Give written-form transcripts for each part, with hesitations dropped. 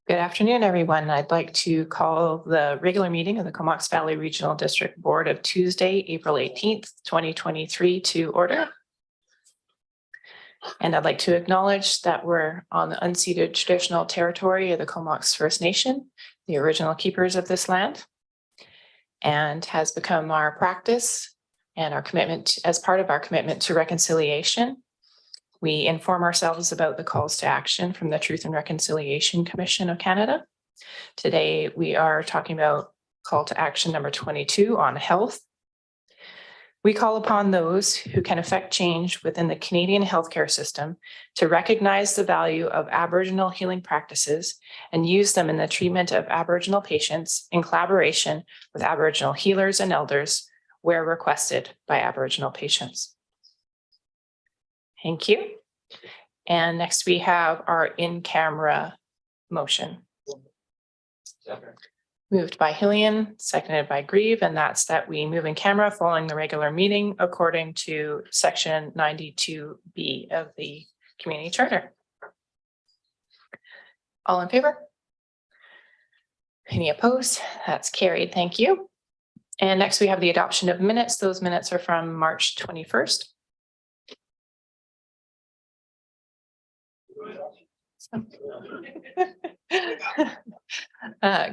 Good afternoon, everyone. I'd like to call the regular meeting of the Comox Valley Regional District Board of Tuesday, April 18th, 2023 to order. And I'd like to acknowledge that we're on the unceded traditional territory of the Comox First Nation, the original keepers of this land, and has become our practice and our commitment as part of our commitment to reconciliation. We inform ourselves about the calls to action from the Truth and Reconciliation Commission of Canada. Today, we are talking about call to action number 22 on health. We call upon those who can affect change within the Canadian healthcare system to recognize the value of Aboriginal healing practices and use them in the treatment of Aboriginal patients in collaboration with Aboriginal healers and elders where requested by Aboriginal patients. Thank you. And next we have our in-camera motion. Moved by Hillian, seconded by Grieve, and that's that we move in camera following the regular meeting according to section 92B of the Community Charter. All in favor? Any opposed? That's carried. Thank you. And next we have the adoption of minutes. Those minutes are from March 21st.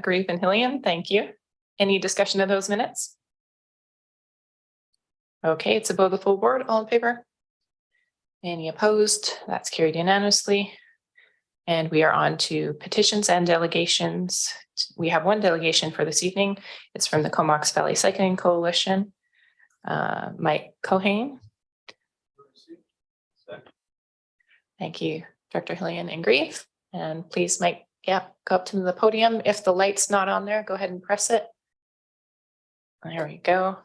Grieve and Hillian, thank you. Any discussion of those minutes? Okay, it's above the full board. All in favor? Any opposed? That's carried unanimously. And we are on to petitions and delegations. We have one delegation for this evening. It's from the Comox Valley Cycling Coalition. Mike Cohane. Thank you, Dr. Hillian and Grieve. And please, Mike, go up to the podium. If the light's not on there, go ahead and press it. There we go.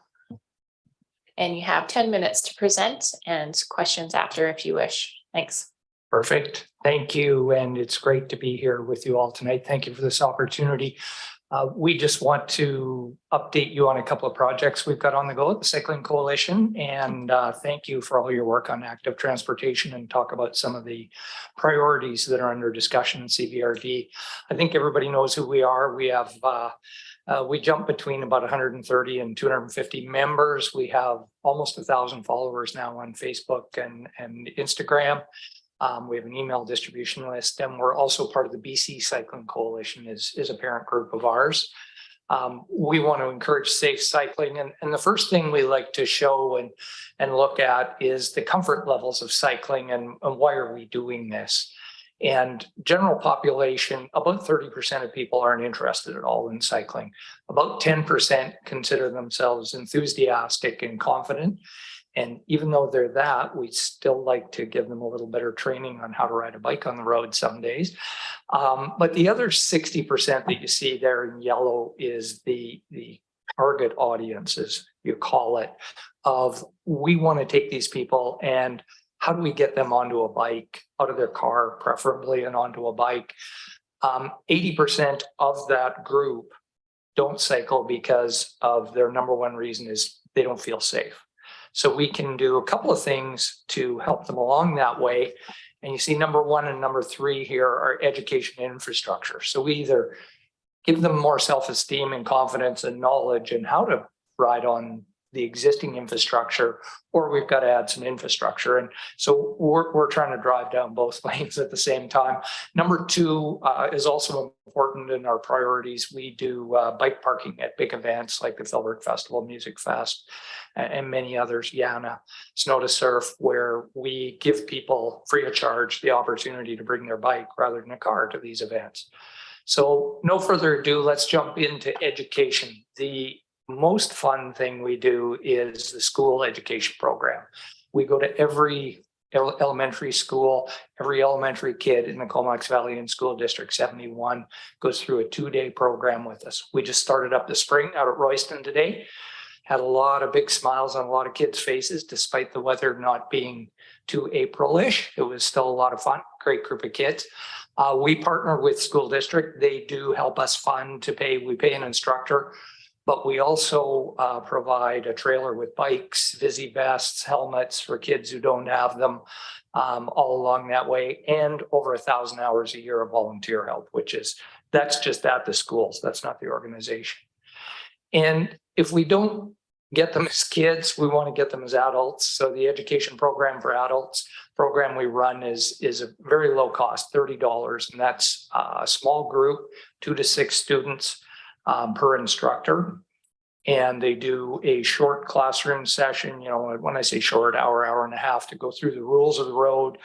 And you have 10 minutes to present and questions after if you wish. Thanks. Perfect. Thank you. And it's great to be here with you all tonight. Thank you for this opportunity. We just want to update you on a couple of projects we've got on the go at the Cycling Coalition, and thank you for all your work on active transportation and talk about some of the priorities that are under discussion in CVRD. I think everybody knows who we are. We have we jump between about 130 and 250 members. We have almost 1,000 followers now on Facebook and Instagram. We have an email distribution list, and we're also part of the BC Cycling Coalition is a parent group of ours. We want to encourage safe cycling. And the first thing we like to show and look at is the comfort levels of cycling and why are we doing this? And general population, about 30% of people aren't interested at all in cycling. About 10% consider themselves enthusiastic and confident. And even though they're that, we still like to give them a little better training on how to ride a bike on the road some days. But the other 60% that you see there in yellow is the target audience, as you call it, of we want to take these people and how do we get them onto a bike, out of their car, preferably, and onto a bike. 80% of that group don't cycle because of their number one reason is they don't feel safe. So we can do a couple of things to help them along that way. And you see number one and number three here are education and infrastructure. So we either give them more self-esteem and confidence and knowledge and how to ride on the existing infrastructure, or we've got to add some infrastructure. And so we're trying to drive down both lanes at the same time. Number two is also important in our priorities. We do bike parking at big events like the Filbert Festival, Music Fest, and many others, Yana, Snow to Surf, where we give people free of charge the opportunity to bring their bike rather than a car to these events. So no further ado, let's jump into education. The most fun thing we do is the school education program. We go to every elementary school. Every elementary kid in the Comox Valley and School District 71 goes through a 2-day program with us. We just started up this spring out at Royston today. Had a lot of big smiles on a lot of kids' faces, despite the weather not being too April-ish. It was still a lot of fun. Great group of kids. We partner with school district. They do help us fund to pay. We pay an instructor, but we also provide a trailer with bikes, Visi vests, helmets for kids who don't have them, all along that way, and over 1,000 hours a year of volunteer help, which is That's just at the schools. That's not the organization. And if we don't get them as kids, we want to get them as adults. So the education program for adults program we run is a very low cost, $30. And that's a small group, 2 to 6 students per instructor. And they do a short classroom session, when I say short, hour and a half, to go through the rules of the road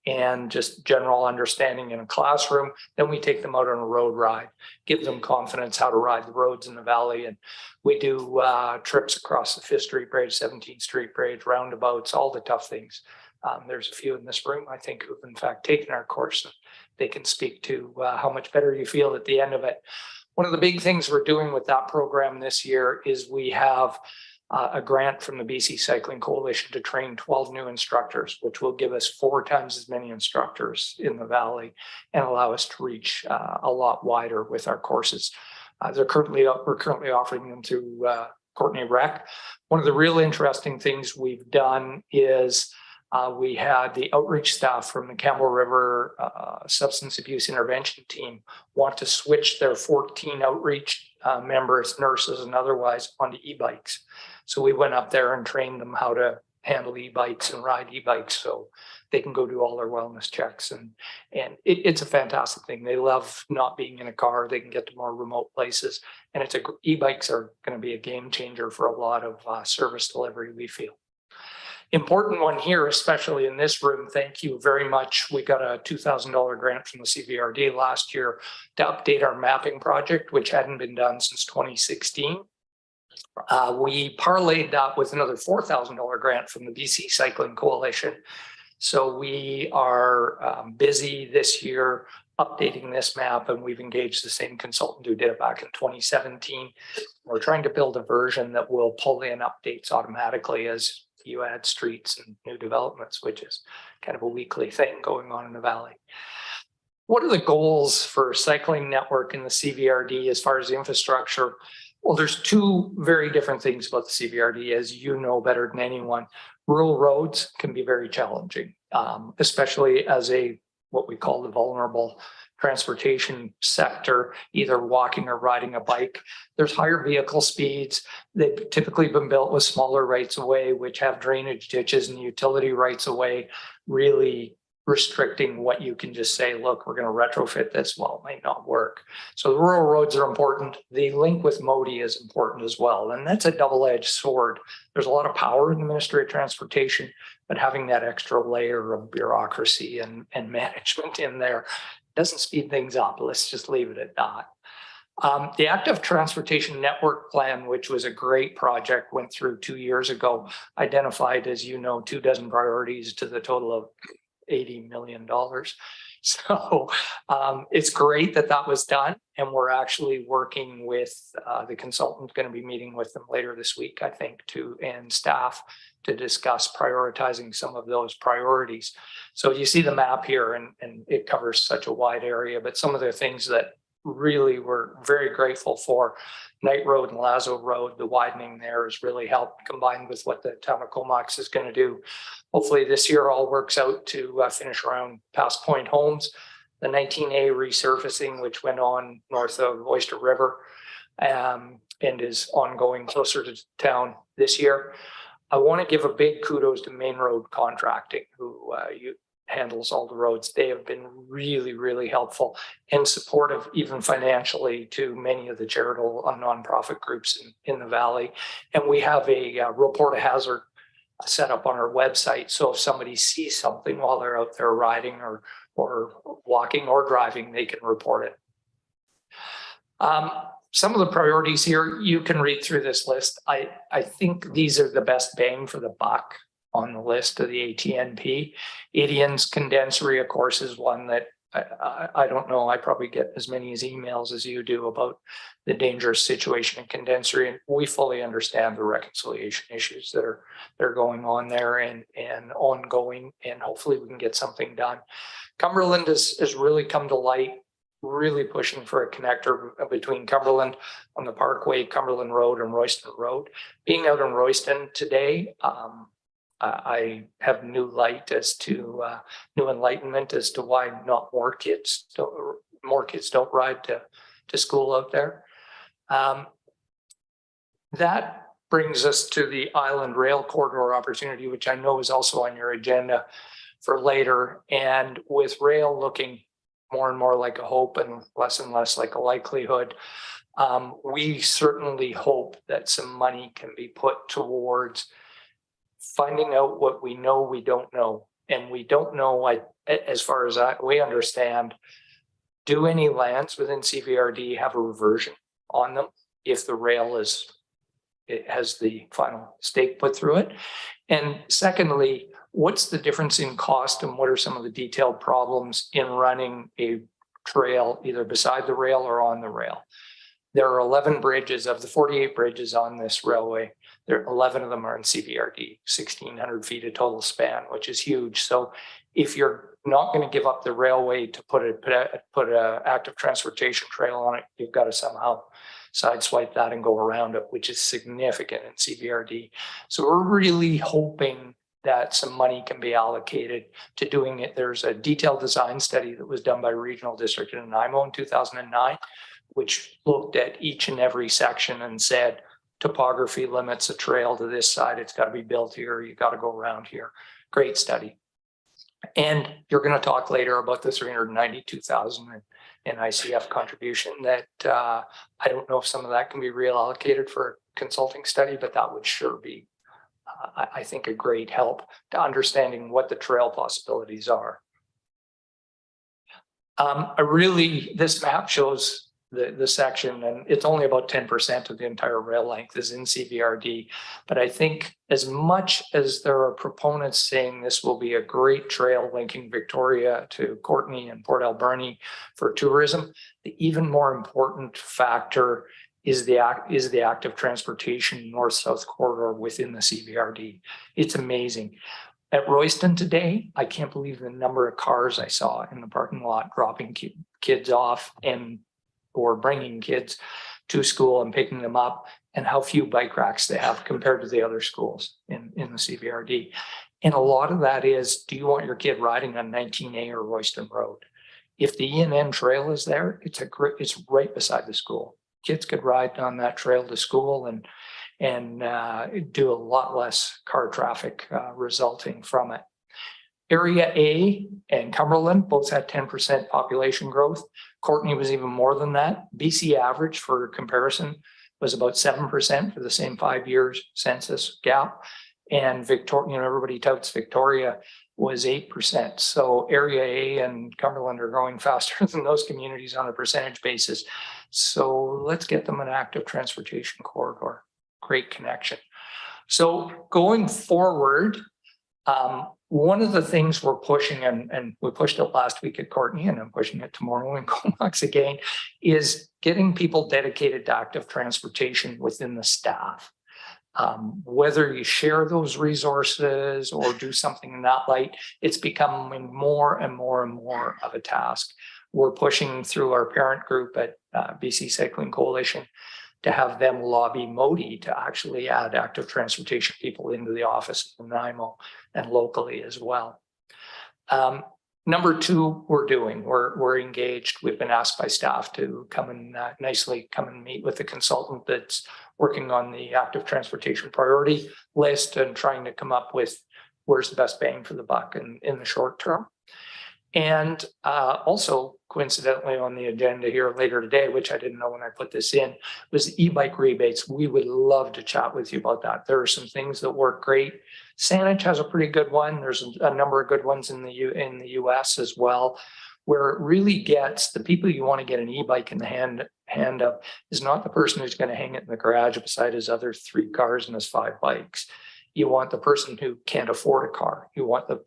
and just general understanding in a classroom. Then we take them out on a road ride, give them confidence how to ride the roads in the valley. And we do trips across the 5th Street Bridge, 17th Street Bridge, roundabouts, all the tough things. There's a few in this room, I think, who've in fact taken our course. And they can speak to how much better you feel at the end of it. One of the big things we're doing with that program this year is we have a grant from the BC Cycling Coalition to train 12 new instructors, which will give us 4 times as many instructors in the valley and allow us to reach a lot wider with our courses. We're currently offering them through Courtney Rec. One of the real interesting things we've done is we had the outreach staff from the Campbell River Substance Abuse Intervention Team want to switch their 14 outreach members, nurses, and otherwise onto e-bikes. So we went up there and trained them how to handle e-bikes and ride e-bikes so they can go do all their wellness checks. And it's a fantastic thing. They love not being in a car. They can get to more remote places. And e-bikes are going to be a game changer for a lot of service delivery, we feel. Important one here, especially in this room, thank you very much. We got a $2,000 grant from the CVRD last year to update our mapping project, which hadn't been done since 2016. We parlayed that with another $4,000 grant from the BC Cycling Coalition. So we are busy this year updating this map, and we've engaged the same consultant who did it back in 2017. We're trying to build a version that will pull in updates automatically as you add streets and new developments, which is kind of a weekly thing going on in the valley. What are the goals for cycling network in the CVRD as far as infrastructure? Well, there's 2 very different things about the CVRD, as you know better than anyone. Rural roads can be very challenging, especially as what we call the vulnerable transportation sector, either walking or riding a bike. There's higher vehicle speeds. They've typically been built with smaller rights of way, which have drainage ditches and utility rights of way, really restricting what you can just say, look, we're going to retrofit this. Well, it might not work. So the rural roads are important. The link with Modi is important as well. And that's a double-edged sword. There's a lot of power in the Ministry of Transportation, but having that extra layer of bureaucracy and management in there doesn't speed things up. Let's just leave it at that. The Active Transportation Network Plan, which was a great project, went through 2 years ago, identified, as you know, 24 priorities to the total of $80 million. So it's great that was done. And we're actually working with the consultant, going to be meeting with them later this week, I think, and staff to discuss prioritizing some of those priorities. So you see the map here, and it covers such a wide area, but some of the things that really we're very grateful for: Knight Road and Lazo Road, the widening there has really helped, combined with what the town of Comox is going to do. Hopefully this year all works out to finish around past Point Homes. The 19A resurfacing, which went on north of Oyster River and is ongoing closer to town this year. I want to give a big kudos to Main Road Contracting, who handles all the roads. They have been really, really helpful and supportive, even financially, to many of the charitable and nonprofit groups in the valley. And we have a report a hazard set up on our website. So if somebody sees something while they're out there riding or walking or driving, they can report it. Some of the priorities here, you can read through this list. I think these are the best bang for the buck on the list of the ATNP. Adian's condensery, of course, is one that I don't know. I probably get as many emails as you do about the dangerous situation in condensery, and we fully understand the reconciliation issues that are going on there and ongoing, and hopefully we can get something done. Cumberland has really come to light, really pushing for a connector between Cumberland on the Parkway, Cumberland Road, and Royston Road. Being out in Royston today, I have new enlightenment as to why not more kids more kids don't ride to school out there. That brings us to the Island Rail Corridor opportunity, which I know is also on your agenda for later. And with rail looking more and more like a hope and less like a likelihood, we certainly hope that some money can be put towards finding out what we know we don't know. And we don't know, as far as we understand, do any lands within CVRD have a reversion on them if the rail it has the final stake put through it? And secondly, what's the difference in cost and what are some of the detailed problems in running a trail either beside the rail or on the rail? There are 11 bridges of the 48 bridges on this railway. 11 of them are in CVRD, 1,600 feet of total span, which is huge. So if you're not going to give up the railway to put a active transportation trail on it, you've got to somehow sideswipe that and go around it, which is significant in CVRD. So we're really hoping that some money can be allocated to doing it. There's a detailed design study that was done by Regional District in Nanaimo in 2009, which looked at each and every section and said, topography limits a trail to this side. It's got to be built here. You got to go around here. Great study. And you're going to talk later about the 392,000 in ICF contribution that I don't know if some of that can be reallocated for a consulting study, but that would sure be, I think, a great help to understanding what the trail possibilities are. This map shows the section, and it's only about 10% of the entire rail length is in CVRD. But I think as much as there are proponents saying this will be a great trail linking Victoria to Courtenay and Port Alberni for tourism, the even more important factor is the active transportation north-south corridor within the CVRD. It's amazing. At Royston today, I can't believe the number of cars I saw in the parking lot dropping kids off or bringing kids to school and picking them up, and how few bike racks they have compared to the other schools in the CVRD. And a lot of that is, do you want your kid riding on 19A or Royston Road? If the E&N trail is there, it's right beside the school. Kids could ride on that trail to school and do a lot less car traffic resulting from it. Area A and Cumberland both had 10% population growth. Courtenay was even more than that. BC average, for comparison, was about 7% for the same 5 years census gap. And Victoria, everybody touts Victoria, was 8%. So Area A and Cumberland are growing faster than those communities on a percentage basis. So let's get them an active transportation corridor. Great connection. So going forward, one of the things we're pushing, and we pushed it last week at Courtenay, and I'm pushing it tomorrow in Comox again, is getting people dedicated to active transportation within the staff. Whether you share those resources or do something in that light, it's becoming more and more and more of a task. We're pushing through our parent group at BC Cycling Coalition to have them lobby Modi to actually add active transportation people into the office in Nanaimo and locally as well. Number two, we're engaged. We've been asked by staff to come and nicely come and meet with the consultant that's working on the active transportation priority list and trying to come up with where's the best bang for the buck in the short term. And also, coincidentally, on the agenda here later today, which I didn't know when I put this in, was e-bike rebates. We would love to chat with you about that. There are some things that work great. Saanich has a pretty good one. There's a number of good ones in the US as well, where it really gets the people you want to get an e-bike in the hand of is not the person who's going to hang it in the garage beside his other 3 cars and his 5 bikes. You want the person who can't afford a car. You want the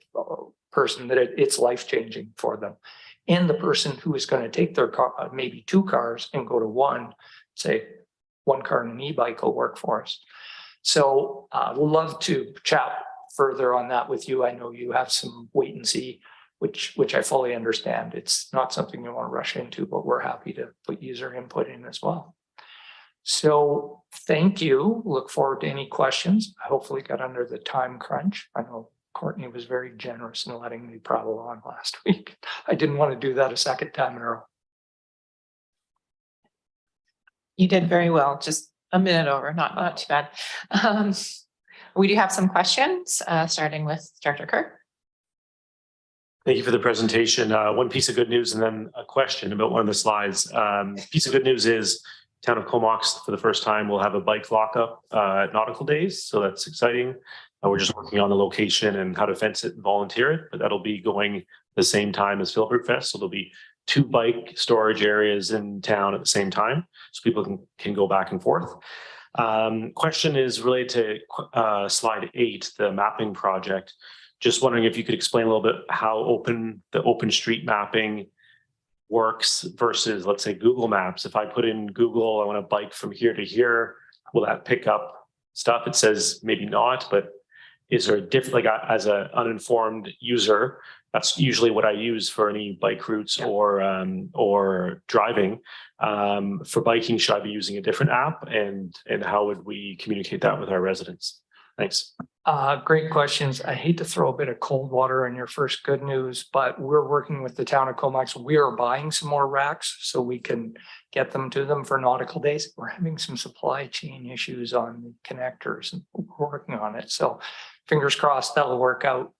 person that it's life-changing for them, and the person who is going to take their car, maybe 2 cars, and go to one, say 1 car and an e-bike will work for us. So we'll love to chat further on that with you. I know you have some wait and see, which I fully understand. It's not something you want to rush into, but we're happy to put user input in as well. So thank you. Look forward to any questions. I hopefully got under the time crunch. I know Courtenay was very generous in letting me prattle on last week. I didn't want to do that a second time in a row. You did very well, just a minute over, not too bad. We do have some questions, starting with Director Kirk. Thank you for the presentation. One piece of good news and then a question about one of the slides. Piece of good news is town of Comox for the first time will have a bike lockup at nautical days. So that's exciting. We're just working on the location and how to fence it and volunteer it, but that'll be going the same time as Philbrook Fest. So there'll be 2 bike storage areas in town at the same time. So people can go back and forth. Question is related to slide 8, the mapping project. Just wondering if you could explain a little bit how the open street mapping works versus, let's say, Google Maps. If I put in Google, I want to bike from here to here, will that pick up stuff? It says maybe not, but is there a different, like as an uninformed user, that's usually what I use for any bike routes or driving. For biking, should I be using a different app, and how would we communicate that with our residents? Thanks. Great questions. I hate to throw a bit of cold water on your first good news, but we're working with the town of Comox. We are buying some more racks so we can get them to them for nautical days. We're having some supply chain issues on the connectors and we're working on it. So fingers crossed that'll work out.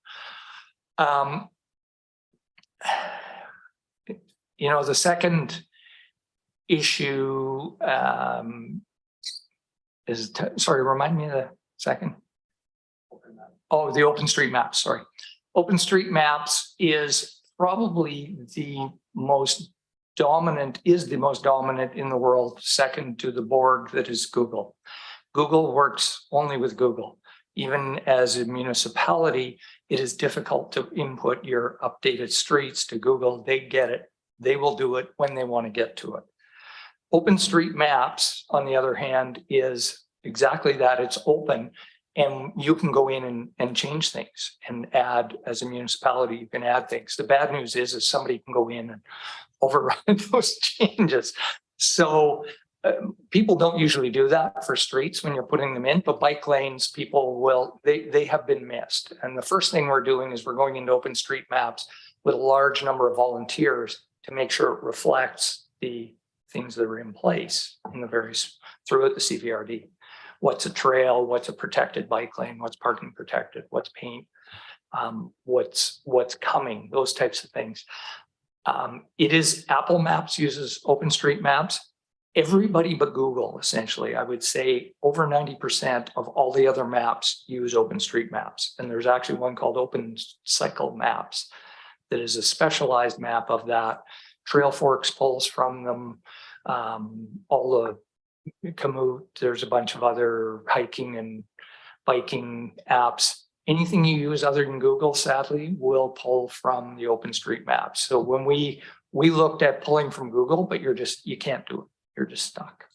The second issue is, sorry, remind me of the second. Oh, the OpenStreetMaps, sorry. OpenStreetMaps is probably the most dominant in the world, second to the Borg that is Google. Google works only with Google. Even as a municipality, it is difficult to input your updated streets to Google. They get it. They will do it when they want to get to it. OpenStreetMaps, on the other hand, is exactly that. It's open. And you can go in and change things and add, as a municipality, you can add things. The bad news is somebody can go in and override those changes. So people don't usually do that for streets when you're putting them in, but bike lanes, people will, they have been missed. And the first thing we're doing is we're going into OpenStreetMaps with a large number of volunteers to make sure it reflects the things that are in place in the various, throughout the CVRD. What's a trail, what's a protected bike lane, what's parking protected, what's paint, what's coming, those types of things. It is Apple Maps uses OpenStreetMaps. Everybody but Google, essentially, I would say over 90% of all the other maps use OpenStreetMaps. And there's actually one called OpenCycle Maps that is a specialized map of that. Trailforks pulls from them, all the Commute, there's a bunch of other hiking and biking apps. Anything you use other than Google, sadly, will pull from the OpenStreetMaps. So when we looked at pulling from Google, but you can't do it. You're just stuck.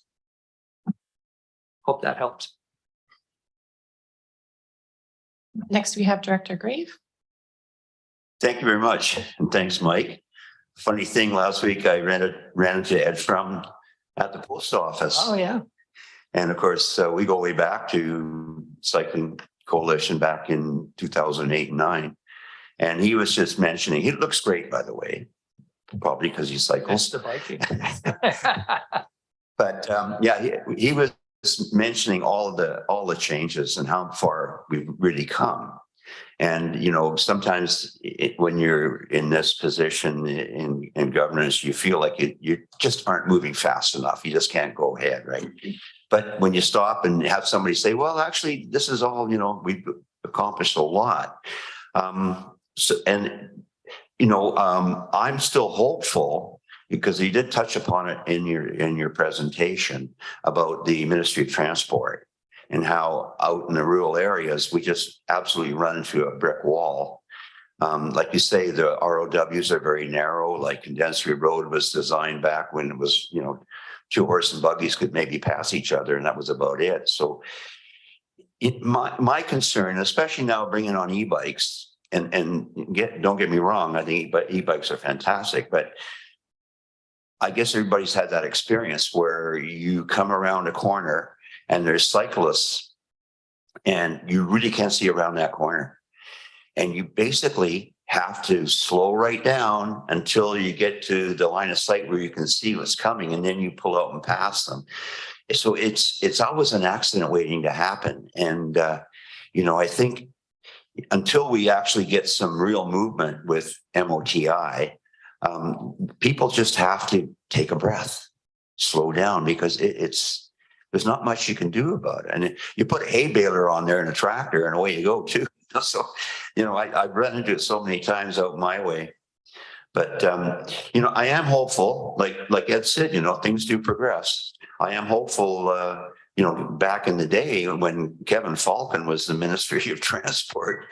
Hope that helps. Next, we have Director Grave. Thank you very much. And thanks, Mike. Funny thing, last week I ran into Ed from at the post office. Oh, yeah. And of course, we go way back to Cycling Coalition back in 2008 and 9. And he was just mentioning, he looks great, by the way, probably because he cycles. It's the biking. But yeah, he was mentioning all the changes and how far we've really come. And, sometimes when you're in this position in governance, you feel like you just aren't moving fast enough. You just can't go ahead, right? But when you stop and have somebody say, well, actually, this is all, we've accomplished a lot. I'm still hopeful because you did touch upon it in your presentation about the Ministry of Transport. And how out in the rural areas, we just absolutely run into a brick wall. Like you say, the ROWs are very narrow, like Condensary Road was designed back when it was, 2 horse and buggies could maybe pass each other and that was about it. So my concern, especially now bringing on e-bikes, and don't get me wrong, I think e-bikes are fantastic, but I guess everybody's had that experience where you come around a corner and there's cyclists and you really can't see around that corner. And you basically have to slow right down until you get to the line of sight where you can see what's coming, and then you pull out and pass them. So it's always an accident waiting to happen. And, I think until we actually get some real movement with MOTI, people just have to take a breath, slow down, because there's not much you can do about it. And you put a hay baler on there and a tractor and away you go too. So, I've run into it so many times out my way. But, I am hopeful, like Ed said, things do progress. I am hopeful, back in the day when Kevin Falcon was the Ministry of Transport,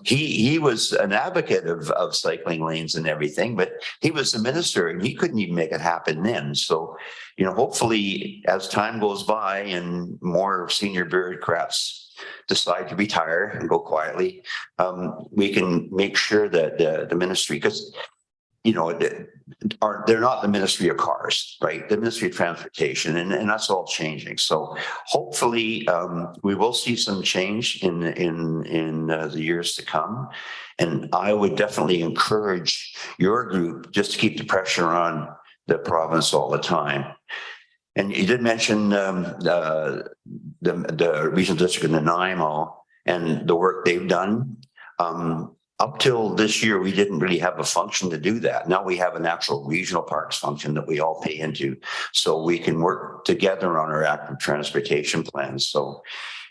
he was an advocate of cycling lanes and everything, but he was the minister and he couldn't even make it happen then. So, hopefully as time goes by and more senior bureaucrats decide to retire and go quietly, we can make sure that the ministry, because they're not the Ministry of Cars, right? The Ministry of Transportation, and that's all changing. So hopefully we will see some change in the years to come. And I would definitely encourage your group just to keep the pressure on the province all the time. And you did mention the regional district in Nanaimo and the work they've done. Up till this year, we didn't really have a function to do that. Now we have an actual regional parks function that we all pay into, so we can work together on our active transportation plans. So,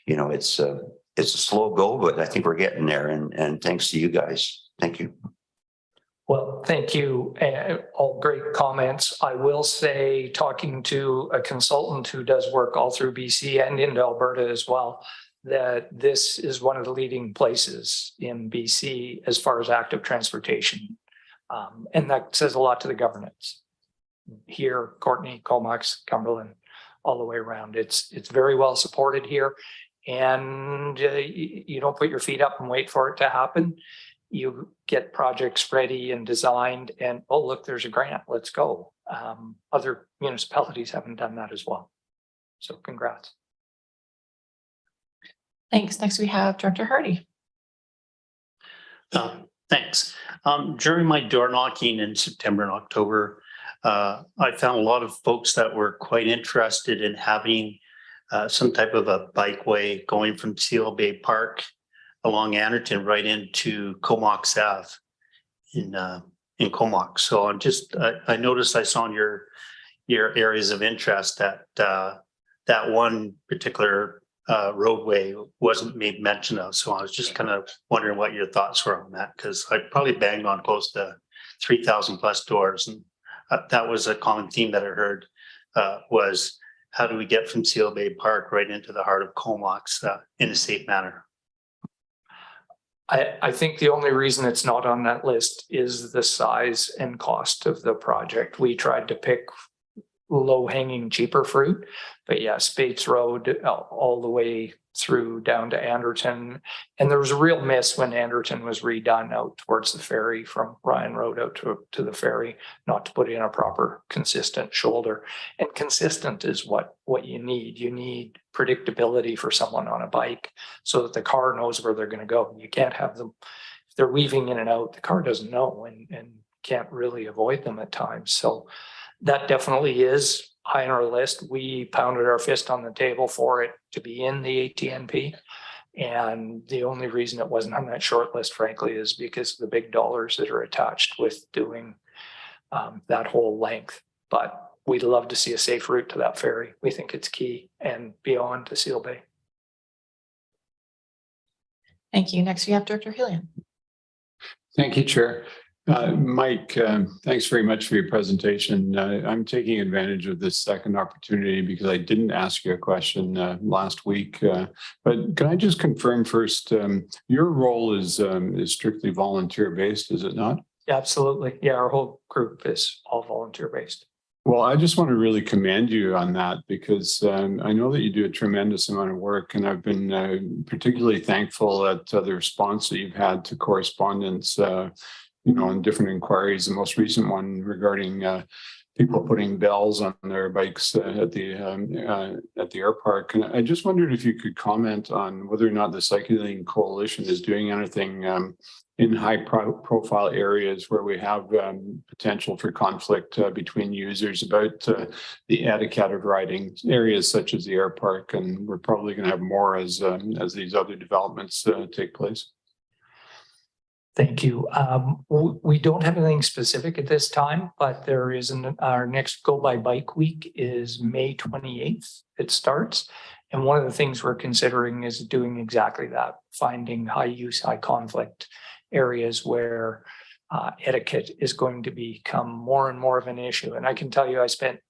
it's a slow go, but I think we're getting there. And thanks to you guys. Thank you. Well, thank you. All great comments. I will say, talking to a consultant who does work all through BC and into Alberta as well, that this is one of the leading places in BC as far as active transportation. And that says a lot to the governance here, Courtenay, Comox, Cumberland, all the way around. It's very well supported here. And you don't put your feet up and wait for it to happen. You get projects ready and designed and, oh, look, there's a grant, let's go. Other municipalities haven't done that as well. So congrats. Thanks. Next, we have Director Hardy. Thanks. During my door knocking in September and October, I found a lot of folks that were quite interested in having some type of a bikeway going from Seal Bay Park along Anderton right into Comox Ave in Comox. So I noticed, I saw in your areas of interest that that one particular roadway wasn't made mention of. So I was just kind of wondering what your thoughts were on that, because I probably banged on close to 3,000 plus doors. And that was a common theme that I heard was, how do we get from Seal Bay Park right into the heart of Comox in a safe manner? I think the only reason it's not on that list is the size and cost of the project. We tried to pick low-hanging, cheaper fruit, but yes, Bates Road all the way through down to Anderton. And there was a real miss when Anderton was redone out towards the ferry, from Ryan Road out to the ferry, not to put in a proper consistent shoulder. And consistent is what you need. You need predictability for someone on a bike so that the car knows where they're going to go. You can't have them, if they're weaving in and out, the car doesn't know and can't really avoid them at times. So that definitely is high on our list. We pounded our fist on the table for it to be in the ATNP. And the only reason it wasn't on that short list, frankly, is because of the big dollars that are attached with doing that whole length. But we'd love to see a safe route to that ferry. We think it's key, and beyond to Seal Bay. Thank you. Next, we have Director Hillian. Thank you, Chair. Mike, thanks very much for your presentation. I'm taking advantage of this second opportunity because I didn't ask you a question last week. But can I just confirm first, your role is strictly volunteer based, is it not? Absolutely. Yeah, our whole group is all volunteer based. Well, I just want to really commend you on that, because I know that you do a tremendous amount of work, and I've been particularly thankful at the response that you've had to correspondence, on different inquiries. The most recent one regarding people putting bells on their bikes at the air park. And I just wondered if you could comment on whether or not the Cycling Coalition is doing anything in high profile areas where we have potential for conflict between users about the etiquette of riding, areas such as the air park, and we're probably going to have more as these other developments take place. Thank you. We don't have anything specific at this time, but there is our next Go by Bike Week is May 28th. It starts. And one of the things we're considering is doing exactly that, finding high use, high conflict areas where etiquette is going to become more and more of an issue. And I can tell you, I spent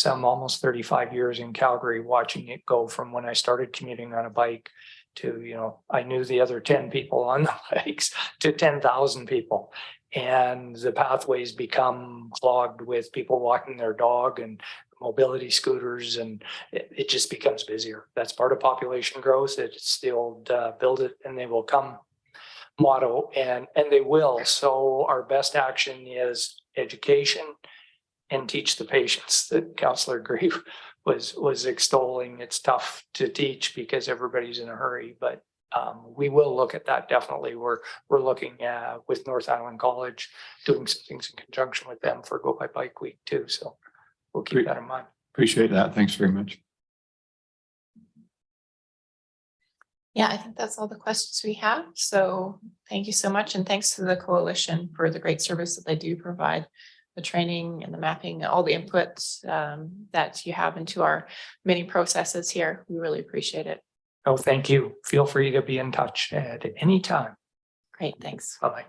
almost 35 years in Calgary watching it go from when I started commuting on a bike to, I knew the other 10 people on the bikes to 10,000 people. And the pathways become clogged with people walking their dog and mobility scooters, and it just becomes busier. That's part of population growth. It's the old build it and they will come motto, and they will. So our best action is education and teach the patients that Councillor Grieve was extolling. It's tough to teach because everybody's in a hurry, but we will look at that definitely. We're looking at with North Island College, doing some things in conjunction with them for Go by Bike Week too. So we'll keep that in mind. Appreciate that. Thanks very much. Yeah, I think that's all the questions we have. So thank you so much. And thanks to the coalition for the great service that they do provide, the training and the mapping, all the inputs that you have into our many processes here. We really appreciate it. Oh, thank you. Feel free to be in touch at any time. Great, thanks. Bye-bye.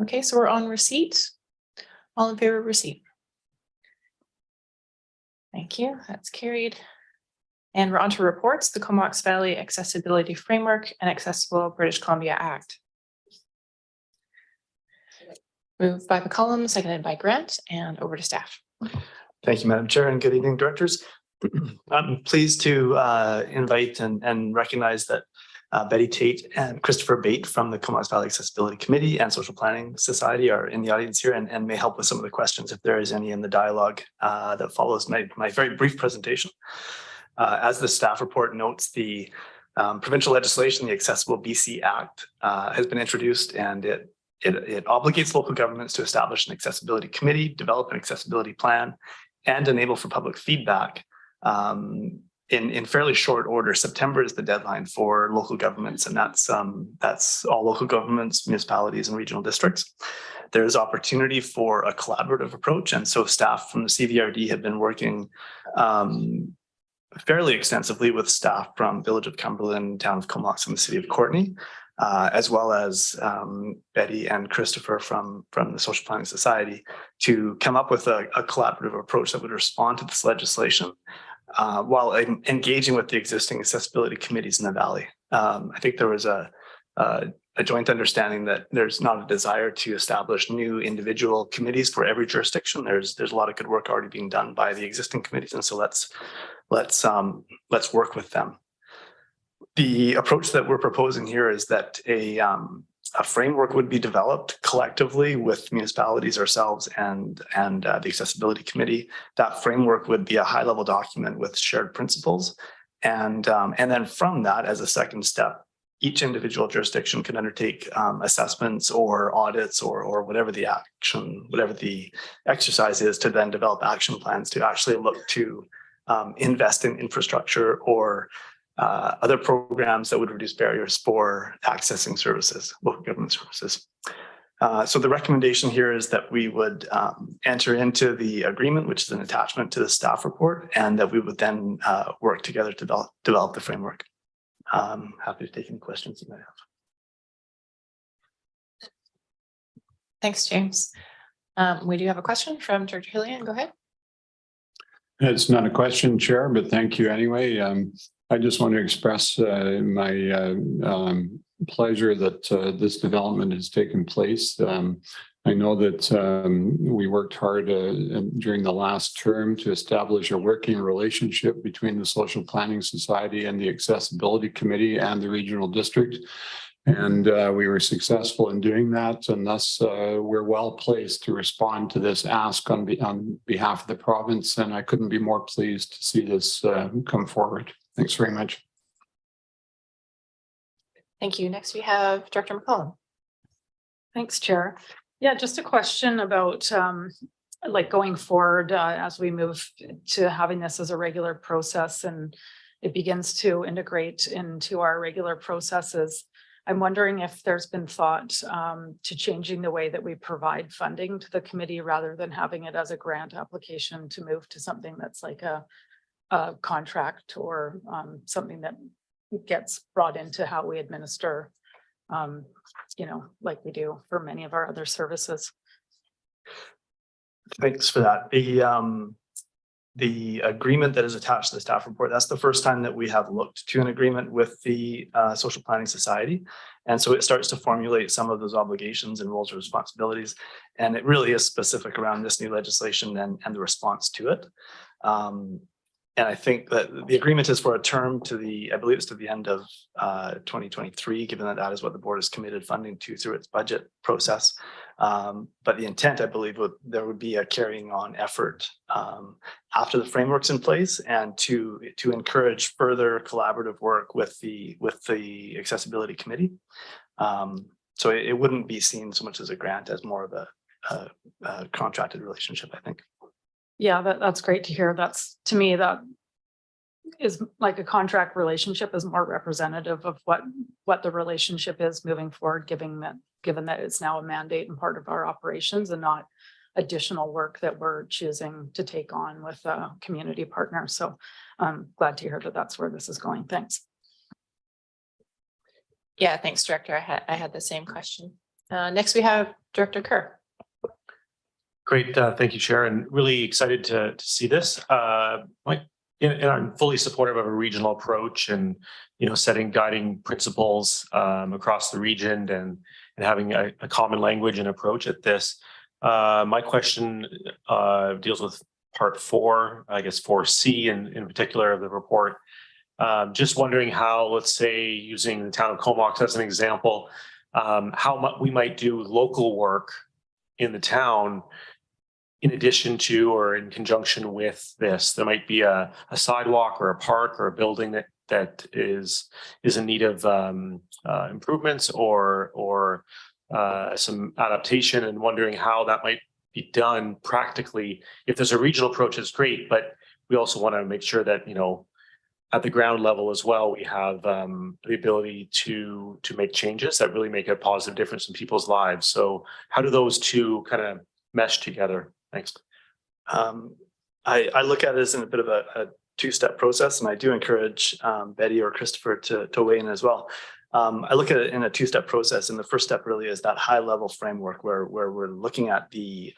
Okay, so we're on receipt. All in favor of receipt? Thank you. That's carried. And we're on to reports, the Comox Valley Accessibility Framework and Accessible British Columbia Act. Moved by McCollum, seconded by Grant, and over to staff. Thank you, Madam Chair, and good evening, directors. I'm pleased to invite and recognize that Betty Tate and Christopher Bate from the Comox Valley Accessibility Committee and Social Planning Society are in the audience here and may help with some of the questions if there is any in the dialogue that follows my very brief presentation. As the staff report notes, the provincial legislation, the Accessible BC Act, has been introduced, and it obligates local governments to establish an accessibility committee, develop an accessibility plan, and enable for public feedback in fairly short order. September is the deadline for local governments, and that's all local governments, municipalities, and regional districts. There is opportunity for a collaborative approach, and so staff from the CVRD have been working fairly extensively with staff from Village of Cumberland, Town of Comox, and the City of Courtenay, as well as Betty and Christopher from the Social Planning Society, to come up with a collaborative approach that would respond to this legislation while engaging with the existing accessibility committees in the Valley. I think there was a joint understanding that there's not a desire to establish new individual committees for every jurisdiction. There's a lot of good work already being done by the existing committees, and so let's work with them. The approach that we're proposing here is that a framework would be developed collectively with municipalities, ourselves, and the Accessibility Committee. That framework would be a high-level document with shared principles, and then from that, as a second step, each individual jurisdiction can undertake assessments or audits or whatever the exercise is, to then develop action plans to actually look to invest in infrastructure or other programs that would reduce barriers for accessing services, local government services. So the recommendation here is that we would enter into the agreement, which is an attachment to the staff report, and that we would then work together to develop the framework. Happy to take any questions you might have. Thanks, James. We do have a question from Director Hillian. Go ahead. It's not a question, Chair, but thank you anyway. I just want to express my pleasure that this development has taken place. I know that we worked hard during the last term to establish a working relationship between the Social Planning Society and the Accessibility Committee and the Regional District. And we were successful in doing that, and thus we're well placed to respond to this ask on behalf of the province, and I couldn't be more pleased to see this come forward. Thanks very much. Thank you. Next, we have Director McCollum. Thanks, Chair. Yeah, just a question about like going forward as we move to having this as a regular process and it begins to integrate into our regular processes. I'm wondering if there's been thought to changing the way that we provide funding to the committee rather than having it as a grant application to move to something that's like a contract or something that gets brought into how we administer, you know, like we do for many of our other services. Thanks for that. The agreement that is attached to the staff report, that's the first time that we have looked to an agreement with the Social Planning Society. And so it starts to formulate some of those obligations and roles and responsibilities. And it really is specific around this new legislation and the response to it. And I think that the agreement is for a term to I believe it's to the end of 2023, given that that is what the board is committed funding to through its budget process. But the intent, I believe, there would be a carrying on effort after the framework's in place and to encourage further collaborative work with the accessibility committee. So it wouldn't be seen so much as a grant as more of a contracted relationship, I think. Yeah, that's great to hear. That's, to me, that is like a contract relationship is more representative of what the relationship is moving forward, given that it's now a mandate and part of our operations and not additional work that we're choosing to take on with a community partner. So I'm glad to hear that that's where this is going. Thanks. Yeah, thanks, Director. I had the same question. Next, we have Director Kerr. Great. Thank you, Chair, and really excited to see this. And I'm fully supportive of a regional approach and, you know, setting guiding principles across the region and having a common language and approach at this. My question deals with part 4, I guess 4C in particular of the report. Just wondering how, let's say, using the town of Comox as an example, how much we might do local work in the town in addition to or in conjunction with this. There might be a sidewalk or a park or a building that is in need of improvements or some adaptation, and wondering how that might be done practically. If there's a regional approach, it's great, but we also want to make sure that, you know, at the ground level as well, we have the ability to make changes that really make a positive difference in people's lives. So how do those two kind of mesh together? Thanks. I look at it as in a bit of a two-step process, and I do encourage Betty or Christopher to weigh in as well. I look at it in a two-step process, and the first step really is that high-level framework where we're looking at the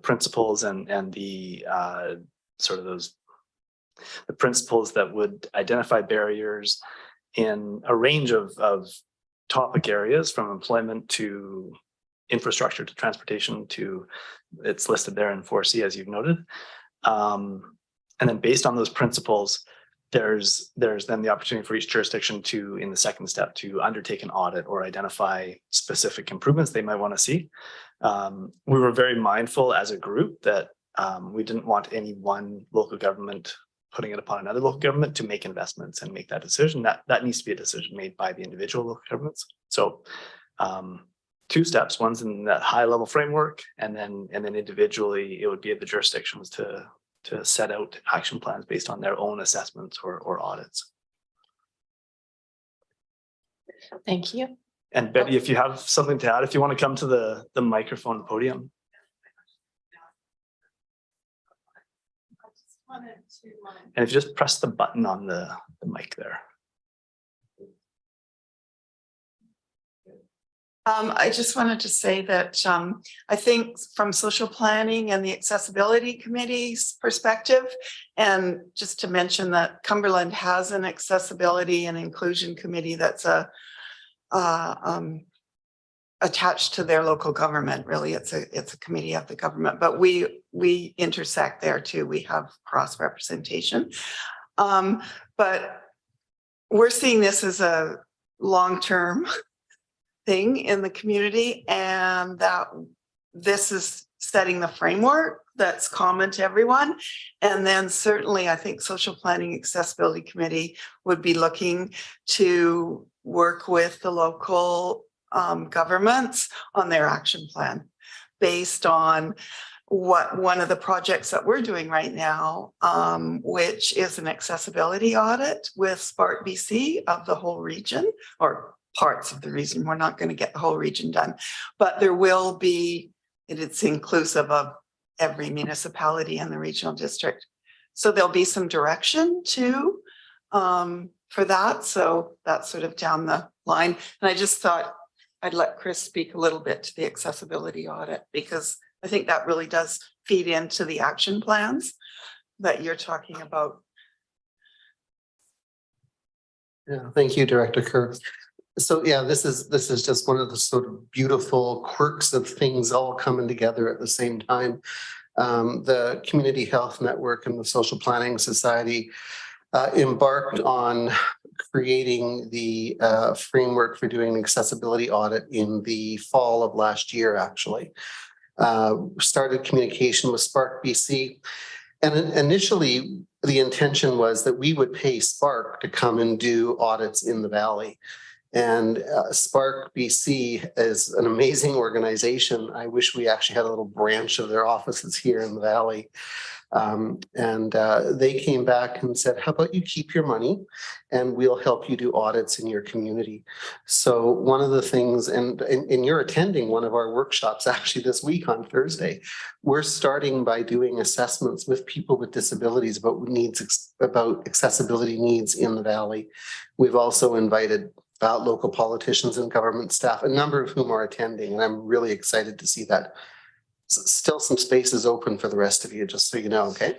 principles and the sort of the principles that would identify barriers in a range of topic areas, from employment to infrastructure to transportation to, it's listed there in 4C, as you've noted. And then based on those principles, there's then the opportunity for each jurisdiction to, in the second step, to undertake an audit or identify specific improvements they might want to see. We were very mindful as a group that we didn't want any one local government putting it upon another local government to make investments and make that decision. That needs to be a decision made by the individual local governments. So two steps: one's in that high level framework, and then individually it would be at the jurisdictions to set out action plans based on their own assessments or audits. Thank you. And Betty, if you have something to add, if you want to come to the microphone podium. And if you just press the button on the mic there. I just wanted to say that I think from social planning and the accessibility committee's perspective, and just to mention that Cumberland has an accessibility and inclusion committee that's attached to their local government. Really, it's a committee of the government, but we intersect there too. We have cross representation, but we're seeing this as a long-term thing in the community, and that this is setting the framework that's common to everyone. And then certainly I think social planning accessibility committee would be looking to work with the local governments on their action plan based on what one of the projects that we're doing right now, which is an accessibility audit with Spark BC of the whole region or parts of the region. We're not going to get the whole region done, but there will be, it's inclusive of every municipality in the regional district. So there'll be some direction too for that. So that's sort of down the line. And I just thought I'd let Chris speak a little bit to the accessibility audit, because I think that really does feed into the action plans that you're talking about. Yeah, thank you, Director Kerr. So yeah, this is just one of the sort of beautiful quirks of things all coming together at the same time. The Community Health Network and the Social Planning Society embarked on creating the framework for doing an accessibility audit in the fall of last year, actually. Started communication with Spark BC. And initially, the intention was that we would pay Spark to come and do audits in the Valley. And Spark BC is an amazing organization. I wish we actually had a little branch of their offices here in the Valley. They came back and said, how about you keep your money and we'll help you do audits in your community. So one of the things, and you're attending one of our workshops actually this week on Thursday, we're starting by doing assessments with people with disabilities about accessibility needs in the Valley. We've also invited local politicians and government staff, a number of whom are attending, and I'm really excited to see that. Still some spaces open for the rest of you, just so you know, okay?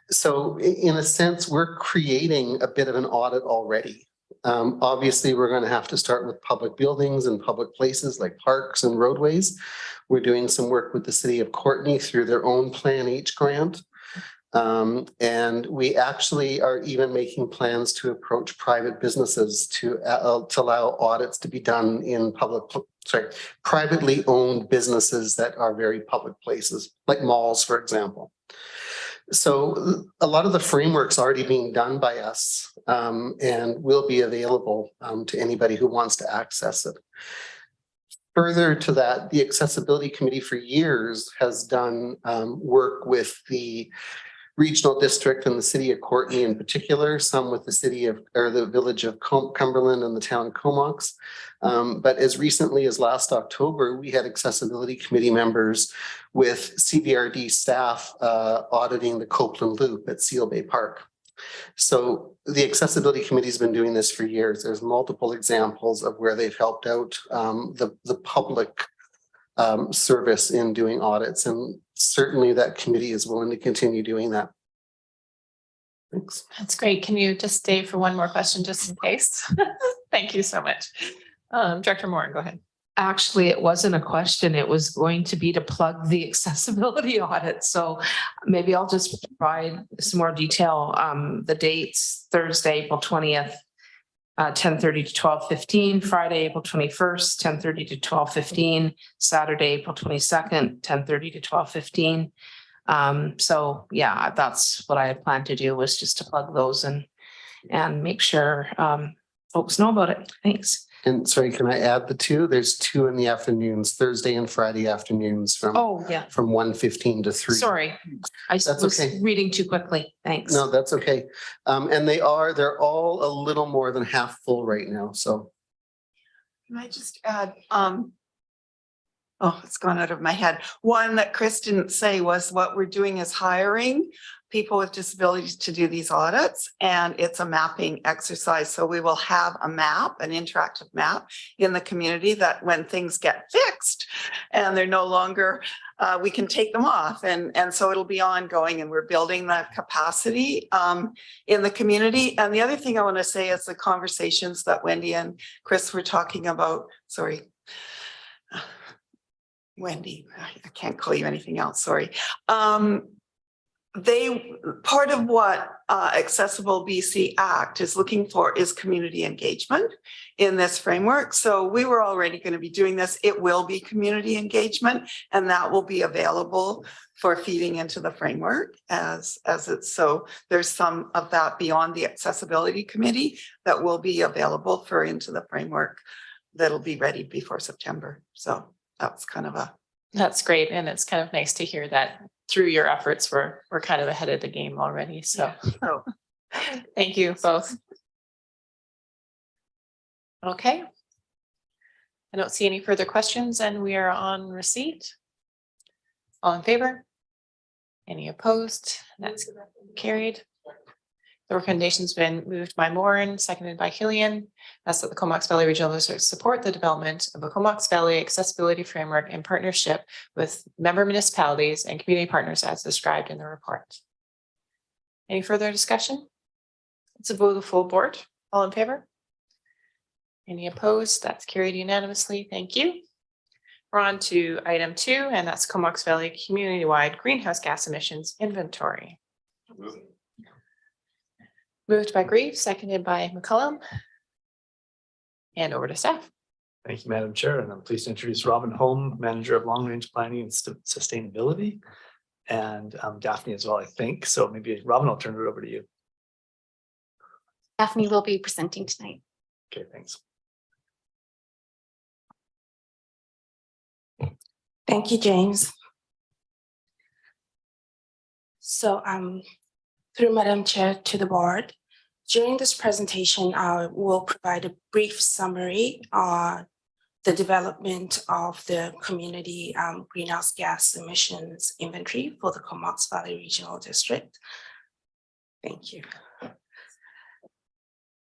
So in a sense, we're creating a bit of an audit already. Obviously, we're going to have to start with public buildings and public places like parks and roadways. We're doing some work with the city of Courtenay through their own Plan H grant. And we actually are even making plans to approach private businesses to allow audits to be done in privately owned businesses that are very public places, like malls, for example. So a lot of the framework's already being done by us and will be available to anybody who wants to access it. Further to that, the Accessibility Committee for years has done work with the regional district and the city of Courtenay in particular, some with the city of, or the village of Cumberland and the town of Comox. But as recently as last October, we had accessibility committee members with CBRD staff auditing the Copeland Loop at Seal Bay Park. So the accessibility committee has been doing this for years. There's multiple examples of where they've helped out the public service in doing audits, and certainly that committee is willing to continue doing that. Thanks. That's great. Can you just stay for one more question just in case? Thank you so much. Director Moore, go ahead. Actually, it wasn't a question. It was going to be to plug the accessibility audit. So maybe I'll just provide some more detail. The dates: Thursday, April 20th, 10:30 to 12:15, Friday, April 21st, 10:30 to 12:15, Saturday, April 22nd, 10:30 to 12:15. So yeah, that's what I had planned to do, was just to plug those and make sure folks know about it. Thanks. And sorry, can I add the two? There's two in the afternoons, Thursday and Friday afternoons from 1:15 to 3. Sorry, I was okay. Reading too quickly. Thanks. No, that's okay. And they're all a little more than half full right now. So can I just add, oh, it's gone out of my head. One that Chris didn't say was what we're doing is hiring people with disabilities to do these audits, and it's a mapping exercise. So we will have a map, an interactive map in the community that when things get fixed and they're no longer, we can take them off. And so it'll be ongoing, and we're building that capacity in the community. And the other thing I want to say is the conversations that Wendy and Chris were talking about, sorry, Wendy, I can't call you anything else, sorry. part of what Accessible BC Act is looking for is community engagement in this framework. So we were already going to be doing this. It will be community engagement, and that will be available for feeding into the framework as it's. So there's some of that beyond the accessibility committee that will be available for into the framework that'll be ready before September. So that's kind of a. That's great. And it's kind of nice to hear that through your efforts, we're kind of ahead of the game already. So thank you both. Okay. I don't see any further questions and we are on receipt. All in favor? Any opposed? That's carried. The recommendation's been moved by Moran, seconded by Killian. That's that the Comox Valley Regional District support the development of a Comox Valley accessibility framework in partnership with member municipalities and community partners as described in the report. Any further discussion? It's a vote of the full board. All in favor? Any opposed? That's carried unanimously. Thank you. We're on to item 2, and that's Comox Valley community-wide greenhouse gas emissions inventory. Moved by Grieve, seconded by McCullum. And over to staff. Thank you, Madam Chair, and I'm pleased to introduce Robin Holm, Manager of Long Range Planning and Sustainability, and Daphne as well, I think. So maybe Robin, I'll turn it over to you. Daphne will be presenting tonight. Okay, thanks. Thank you, James. So through Madam Chair to the board, during this presentation, I will provide a brief summary on the development of the community greenhouse gas emissions inventory for the Comox Valley Regional District. Thank you.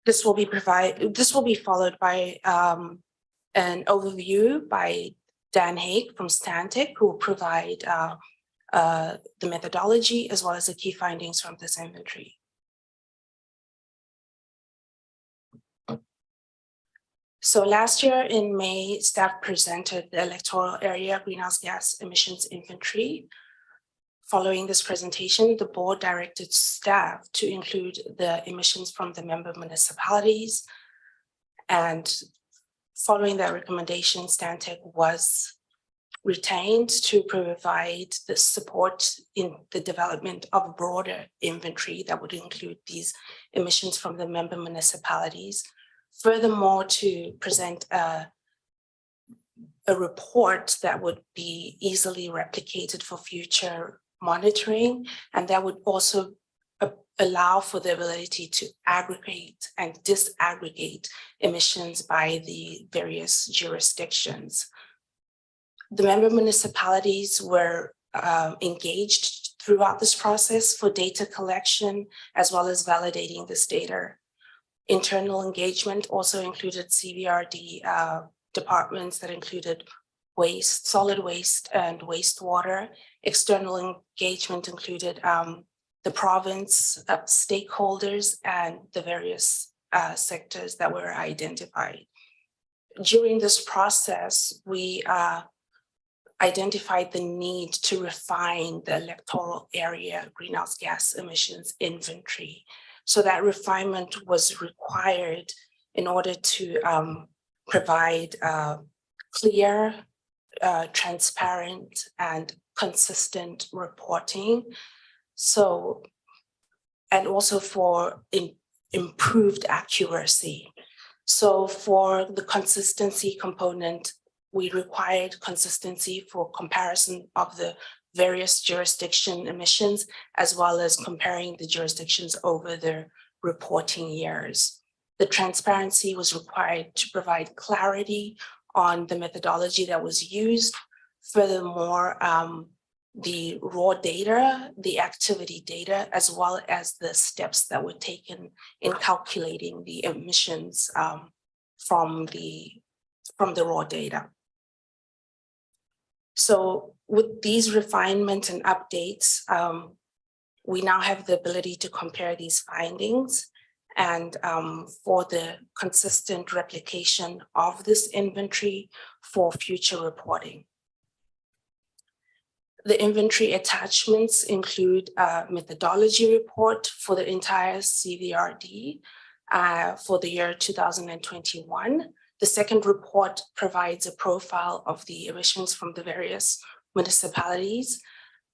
This will be followed by an overview by Dan Haig from Stantec, who will provide the methodology as well as the key findings from this inventory. So last year in May, staff presented the electoral area greenhouse gas emissions inventory. Following this presentation, the board directed staff to include the emissions from the member municipalities. And following that recommendation, Stantec was retained to provide the support in the development of a broader inventory that would include these emissions from the member municipalities. Furthermore, to present a report that would be easily replicated for future monitoring, and that would also allow for the ability to aggregate and disaggregate emissions by the various jurisdictions. The member municipalities were engaged throughout this process for data collection, as well as validating this data. Internal engagement also included CVRD departments that included waste, solid waste, and wastewater. External engagement included the province, stakeholders, and the various sectors that were identified. During this process, we identified the need to refine the electoral area greenhouse gas emissions inventory. So that refinement was required in order to provide clear, transparent, and consistent reporting. So, and also for improved accuracy. So for the consistency component, we required consistency for comparison of the various jurisdiction emissions, as well as comparing the jurisdictions over their reporting years. The transparency was required to provide clarity on the methodology that was used. Furthermore, the raw data, the activity data, as well as the steps that were taken in calculating the emissions from the raw data. So with these refinements and updates, we now have the ability to compare these findings and for the consistent replication of this inventory for future reporting. The inventory attachments include a methodology report for the entire CVRD for the year 2021. The second report provides a profile of the emissions from the various municipalities.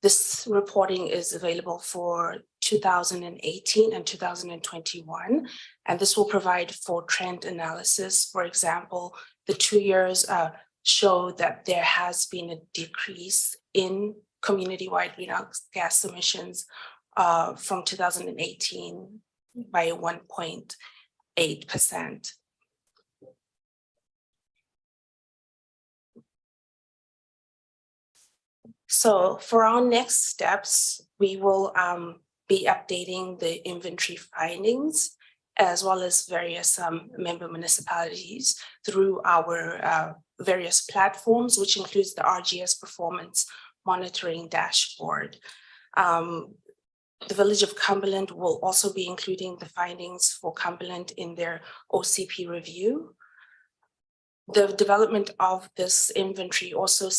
This reporting is available for 2018 and 2021, and this will provide for trend analysis. For example, the 2 years show that there has been a decrease in community-wide greenhouse gas emissions from 2018 by 1.8%. So for our next steps, we will be updating the inventory findings as well as various member municipalities through our various platforms, which includes the RGS performance monitoring dashboard. The Village of Cumberland will also be including the findings for Cumberland in their OCP review. The development of this inventory also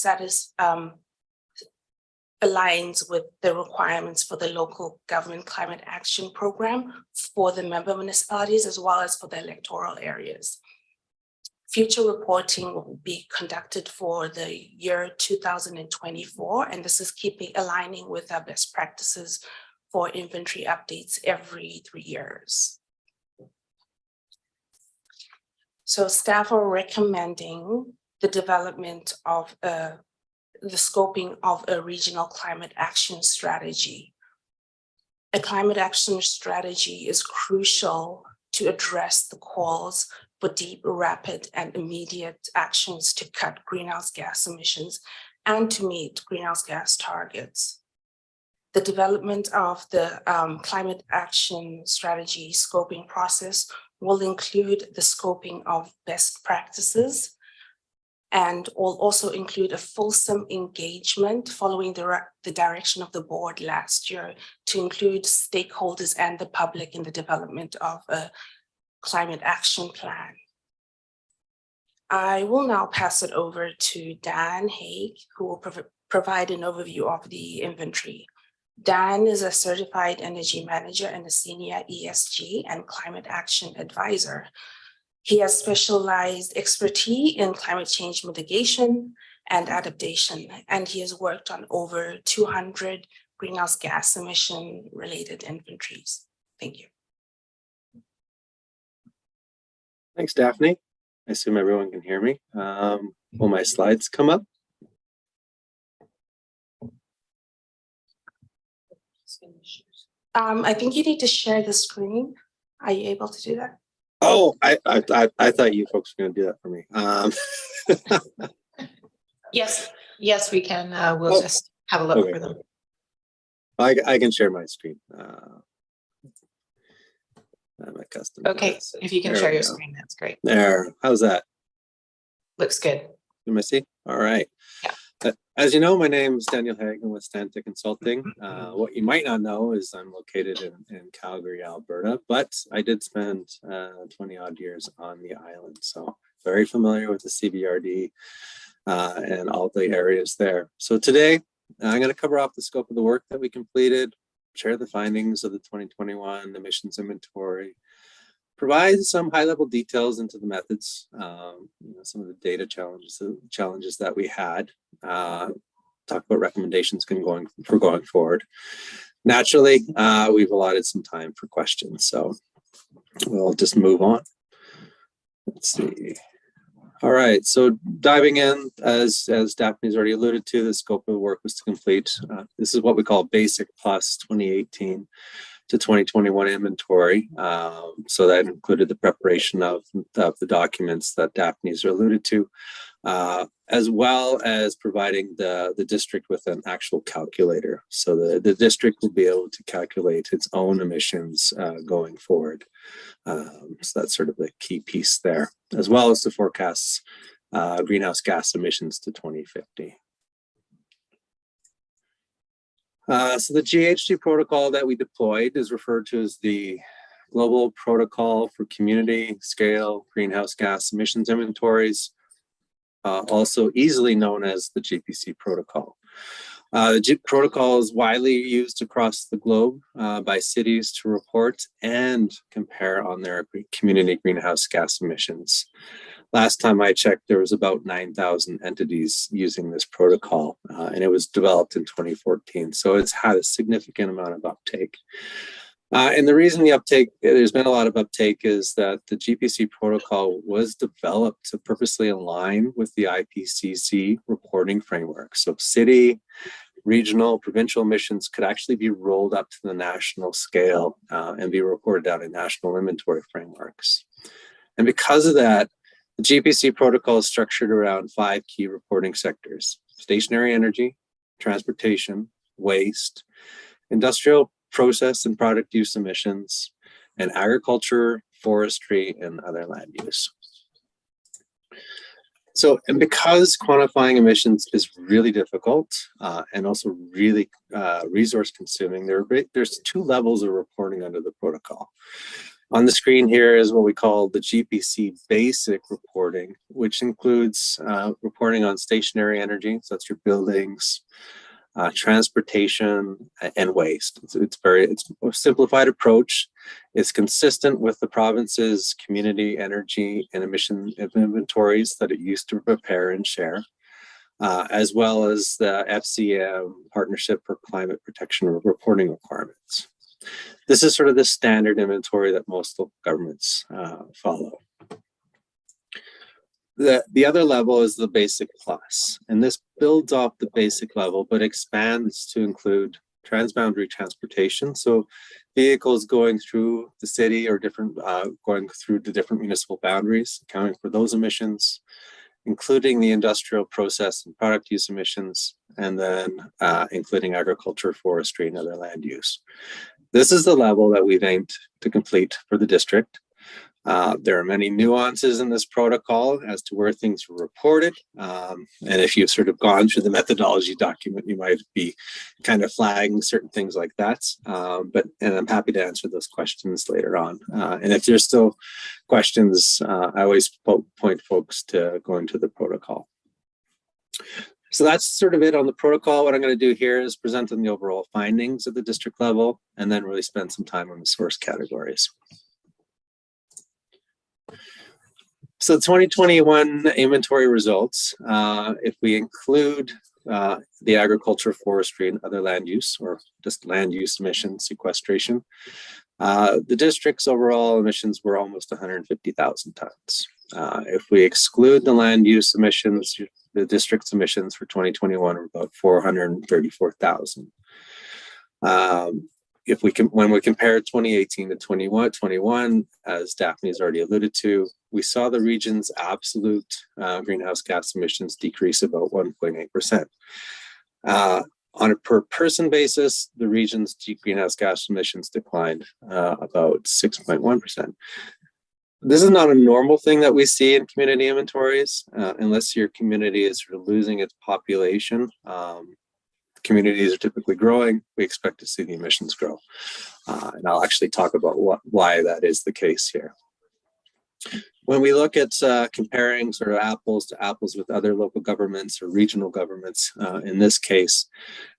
aligns with the requirements for the local government climate action program for the member municipalities as well as for the electoral areas. Future reporting will be conducted for the year 2024, and this is aligning with our best practices for inventory updates every 3 years. So staff are recommending the development of the scoping of a regional climate action strategy. A climate action strategy is crucial to address the calls for deep, rapid, and immediate actions to cut greenhouse gas emissions and to meet greenhouse gas targets. The development of the climate action strategy scoping process will include the scoping of best practices and will also include a fulsome engagement following the direction of the board last year to include stakeholders and the public in the development of a climate action plan. I will now pass it over to Dan Haig, who will provide an overview of the inventory. Dan is a certified energy manager and a senior ESG and climate action advisor. He has specialized expertise in climate change mitigation and adaptation, and he has worked on over 200 greenhouse gas emission related inventories. Thank you. Thanks, Daphne. I assume everyone can hear me. Will my slides come up? I think you need to share the screen. Are you able to do that? Oh, I thought you folks were going to do that for me. Yes, we can. We'll just have a look for them. I can share my screen. I'm accustomed. Okay, if you can share your screen, that's great. There, how's that? Looks good. Can I see? All right. Yeah. As you know, my name is Daniel Hagen with Stantec Consulting. What you might not know is I'm located in Calgary, Alberta, but I did spend 20 odd years on the island. So very familiar with the CVRD and all the areas there. So today I'm going to cover off the scope of the work that we completed, share the findings of the 2021 emissions inventory, provide some high-level details into the methods, some of the data challenges that we had, talk about recommendations going forward. Naturally, we've allotted some time for questions, so we'll just move on. Let's see. All right, so diving in, as Daphne's already alluded to, the scope of the work was to complete. This is what we call Basic Plus 2018 to 2021 inventory. So that included the preparation of the documents that Daphne's alluded to, as well as providing the district with an actual calculator. So the district will be able to calculate its own emissions going forward. So that's sort of the key piece there, as well as the forecasts greenhouse gas emissions to 2050. So the GHG protocol that we deployed is referred to as the Global Protocol for Community Scale Greenhouse Gas Emissions Inventories, also easily known as the GPC protocol. The JIT protocol is widely used across the globe by cities to report and compare on their community greenhouse gas emissions. Last time I checked, there was about 9,000 entities using this protocol, and it was developed in 2014. So it's had a significant amount of uptake. And the reason there's been a lot of uptake is that the GPC protocol was developed to purposely align with the IPCC reporting framework. So city, regional, provincial emissions could actually be rolled up to the national scale and be reported out in national inventory frameworks. And because of that, the GPC protocol is structured around 5 key reporting sectors: stationary energy, transportation, waste, industrial process and product use emissions, and agriculture, forestry, and other land use. So, and because quantifying emissions is really difficult and also really resource consuming, there's 2 levels of reporting under the protocol. On the screen here is what we call the GPC basic reporting, which includes reporting on stationary energy, so that's your buildings, transportation, and waste. It's a simplified approach. It's consistent with the province's community energy and emission inventories that it used to prepare and share, as well as the FCM Partnership for Climate Protection reporting requirements. This is sort of the standard inventory that most local governments follow. The other level is the basic plus, and this builds off the basic level, but expands to include transboundary transportation. So vehicles going through the city or going through the different municipal boundaries, accounting for those emissions, including the industrial process and product use emissions, and then including agriculture, forestry, and other land use. This is the level that we've aimed to complete for the district. There are many nuances in this protocol as to where things were reported. And if you've sort of gone through the methodology document, you might be kind of flagging certain things like that. And I'm happy to answer those questions later on. And if there's still questions, I always point folks to going to the protocol. So that's sort of it on the protocol. What I'm going to do here is present on the overall findings at the district level, and then really spend some time on the source categories. So 2021 inventory results, if we include the agriculture, forestry, and other land use, or just land use emission sequestration, the district's overall emissions were almost 150,000 tons. If we exclude the land use emissions, the district's emissions for 2021 are about 434,000. When we compare 2018 to 21, as Daphne's already alluded to, we saw the region's absolute greenhouse gas emissions decrease about 1.8%. On a per person basis, the region's greenhouse gas emissions declined about 6.1%. This is not a normal thing that we see in community inventories, unless your community is losing its population. Communities are typically growing. We expect to see the emissions grow. And I'll actually talk about why that is the case here. When we look at comparing sort of apples to apples with other local governments or regional governments, in this case,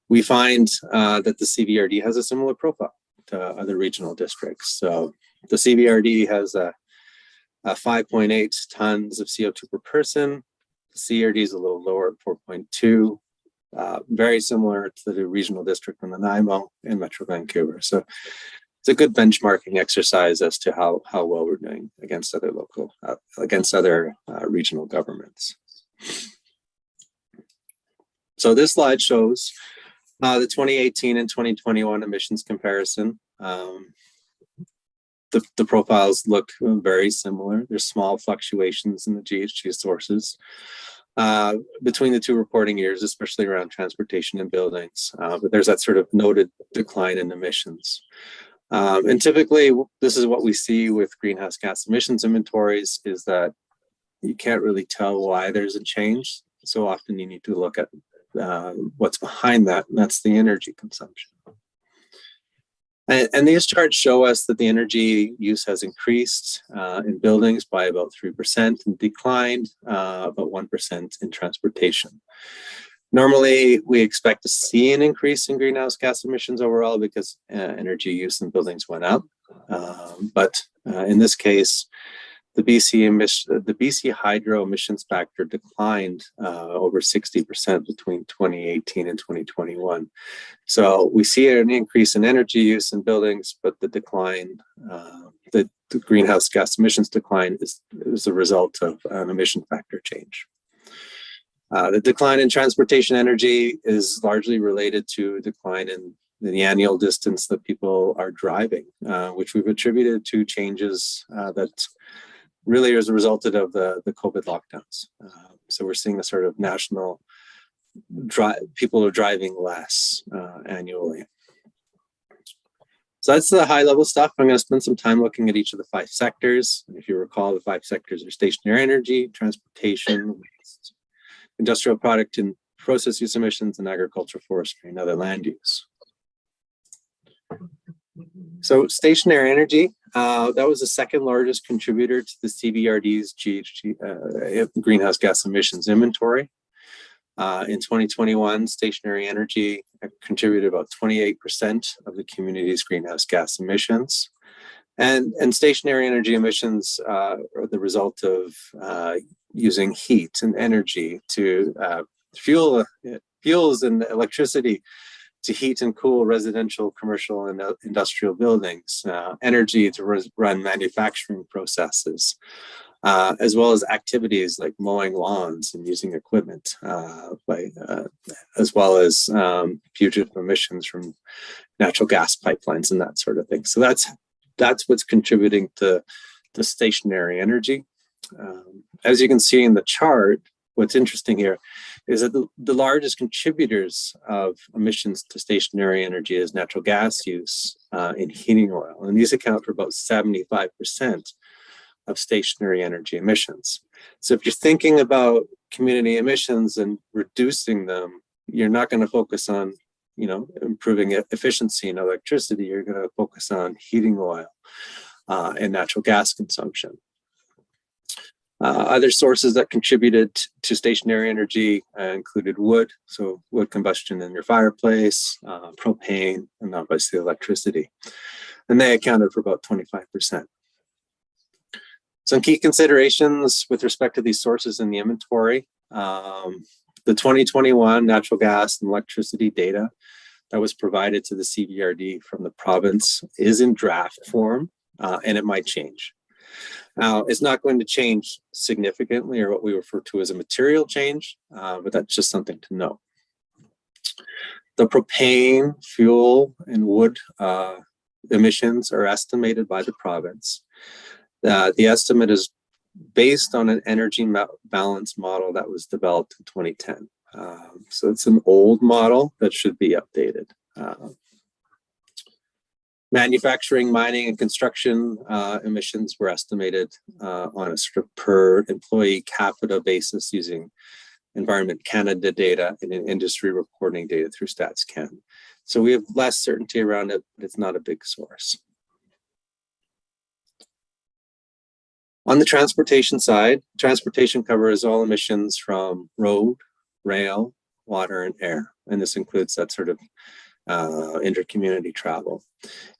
we find that the CVRD has a similar profile to other regional districts. So the CVRD has a 5.8 tons of CO2 per person. The CRD is a little lower at 4.2. Very similar to the regional district in Nanaimo and Metro Vancouver. So it's a good benchmarking exercise as to how well we're doing against other regional governments. So this slide shows the 2018 and 2021 emissions comparison. The profiles look very similar. There's small fluctuations in the GHG sources between the 2 reporting years, especially around transportation and buildings. But there's that sort of noted decline in emissions. And typically, this is what we see with greenhouse gas emissions inventories, is that you can't really tell why there's a change. So often you need to look at what's behind that, and that's the energy consumption. And these charts show us that the energy use has increased in buildings by about 3% and declined about 1% in transportation. Normally, we expect to see an increase in greenhouse gas emissions overall because energy use in buildings went up. But in this case, the BC hydro emissions factor declined over 60% between 2018 and 2021. So we see an increase in energy use in buildings, but the decline, the greenhouse gas emissions decline is a result of an emission factor change. The decline in transportation energy is largely related to a decline in the annual distance that people are driving, which we've attributed to changes that really as a result of the COVID lockdowns. So we're seeing a sort of national people are driving less annually. So that's the high level stuff. I'm going to spend some time looking at each of the 5 sectors. And if you recall, the 5 sectors are stationary energy, transportation, waste, industrial product and process use emissions, and agriculture, forestry, and other land use. So stationary energy, that was the second largest contributor to the CBRD's greenhouse gas emissions inventory. In 2021, stationary energy contributed about 28% of the community's greenhouse gas emissions. And stationary energy emissions are the result of using heat and energy to fuels and electricity to heat and cool residential, commercial, and industrial buildings, energy to run manufacturing processes, as well as activities like mowing lawns and using equipment, as well as fugitive emissions from natural gas pipelines and that sort of thing. So that's what's contributing to the stationary energy. As you can see in the chart, what's interesting here is that the largest contributors of emissions to stationary energy is natural gas use in heating oil. And these account for about 75% of stationary energy emissions. So if you're thinking about community emissions and reducing them, you're not going to focus on, improving efficiency in electricity. You're going to focus on heating oil and natural gas consumption. Other sources that contributed to stationary energy included wood, so wood combustion in your fireplace, propane, and obviously electricity. And they accounted for about 25%. Some key considerations with respect to these sources in the inventory. The 2021 natural gas and electricity data that was provided to the CBRD from the province is in draft form, and it might change. Now, it's not going to change significantly or what we refer to as a material change, but that's just something to know. The propane, fuel, and wood emissions are estimated by the province. The estimate is based on an energy balance model that was developed in 2010. So it's an old model that should be updated. Manufacturing, mining, and construction emissions were estimated on a sort of per employee capita basis using Environment Canada data and industry reporting data through StatsCan. So we have less certainty around it, but it's not a big source. On the transportation side, transportation covers all emissions from road, rail, water, and air. And this includes that sort of intercommunity travel.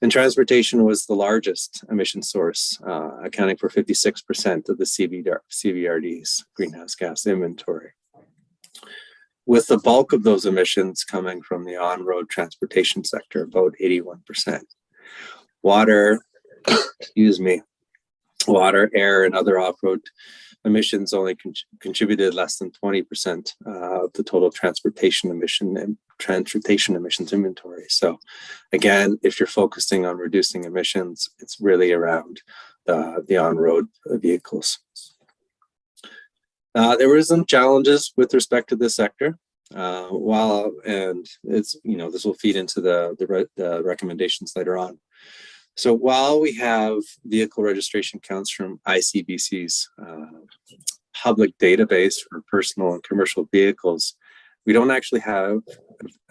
And transportation was the largest emission source, accounting for 56% of the CBRD's greenhouse gas inventory, with the bulk of those emissions coming from the on-road transportation sector, about 81%. Water, water, air, and other off-road emissions only contributed less than 20% of the total transportation emissions inventory. So again, if you're focusing on reducing emissions, it's really around the on-road vehicles. There were some challenges with respect to this sector. And it's, this will feed into the recommendations later on. So while we have vehicle registration counts from ICBC's public database for personal and commercial vehicles, we don't actually have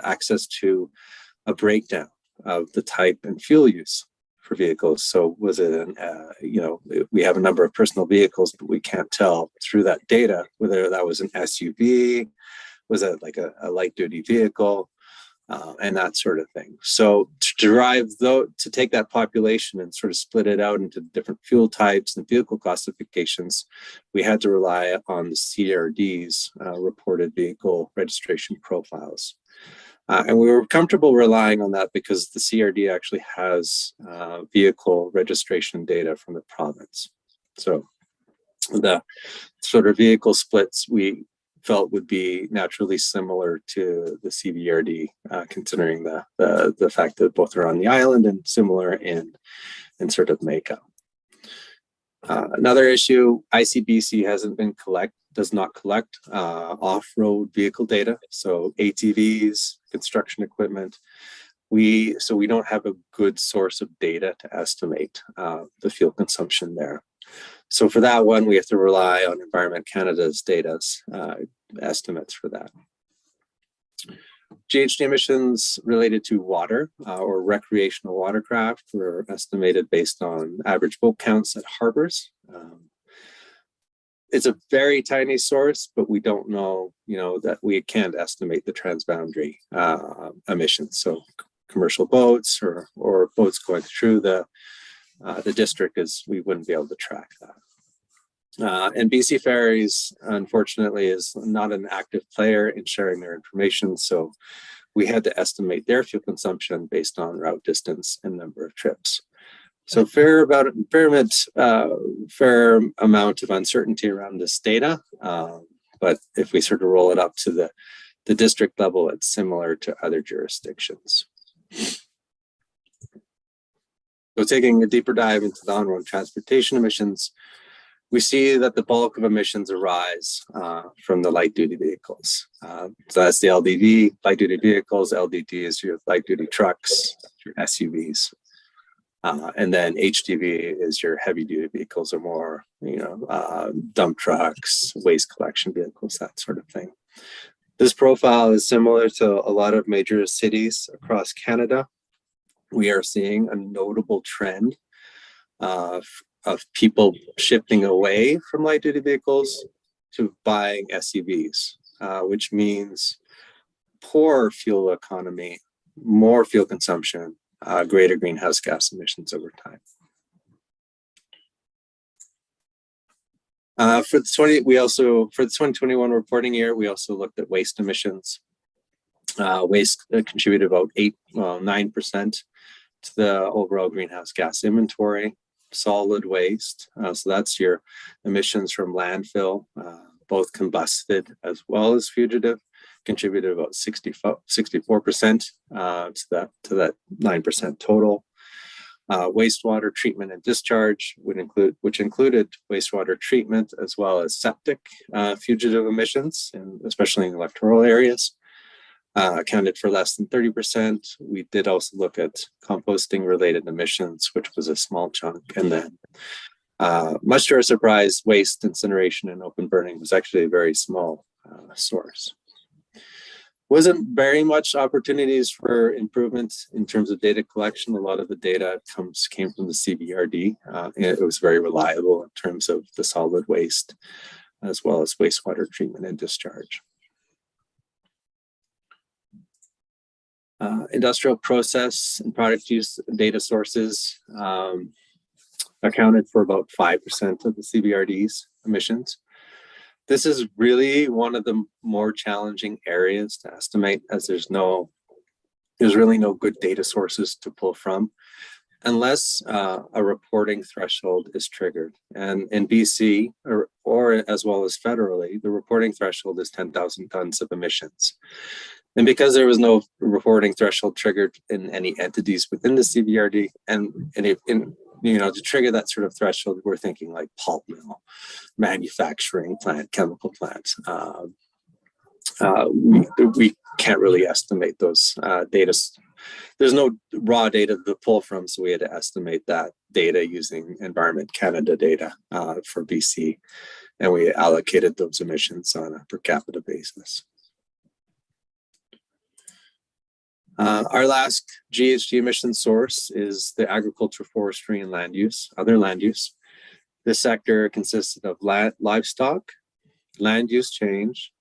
access to a breakdown of the type and fuel use for vehicles. So was it, we have a number of personal vehicles, but we can't tell through that data whether that was an SUV, was it like a light duty vehicle, and that sort of thing. So to take that population and sort of split it out into different fuel types and vehicle classifications, we had to rely on the CRD's reported vehicle registration profiles. And we were comfortable relying on that because the CRD actually has vehicle registration data from the province. So the sort of vehicle splits we felt would be naturally similar to the CVRD, considering the fact that both are on the island and similar in sort of makeup. Another issue, ICBC does not collect off-road vehicle data, so ATVs, construction equipment. So we don't have a good source of data to estimate the fuel consumption there. So for that one, we have to rely on Environment Canada's data estimates for that. GHG emissions related to water or recreational watercraft were estimated based on average boat counts at harbors. It's a very tiny source, but we don't know, that we can't estimate the transboundary emissions. So commercial boats or boats going through the district, we wouldn't be able to track that. And BC Ferries, unfortunately, is not an active player in sharing their information. So we had to estimate their fuel consumption based on route distance and number of trips. So fair amount of uncertainty around this data. But if we sort of roll it up to the district level, it's similar to other jurisdictions. So taking a deeper dive into the on-road transportation emissions, we see that the bulk of emissions arise from the light-duty vehicles. So that's the LDV, light-duty vehicles. LDD is your light-duty trucks, your SUVs. And then HDV is your heavy-duty vehicles or more, dump trucks, waste collection vehicles, that sort of thing. This profile is similar to a lot of major cities across Canada. We are seeing a notable trend of people shifting away from light duty vehicles to buying SUVs, which means poor fuel economy, more fuel consumption, greater greenhouse gas emissions over time. For the 2021 reporting year, we also looked at waste emissions. Waste contributed about 9% to the overall greenhouse gas inventory. Solid waste, so that's your emissions from landfill, both combusted as well as fugitive, contributed about 64% to that 9% total. Wastewater treatment and discharge which included wastewater treatment as well as septic fugitive emissions, and especially in electoral areas. Accounted for less than 30%. We did also look at composting related emissions, which was a small chunk. And then much to our surprise, waste incineration and open burning was actually a very small source. Wasn't very much opportunities for improvements in terms of data collection. A lot of the data came from the CBRD. It was very reliable in terms of the solid waste as well as wastewater treatment and discharge. Industrial process and product use data sources accounted for about 5% of the CBRD's emissions. This is really one of the more challenging areas to estimate, as there's really no good data sources to pull from unless a reporting threshold is triggered. And in BC, or as well as federally, the reporting threshold is 10,000 tons of emissions. And because there was no reporting threshold triggered in any entities within the CBRD, to trigger that sort of threshold, we're thinking like pulp mill, manufacturing plant, chemical plants. We can't really estimate those data. There's no raw data to pull from, so we had to estimate that data using Environment Canada data for BC, and we allocated those emissions on a per capita basis. Our last GHG emission source is the agriculture, forestry, and other land use. This sector consisted of livestock, land use change,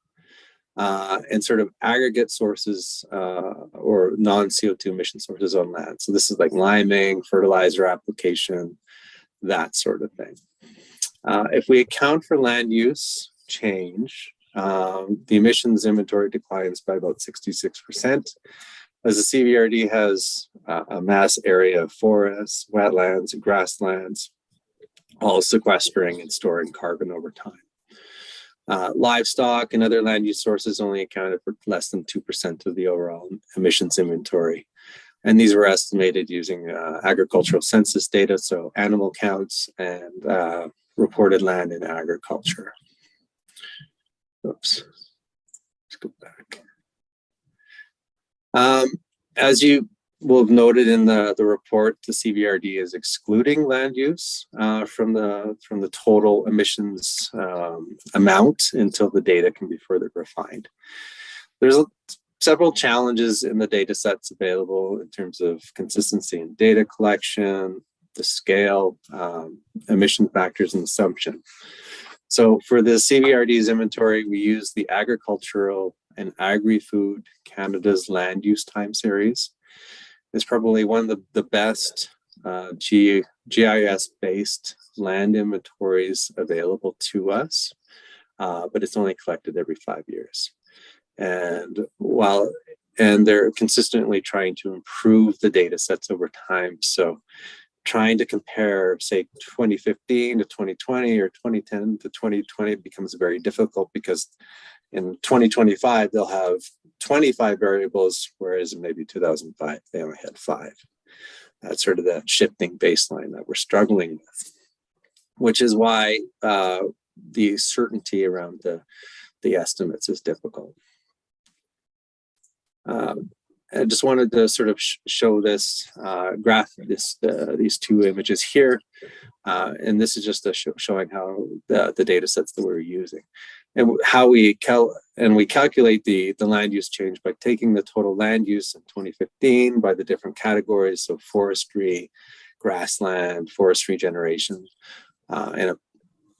and sort of aggregate sources or non-CO2 emission sources on land. So this is like liming, fertilizer application, that sort of thing. If we account for land use change, the emissions inventory declines by about 66%, as the CVRD has a mass area of forests, wetlands, and grasslands, all sequestering and storing carbon over time. Livestock and other land use sources only accounted for less than 2% of the overall emissions inventory. And these were estimated using agricultural census data, so animal counts and reported land in agriculture. Oops, let's go back. As you will have noted in the report, the CVRD is excluding land use from the total emissions amount until the data can be further refined. There's several challenges in the data sets available in terms of consistency in data collection, the scale, emission factors, and assumption. So for the CVRD's inventory, we use the Agricultural and Agri-Food Canada's Land Use Time Series. It's probably one of the best GIS-based land inventories available to us, but it's only collected every 5 years. And they're consistently trying to improve the data sets over time. So trying to compare, say, 2015 to 2020 or 2010 to 2020 becomes very difficult, because in 2025, they'll have 25 variables, whereas in maybe 2005, they only had 5. That's sort of the shifting baseline that we're struggling with, which is why the certainty around the estimates is difficult. I just wanted to sort of show this graph, these two images here. And this is just showing how the data sets that we're using and how we calculate the land use change by taking the total land use in 2015 by the different categories. So forestry, grassland, forest regeneration, and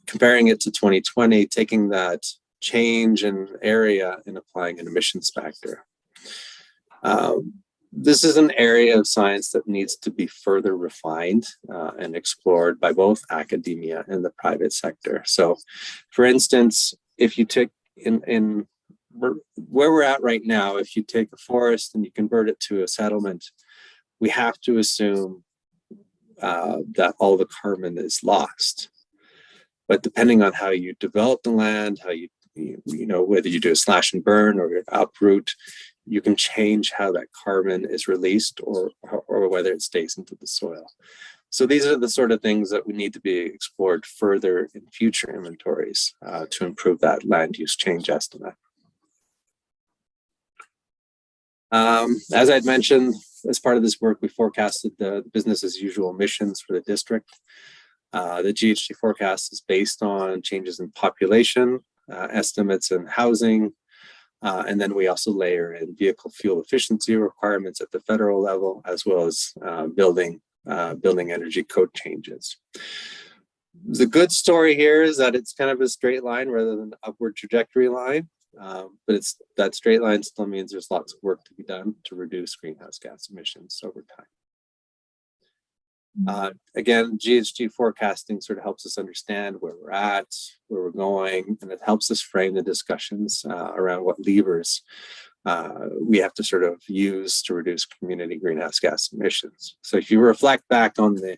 comparing it to 2020, taking that change in area and applying an emissions factor. This is an area of science that needs to be further refined and explored by both academia and the private sector. So, for instance, if you take where we're at right now, if you take a forest and you convert it to a settlement, we have to assume that all the carbon is lost. But depending on how you develop the land, how you know, whether you do a slash and burn or uproot, you can change how that carbon is released or whether it stays into the soil. So these are the sort of things that we need to be explored further in future inventories to improve that land use change estimate. As I'd mentioned, as part of this work, we forecasted the business as usual emissions for the district. The GHG forecast is based on changes in population, estimates in housing, and then we also layer in vehicle fuel efficiency requirements at the federal level, as well as building energy code changes. The good story here is that it's kind of a straight line rather than an upward trajectory line, but that straight line still means there's lots of work to be done to reduce greenhouse gas emissions over time. Again, GHG forecasting sort of helps us understand where we're at, where we're going, and it helps us frame the discussions around what levers we have to sort of use to reduce community greenhouse gas emissions. So if you reflect back on the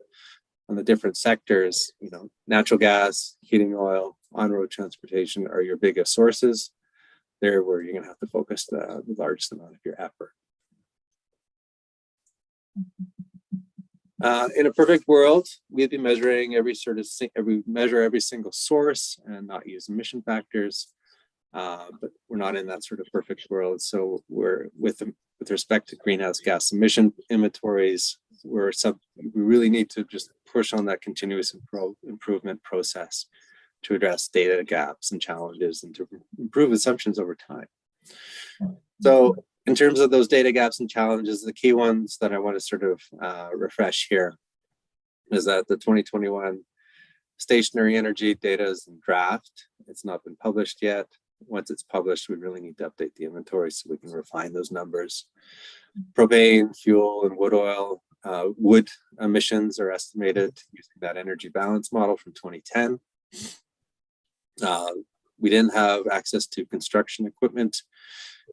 different sectors, you know, natural gas, heating oil, on-road transportation are your biggest sources. They're where you're going to have to focus the largest amount of your effort. In a perfect world, we'd be measuring every single source and not use emission factors, but we're not in that sort of perfect world. So we're with respect to greenhouse gas emission inventories, we really need to just push on that continuous improvement process to address data gaps and challenges and to improve assumptions over time. So in terms of those data gaps and challenges, the key ones that I want to sort of refresh here is that the 2021 stationary energy data is in draft. It's not been published yet. once it's published, we really need to update the inventory so we can refine those numbers. Propane, fuel, and wood oil, wood emissions are estimated using that energy balance model from 2010. We didn't have access to construction equipment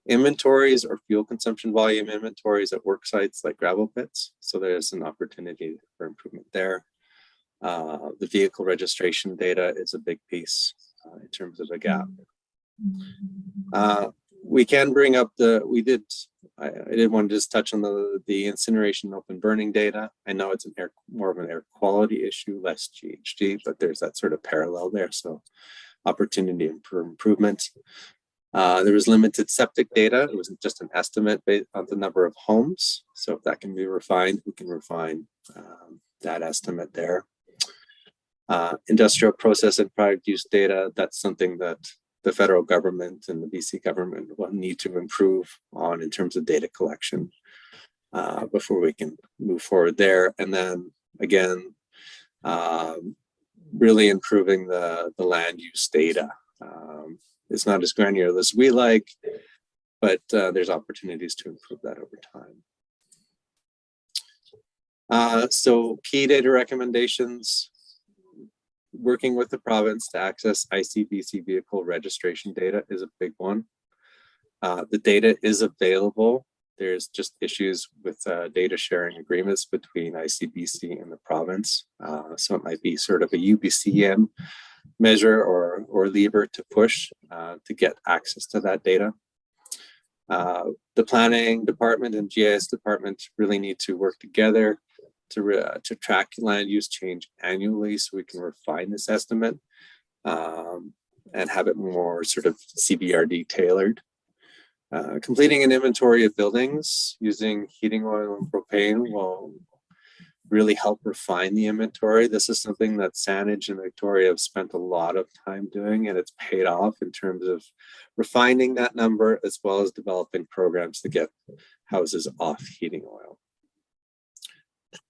inventories or fuel consumption volume inventories at work sites like gravel pits. So there's an opportunity for improvement there. The vehicle registration data is a big piece in terms of a gap. We can bring up I did want to just touch on the incineration open burning data. I know it's more of an air quality issue, less GHG, but there's that sort of parallel there. So opportunity for improvement. There was limited septic data. It was just an estimate based on the number of homes. So if that can be refined, we can refine that estimate there. Industrial process and product use data, that's something that the federal government and the BC government will need to improve on in terms of data collection before we can move forward there. And then again, really improving the land use data. It's not as granular as we like, but there's opportunities to improve that over time. So key data recommendations, working with the province to access ICBC vehicle registration data is a big one. The data is available. There's just issues with data sharing agreements between ICBC and the province. So it might be sort of a UBCM measure or lever to push to get access to that data. The planning department and GIS department really need to work together to track land use change annually so we can refine this estimate and have it more sort of CBRD tailored. Completing an inventory of buildings using heating oil and propane will really help refine the inventory. This is something that Saanich and Victoria have spent a lot of time doing, and it's paid off in terms of refining that number as well as developing programs to get houses off heating oil.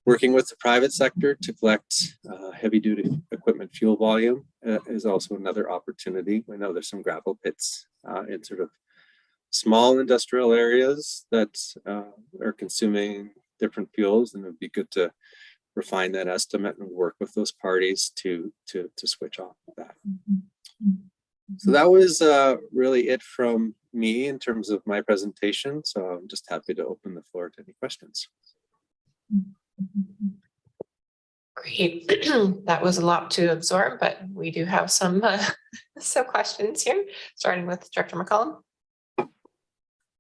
Working with the private sector to collect heavy duty equipment fuel volume is also another opportunity. We know there's some gravel pits in sort of small industrial areas that are consuming different fuels, and it would be good to refine that estimate and work with those parties to switch off of that. So that was really it from me in terms of my presentation. So I'm just happy to open the floor to any questions. Great. That was a lot to absorb, but we do have some questions here, starting with Director McCollum.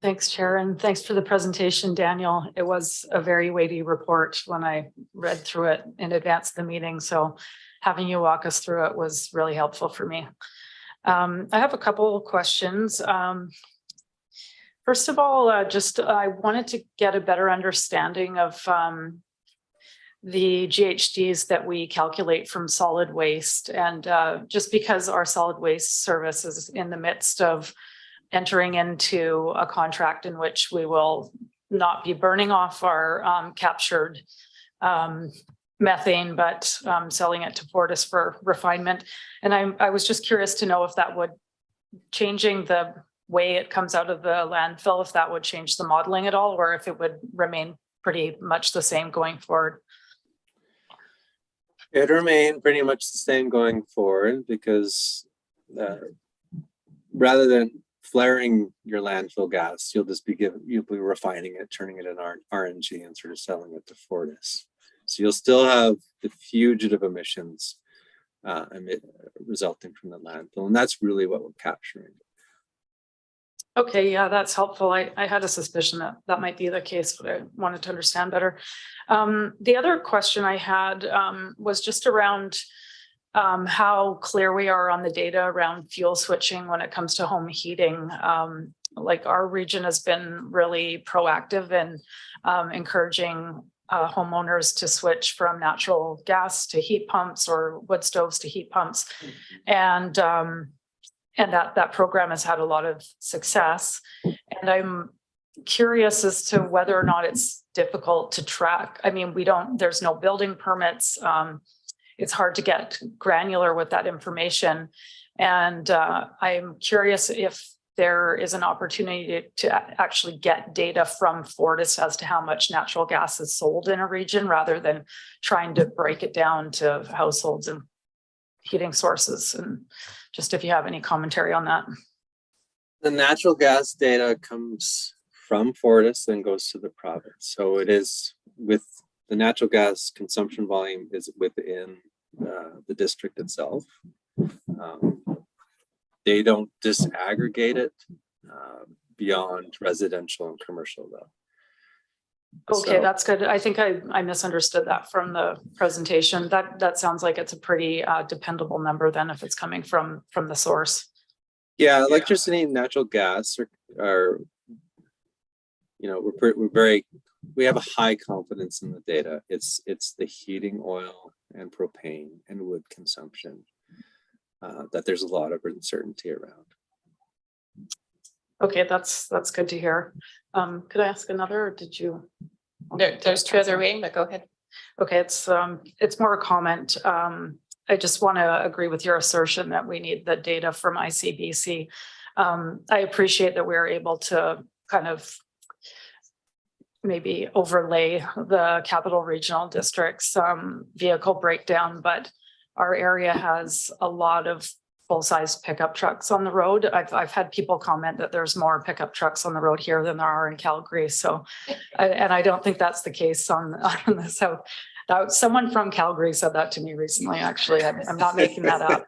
Thanks, Chair, and thanks for the presentation, Daniel. It was a very weighty report when I read through it in advance of the meeting, so having you walk us through it was really helpful for me. I have a couple of questions. First of all, I wanted to get a better understanding of the GHGs that we calculate from solid waste, and just because our solid waste service is in the midst of entering into a contract in which we will not be burning off our captured methane, but selling it to Fortis for refinement. And I was just curious to know if that would, changing the way it comes out of the landfill, if that would change the modeling at all, or if it would remain pretty much the same going forward. It remain pretty much the same going forward because rather than flaring your landfill gas, you'll be refining it, turning it in RNG and sort of selling it to Fortis. So you'll still have the fugitive emissions resulting from the landfill, and that's really what we're capturing. Okay, yeah, that's helpful. I had a suspicion that that might be the case, but I wanted to understand better. The other question I had was just around how clear we are on the data around fuel switching when it comes to home heating. Like our region has been really proactive in encouraging homeowners to switch from natural gas to heat pumps or wood stoves to heat pumps. And that program has had a lot of success. And I'm curious as to whether or not it's difficult to track. I mean, there's no building permits. It's hard to get granular with that information. And I'm curious if there is an opportunity to actually get data from Fortis as to how much natural gas is sold in a region rather than trying to break it down to households and heating sources. And just if you have any commentary on that. The natural gas data comes from Fortis and goes to the province. So it is with the natural gas consumption volume is within the district itself. They don't disaggregate it beyond residential and commercial though. Okay, So- that's good. I think I misunderstood that from the presentation. That sounds like it's a pretty dependable number then if it's coming from the source. Yeah, electricity and natural gas are you know, we have a high confidence in the data. It's the heating oil and propane and wood consumption that there's a lot of uncertainty around. Okay, that's good to hear. Could I ask another, or did you? There's two other ways, but go ahead. Okay, it's more a comment. I just want to agree with your assertion that we need the data from ICBC. I appreciate that we're able to kind of maybe overlay the capital regional district's vehicle breakdown, but our area has a lot of full-size pickup trucks on the road. I've had people comment that there's more pickup trucks on the road here than there are in Calgary. So, and I don't think that's the case on the south. Someone from Calgary said that to me recently, actually. I'm not making that up.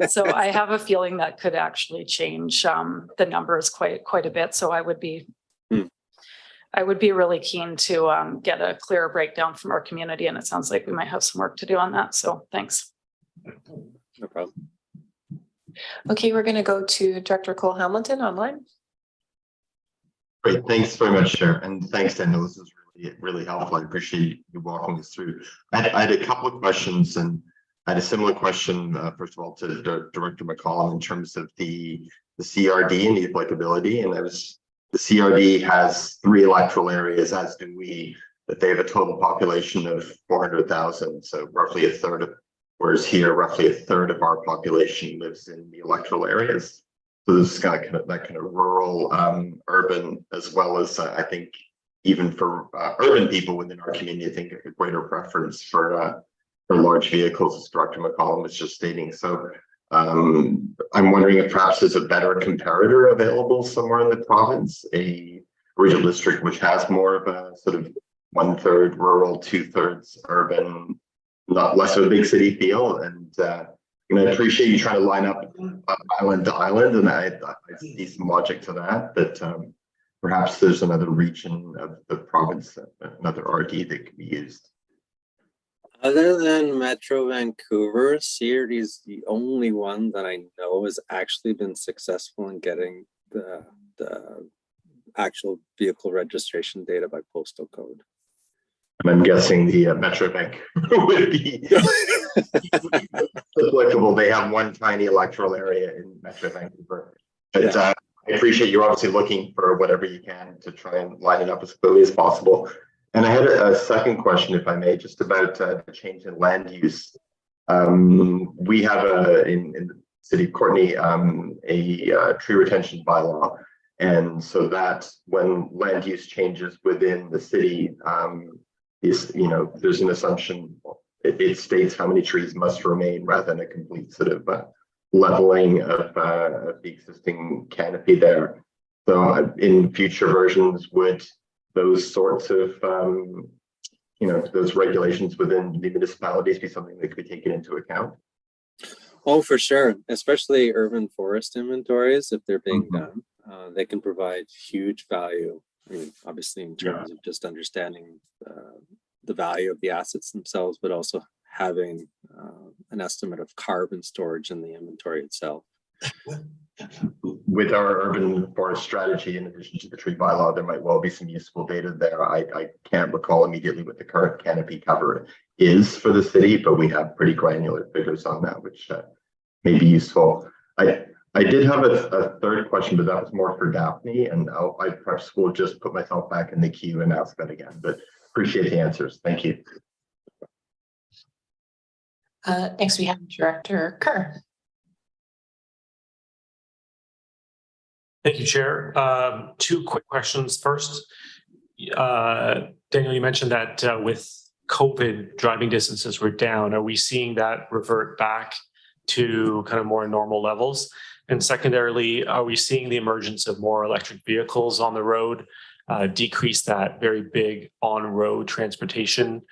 So I have a feeling that could actually change the numbers quite a bit. So I would be really keen to get a clearer breakdown from our community. And it sounds like we might have some work to do on that. So thanks. No problem. Okay, we're going to go to Director Cole Hamilton online. Great, thanks very much, Chair, and thanks, Daniel. This is really helpful. I appreciate you walking us through. I had a couple of questions, and I had a similar question, first of all, to Director McCollum in terms of the CRD and the applicability. And the CRD has 3 electoral areas, as do we, but they have a total population of 400,000, so roughly a third of. Whereas here, roughly a third of our population lives in the electoral areas. So this is kind of rural, urban, as well as I think even for urban people within our community, I think a greater preference for large vehicles, as Director McCollum was just stating. So I'm wondering if perhaps there's a better comparator available somewhere in the province, a regional district which has more of a sort of 1/3 rural, 2/3 urban, not less of a big city feel. And I appreciate you trying to line up island to island, and I see some logic to that, but perhaps there's another region of the province, another RD that could be used. Other than Metro Vancouver, CRD is the only one that I know has actually been successful in getting the actual vehicle registration data by postal code. And I'm guessing the Metro Vancouver would be applicable. They have one tiny electoral area in Metro Vancouver. But I appreciate you're obviously looking for whatever you can to try and line it up as clearly as possible. And I had a second question, if I may, just about the change in land use. We have in the city of Courtenay a tree retention bylaw. And so that when land use changes within the city, there's an assumption, it states how many trees must remain rather than a complete sort of leveling of the existing canopy there. So in future versions, would those sorts of, those regulations within the municipalities be something that could be taken into account? Oh, for sure, especially urban forest inventories, if they're being done, they can provide huge value. I mean, obviously in terms of just understanding the value of the assets themselves, but also having an estimate of carbon storage in the inventory itself. With our urban forest strategy, in addition to the tree bylaw, there might well be some useful data there. I can't recall immediately what the current canopy cover is for the city, but we have pretty granular figures on that, which may be useful. I did have a third question, but that was more for Daphne, and I perhaps will just put myself back in the queue and ask that again, but appreciate the answers. Thank you. Next, we have Director Kerr. Thank you, Chair. Two quick questions. First, Daniel, you mentioned that with COVID, driving distances were down. Are we seeing that revert back to kind of more normal levels? And secondarily, are we seeing the emergence of more electric vehicles on the road decrease that very big on-road transportation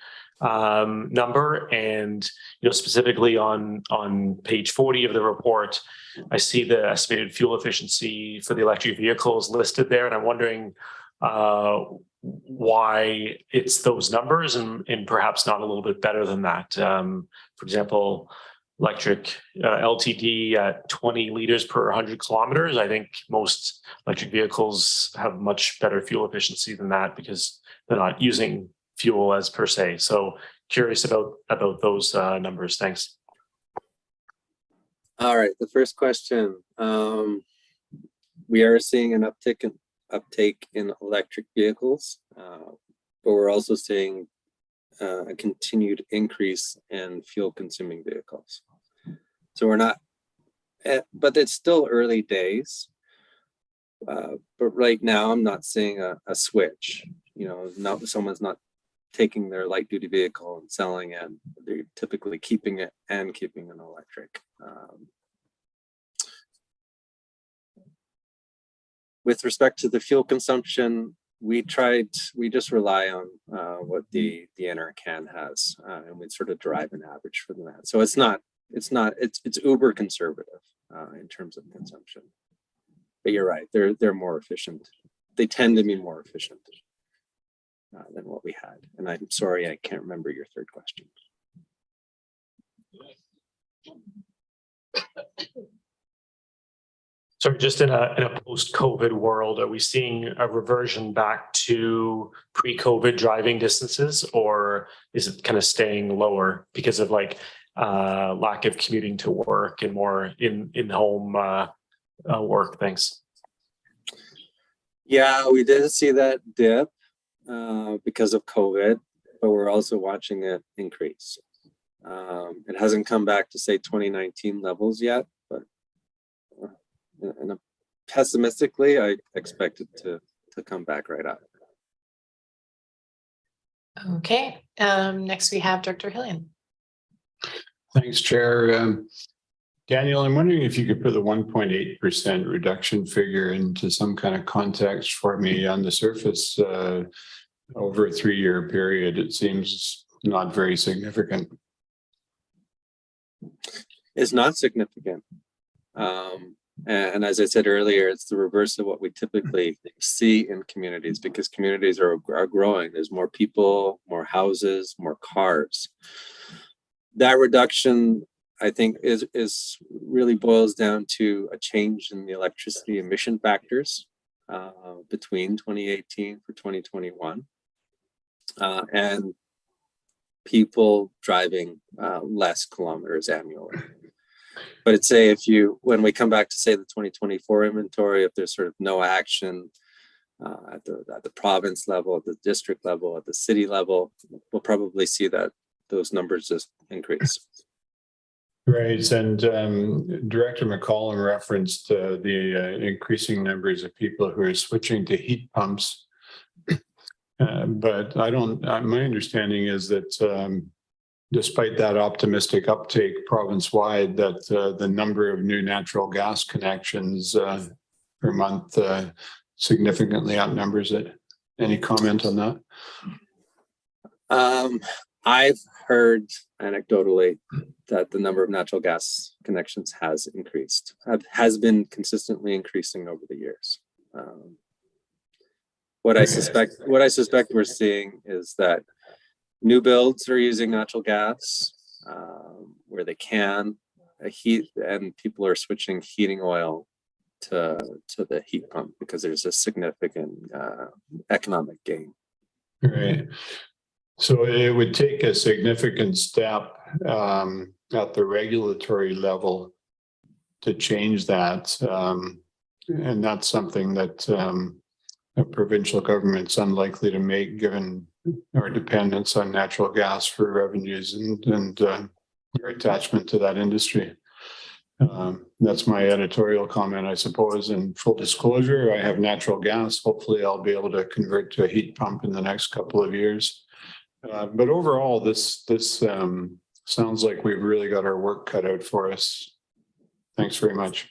number? And specifically on page 40 of the report, I see the estimated fuel efficiency for the electric vehicles listed there, and I'm wondering why it's those numbers and perhaps not a little bit better than that. For example, electric LTD at 20 liters per 100 kilometers. I think most electric vehicles have much better fuel efficiency than that because they're not using fuel as per se. So curious about those numbers. Thanks. All right, the first question. We are seeing an uptake in electric vehicles, but we're also seeing a continued increase in fuel consuming vehicles. So we're not, but it's still early days. But right now I'm not seeing a switch, someone's not taking their light duty vehicle and selling it. They're typically keeping it and keeping an electric. With respect to the fuel consumption, we just rely on what the NRCan has, and we sort of derive an average from that. So it's uber conservative in terms of consumption. But you're right, they're more efficient. They tend to be more efficient than what we had. And I'm sorry, I can't remember your third question. So just in a post-COVID world, are we seeing a reversion back to pre-COVID driving distances, or is it kind of staying lower because of lack of commuting to work and more in-home work? Thanks. Yeah, we did see that dip because of COVID, but we're also watching it increase. It hasn't come back to say 2019 levels yet, but pessimistically, I expect it to come back right up. Okay, next we have Dr. Hillian. Thanks, Chair. Daniel, I'm wondering if you could put the 1.8% reduction figure into some kind of context for me. On the surface, over a 3-year period, it seems not very significant. It's not significant. And as I said earlier, it's the reverse of what we typically see in communities, because communities are growing. There's more people, more houses, more cars. That reduction, I think, is really boils down to a change in the electricity emission factors between 2018 for 2021, and people driving less kilometers annually. But I'd say when we come back to say the 2024 inventory, if there's sort of no action at the province level, at the district level, at the city level, we'll probably see that those numbers just increase. Right, and Director McCollum referenced the increasing numbers of people who are switching to heat pumps. But my understanding is that despite that optimistic uptake province-wide, that the number of new natural gas connections per month significantly outnumbers it. Any comment on that? I've heard anecdotally that the number of natural gas connections has increased, has been consistently increasing over the years. What I suspect we're seeing is that new builds are using natural gas where they can heat, and people are switching heating oil to the heat pump because there's a significant economic gain. Right. So it would take a significant step at the regulatory level to change that. And that's something that a provincial government's unlikely to make, given our dependence on natural gas for revenues and our attachment to that industry. That's my editorial comment, I suppose. In full disclosure, I have natural gas. Hopefully I'll be able to convert to a heat pump in the next couple of years. But overall, this sounds like we've really got our work cut out for us. Thanks very much.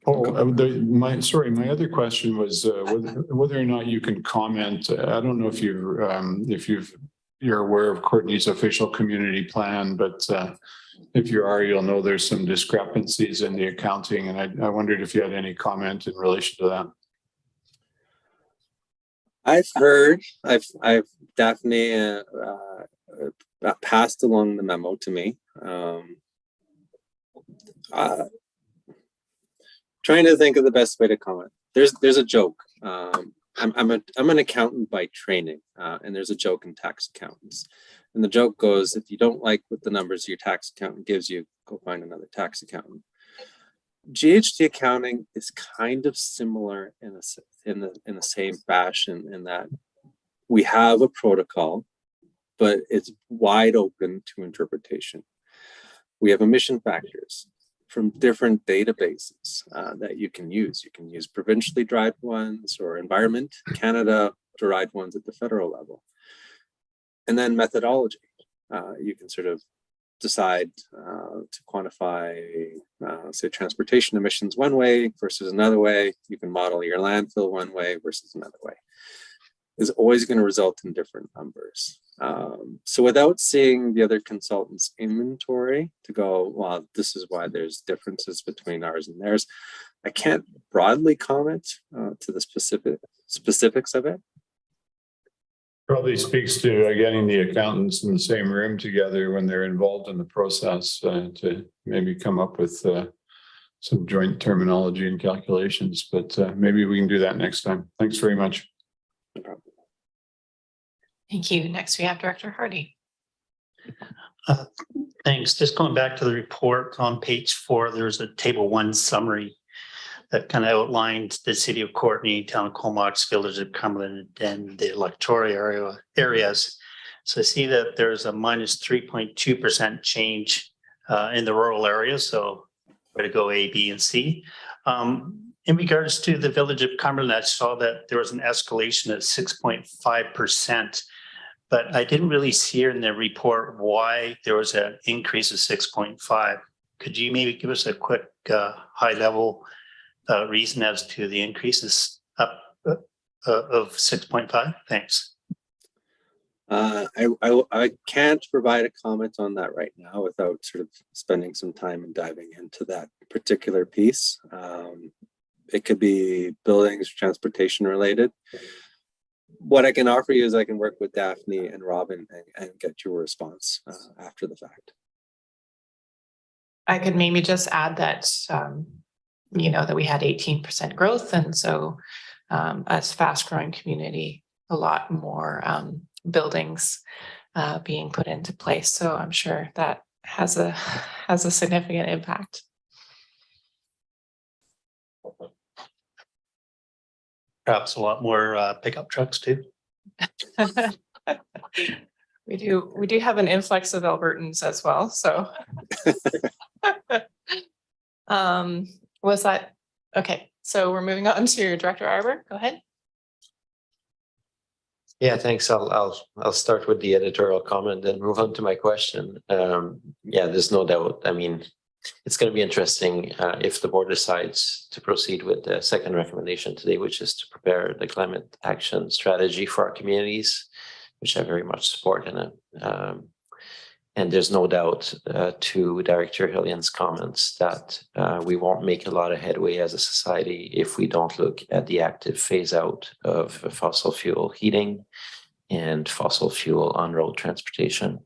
Oh, my other question was whether or not you can comment. I don't know if you're aware of Courtney's official community plan, but if you are, you'll know there's some discrepancies in the accounting, and I wondered if you had any comment in relation to that. I've heard, I've Daphne passed along the memo to me. Trying to think of the best way to comment. There's a joke. I'm an accountant by training, and there's a joke in tax accountants. And the joke goes, if you don't like what the numbers your tax accountant gives you, go find another tax accountant. GHT accounting is kind of similar in the same fashion, in that we have a protocol, but it's wide open to interpretation. We have emission factors from different databases that you can use. You can use provincially derived ones or Environment Canada derived ones at the federal level. And then methodology. You can sort of decide to quantify, say, transportation emissions one way versus another way. You can model your landfill one way versus another way. Is always going to result in different numbers. So without seeing the other consultants' inventory to go, well, this is why there's differences between ours and theirs, I can't broadly comment to the specifics of it. Probably speaks to getting the accountants in the same room together when they're involved in the process to maybe come up with some joint terminology and calculations, but maybe we can do that next time. Thanks very much. No problem. Thank you. Next, we have Director Hardy. Thanks. Just going back to the report on page 4, there's a table 1 summary that kind of outlined the city of Courtney, town of Comox, village of Cumberland, and the electoral areas. So I see that there's a minus 3.2% change in the rural areas. So way to go, A, B, and C. In regards to the village of Cumberland, I saw that there was an escalation at 6.5%, but I didn't really see here in the report why there was an increase of 6.5. Could you maybe give us a quick high level reason as to the increases up of 6.5? Thanks. I can't provide a comment on that right now without sort of spending some time and diving into that particular piece. It could be buildings, transportation related. What I can offer you is I can work with Daphne and Robin and get you a response after the fact. I could maybe just add that, that we had 18% growth. And so as fast growing community, a lot more buildings being put into place. So I'm sure that has a significant impact. Perhaps a lot more pickup trucks too. We do have an influx of Albertans as well. So was that okay? So we're moving on to Director Arbor. Go ahead. Yeah, thanks. I'll start with the editorial comment and move on to my question. Yeah, there's no doubt. I mean, it's going to be interesting if the board decides to proceed with the second recommendation today, which is to prepare the climate action strategy for our communities, which I very much support. And there's no doubt to Director Hillian's comments that we won't make a lot of headway as a society if we don't look at the active phase out of fossil fuel heating and fossil fuel on-road transportation.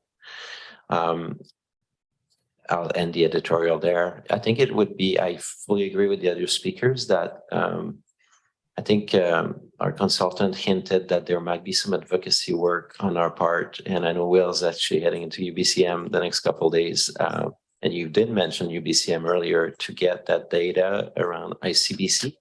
I'll end the editorial there. I think it would be, I fully agree with the other speakers that I think our consultant hinted that there might be some advocacy work on our part. And I know Will's actually heading into UBCM the next couple of days. And you did mention UBCM earlier to get that data around ICBC.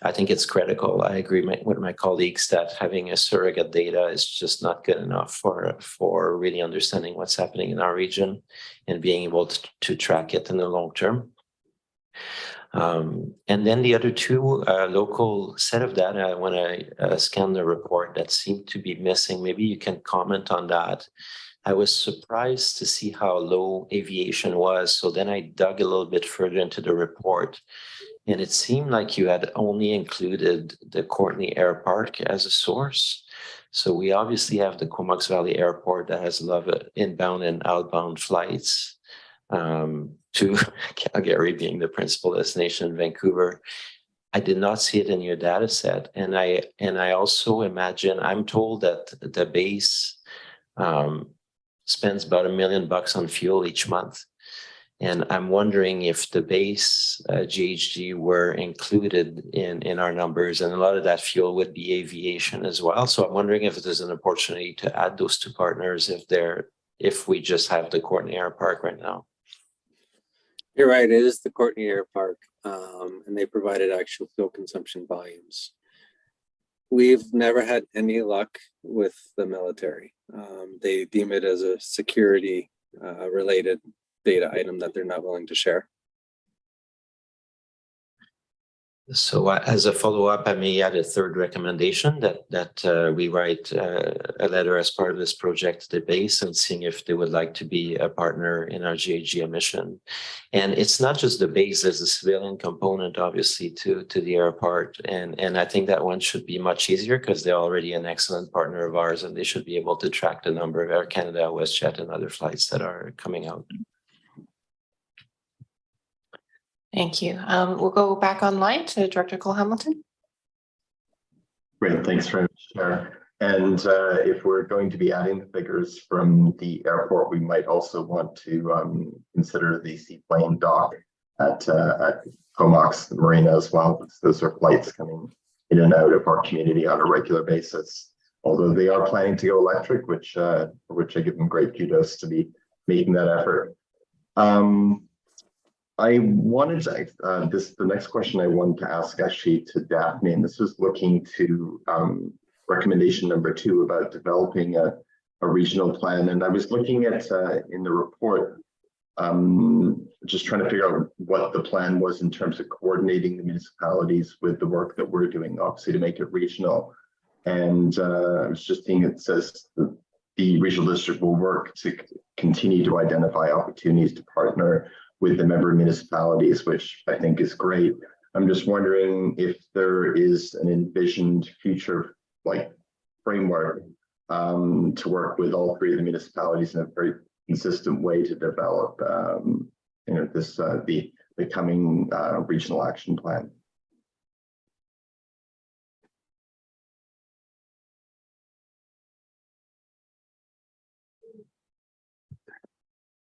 I think it's critical. I agree with my colleagues that having a surrogate data is just not good enough for really understanding what's happening in our region and being able to track it in the long term. And then the other two local set of data, when I scanned the report, that seemed to be missing. Maybe you can comment on that. I was surprised to see how low aviation was. So then I dug a little bit further into the report, and it seemed like you had only included the Courtenay Air Park as a source. So we obviously have the Comox Valley Airport that has a lot of inbound and outbound flights to Calgary being the principal destination in Vancouver. I did not see it in your data set. And I also imagine, I'm told that the base spends about $1 million on fuel each month. And I'm wondering if the base GHG were included in our numbers, and a lot of that fuel would be aviation as well. So I'm wondering if there's an opportunity to add those two partners if we just have the Courtenay Air Park right now. You're right, it is the Courtenay Air Park, and they provided actual fuel consumption volumes. We've never had any luck with the military. They deem it as a security related data item that they're not willing to share. So as a follow-up, I may add a third recommendation that we write a letter as part of this project to the base and seeing if they would like to be a partner in our GHG emission. And it's not just the base, there's a civilian component, obviously, to the airport. And I think that one should be much easier because they're already an excellent partner of ours, and they should be able to track the number of Air Canada, WestJet, and other flights that are coming out. Thank you. We'll go back online to Director Cole-Hamilton. Great, thanks very much, Chair. And if we're going to be adding the figures from the airport, we might also want to consider the seaplane dock at Comox Marina as well, because those are flights coming in and out of our community on a regular basis. Although they are planning to go electric, which I give them great kudos to be making that effort. I wanted to, the next question I wanted to ask actually to Daphne, and this was looking to recommendation number 2 about developing a regional plan. And I was looking at in the report, just trying to figure out what the plan was in terms of coordinating the municipalities with the work that we're doing, obviously to make it regional. And I was just seeing it says the regional district will work to continue to identify opportunities to partner with the member municipalities, which I think is great. I'm just wondering if there is an envisioned future framework to work with all 3 of the municipalities in a very consistent way to develop this the coming regional action plan.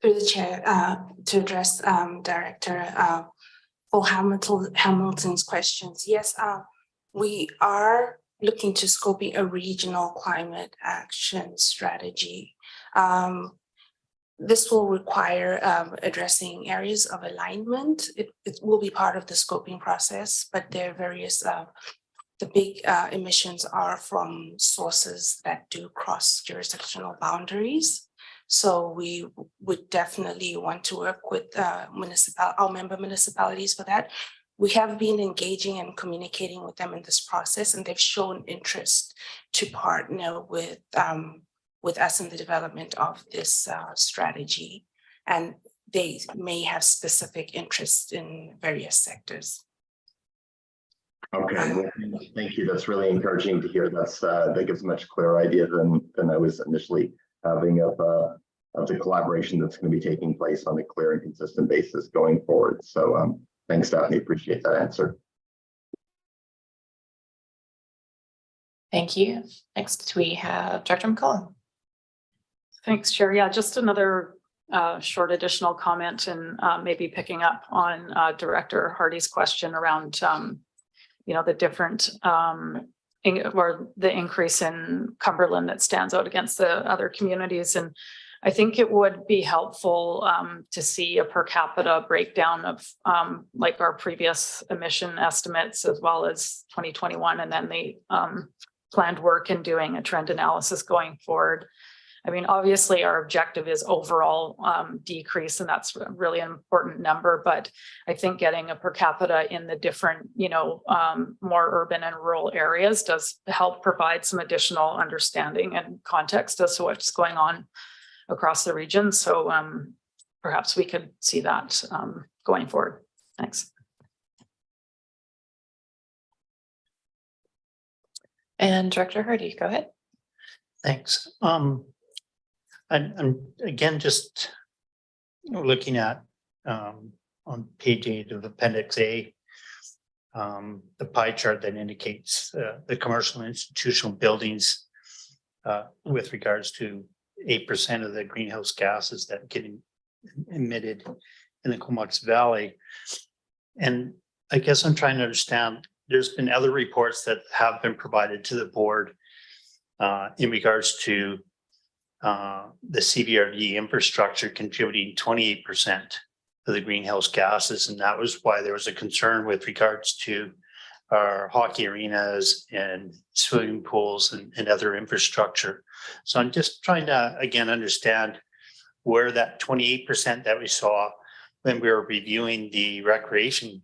Through the chair, to address Director Hamilton's questions. Yes, we are looking to scoping a regional climate action strategy. This will require addressing areas of alignment. It will be part of the scoping process, but there are various, the big emissions are from sources that do cross jurisdictional boundaries. So we would definitely want to work with our member municipalities for that. We have been engaging and communicating with them in this process, and they've shown interest to partner with us in the development of this strategy. And they may have specific interests in various sectors. Okay, well, thank you. That's really encouraging to hear. That gives a much clearer idea than I was initially having of the collaboration that's going to be taking place on a clear and consistent basis going forward. So thanks, Daphne. Appreciate that answer. Thank you. Next, we have Director McCullough. Thanks, Chair. Yeah, just another short additional comment, and maybe picking up on Director Hardy's question around, the different or the increase in Cumberland that stands out against the other communities. And I think it would be helpful to see a per capita breakdown of like our previous emission estimates as well as 2021, and then the planned work in doing a trend analysis going forward. I mean, obviously, our objective is overall decrease, and that's really an important number. But I think getting a per capita in the different, more urban and rural areas does help provide some additional understanding and context as to what's going on across the region. So perhaps we could see that going forward. Thanks. And Director Hardy, go ahead. Thanks. I'm again just looking at on page 8 of Appendix A, the pie chart that indicates the commercial and institutional buildings with regards to 8% of the greenhouse gases that get emitted in the Comox Valley. And I guess I'm trying to understand, there's been other reports that have been provided to the board in regards to the CVRD infrastructure contributing 28% of the greenhouse gases. And that was why there was a concern with regards to our hockey arenas and swimming pools and other infrastructure. So I'm just trying to, again, understand where that 28% that we saw when we were reviewing the recreation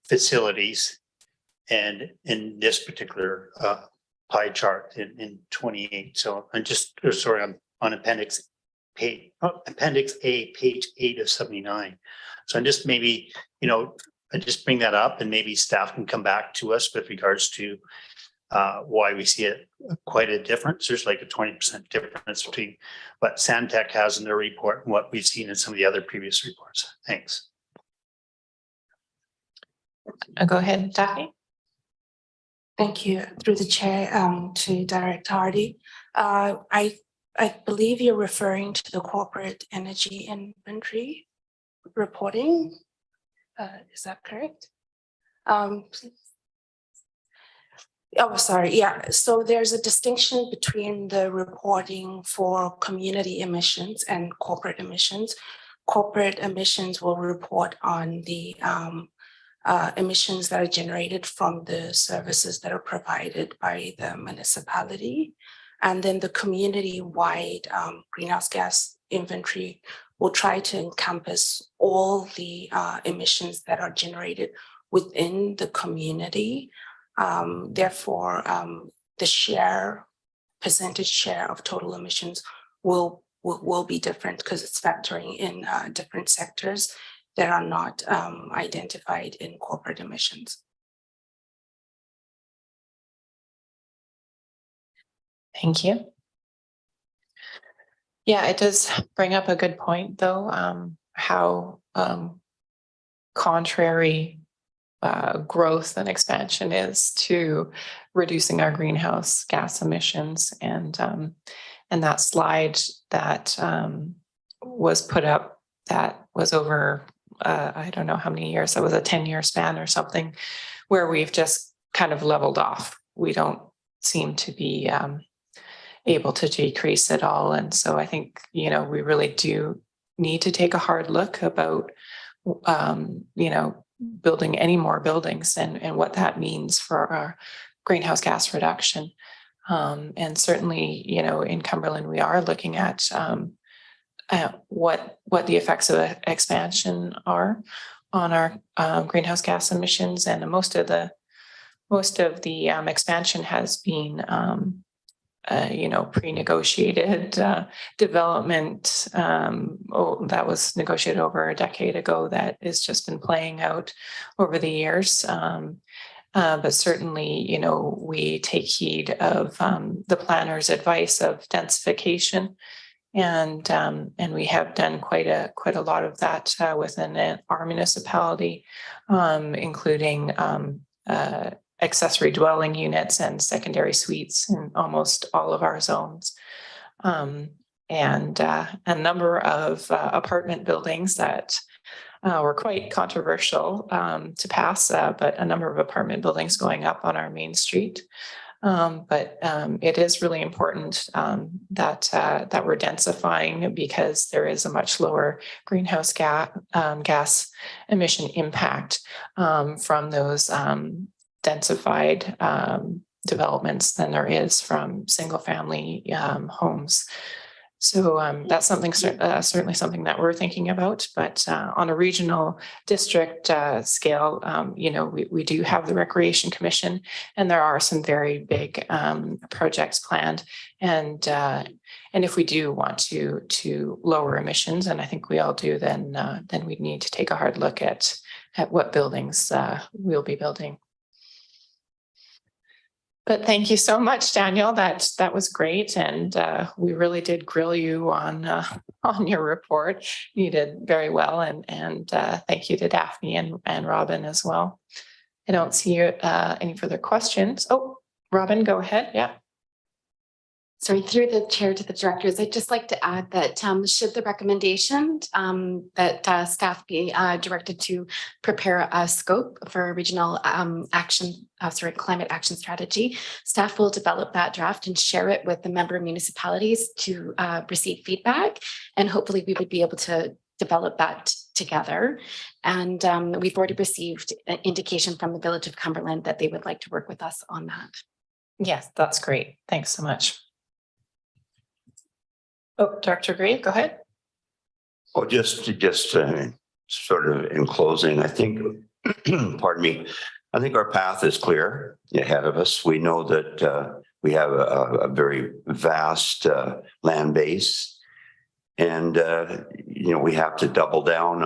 facilities and in this particular pie chart in 28. So I'm just sorry, on Appendix A, page 8 of 79. So I'm just maybe, I just bring that up and maybe staff can come back to us with regards to why we see it quite a difference. There's like a 20% difference between what Sandtech has in their report and what we've seen in some of the other previous reports. Thanks. Go ahead, Daphne. Thank you. Through the chair to Director Hardy. I believe you're referring to the corporate energy inventory reporting. Is that correct? Oh, sorry. Yeah. So there's a distinction between the reporting for community emissions and corporate emissions. Corporate emissions will report on the emissions that are generated from the services that are provided by the municipality. And then the community-wide greenhouse gas inventory will try to encompass all the emissions that are generated within the community. Therefore, the percentage share of total emissions will be different because it's factoring in different sectors that are not identified in corporate emissions. Thank you. Yeah, it does bring up a good point, though, how contrary growth and expansion is to reducing our greenhouse gas emissions. And that slide that was put up, that was over I don't know how many years, that was a 10-year span or something, where we've just kind of leveled off. We don't seem to be able to decrease at all. And so I think, we really do need to take a hard look about, building any more buildings and what that means for our greenhouse gas reduction. And certainly, in Cumberland, we are looking at what the effects of expansion are on our greenhouse gas emissions, and most of the expansion has been pre-negotiated development that was negotiated over a decade ago that has just been playing out over the years. But certainly, we take heed of the planner's advice of densification. And we have done quite a lot of that within our municipality, including accessory dwelling units and secondary suites in almost all of our zones, and a number of apartment buildings that were quite controversial to pass, but a number of apartment buildings going up on our main street. But it is really important that we're densifying because there is a much lower greenhouse gas emission impact from those densified developments than there is from single family homes. So that's something certainly something that we're thinking about. But on a regional district scale, we do have the Recreation Commission, and there are some very big projects planned. And if we do want to lower emissions, and I think we all do, then we need to take a hard look at what buildings we'll be building. But thank you so much, Daniel. That was great, and we really did grill you on your report. You did very well, and thank you to Daphne and Robin as well. I don't see any further questions. Oh, Robin, go ahead. Yeah. Sorry, through the chair to the directors, I'd just like to add that should the recommendation that staff be directed to prepare a scope for regional climate action strategy, staff will develop that draft and share it with the member municipalities to receive feedback, and hopefully we would be able to develop that together. And we've already received an indication from the Village of Cumberland that they would like to work with us on that. Yes, that's great. Thanks so much. Oh, Dr. Gray, go ahead. Oh, just sort of in closing, I think, pardon me, I think our path is clear ahead of us. We know that we have a very vast land base, and we have to double down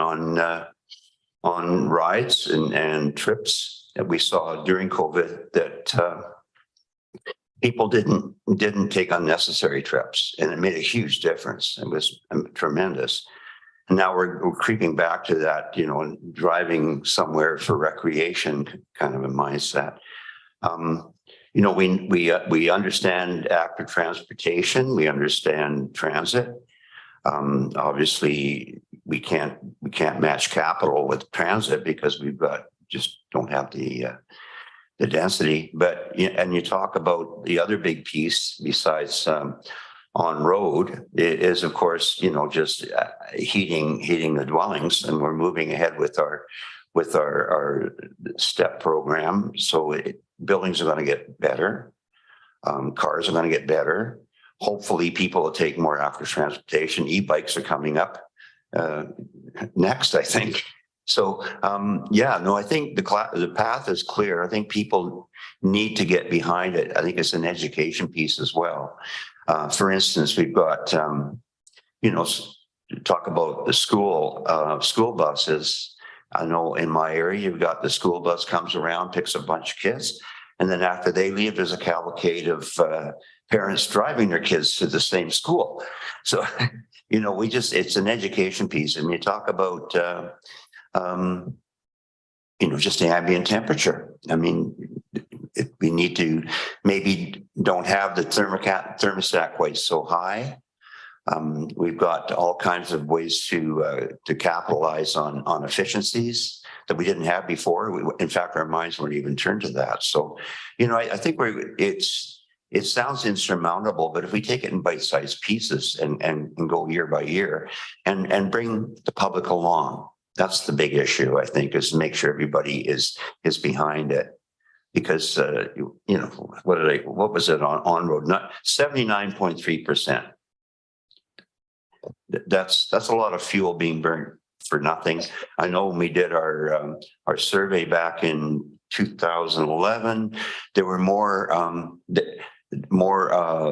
on rides and trips that we saw during COVID that people didn't take unnecessary trips, and it made a huge difference. It was tremendous. And now we're creeping back to that, driving somewhere for recreation kind of a mindset. We understand active transportation. We understand transit. Obviously, we can't match capital with transit because just don't have the density. But and you talk about the other big piece besides on road is, of course, just heating the dwellings, and we're moving ahead with our STEP program. So buildings are going to get better, cars are going to get better. Hopefully, people will take more active transportation. E-bikes are coming up next, I think. So, I think the path is clear. I think people need to get behind it. I think it's an education piece as well. For instance, we've got, talk about the school buses. I know in my area, you've got the school bus comes around, picks a bunch of kids, and then after they leave, there's a cavalcade of parents driving their kids to the same school. So, it's an education piece. And you talk about just the ambient temperature. I mean, we need to maybe don't have the thermostat quite so high. We've got all kinds of ways to capitalize on efficiencies that we didn't have before. In fact, our minds weren't even turned to that. So, I think it sounds insurmountable, but if we take it in bite-sized pieces and go year by year and bring the public along, that's the big issue, I think, is to make sure everybody is behind it. Because, what was it on road? Not 79.3%. That's a lot of fuel being burned for nothing. I know when we did our survey back in 2011, there were more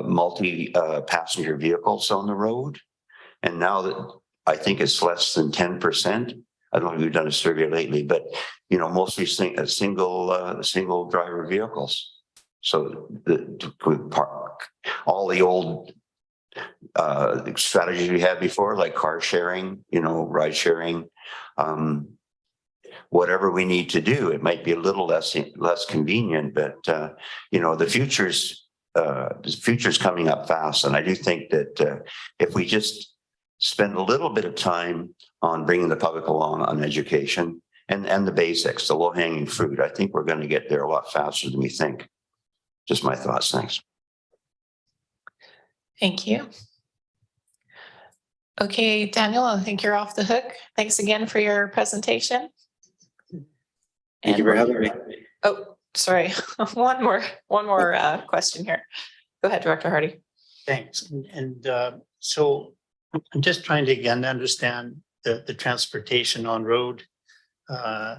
multi-passenger vehicles on the road. And now that I think it's less than 10%. I don't know if you've done a survey lately, but mostly single driver vehicles. So all the old strategies we had before, like car sharing, ride sharing, whatever we need to do, it might be a little less convenient, but the future's coming up fast, and I do think that if we just spend a little bit of time on bringing the public along on education and the basics, the low-hanging fruit, I think we're going to get there a lot faster than we think. Just my thoughts. Thanks. Thank you. Okay, Daniel, I think you're off the hook. Thanks again for your presentation. Thank you for having me. Oh, sorry. One more question here. Go ahead, Director Hardy. Thanks. So I'm just trying to again understand the transportation on road.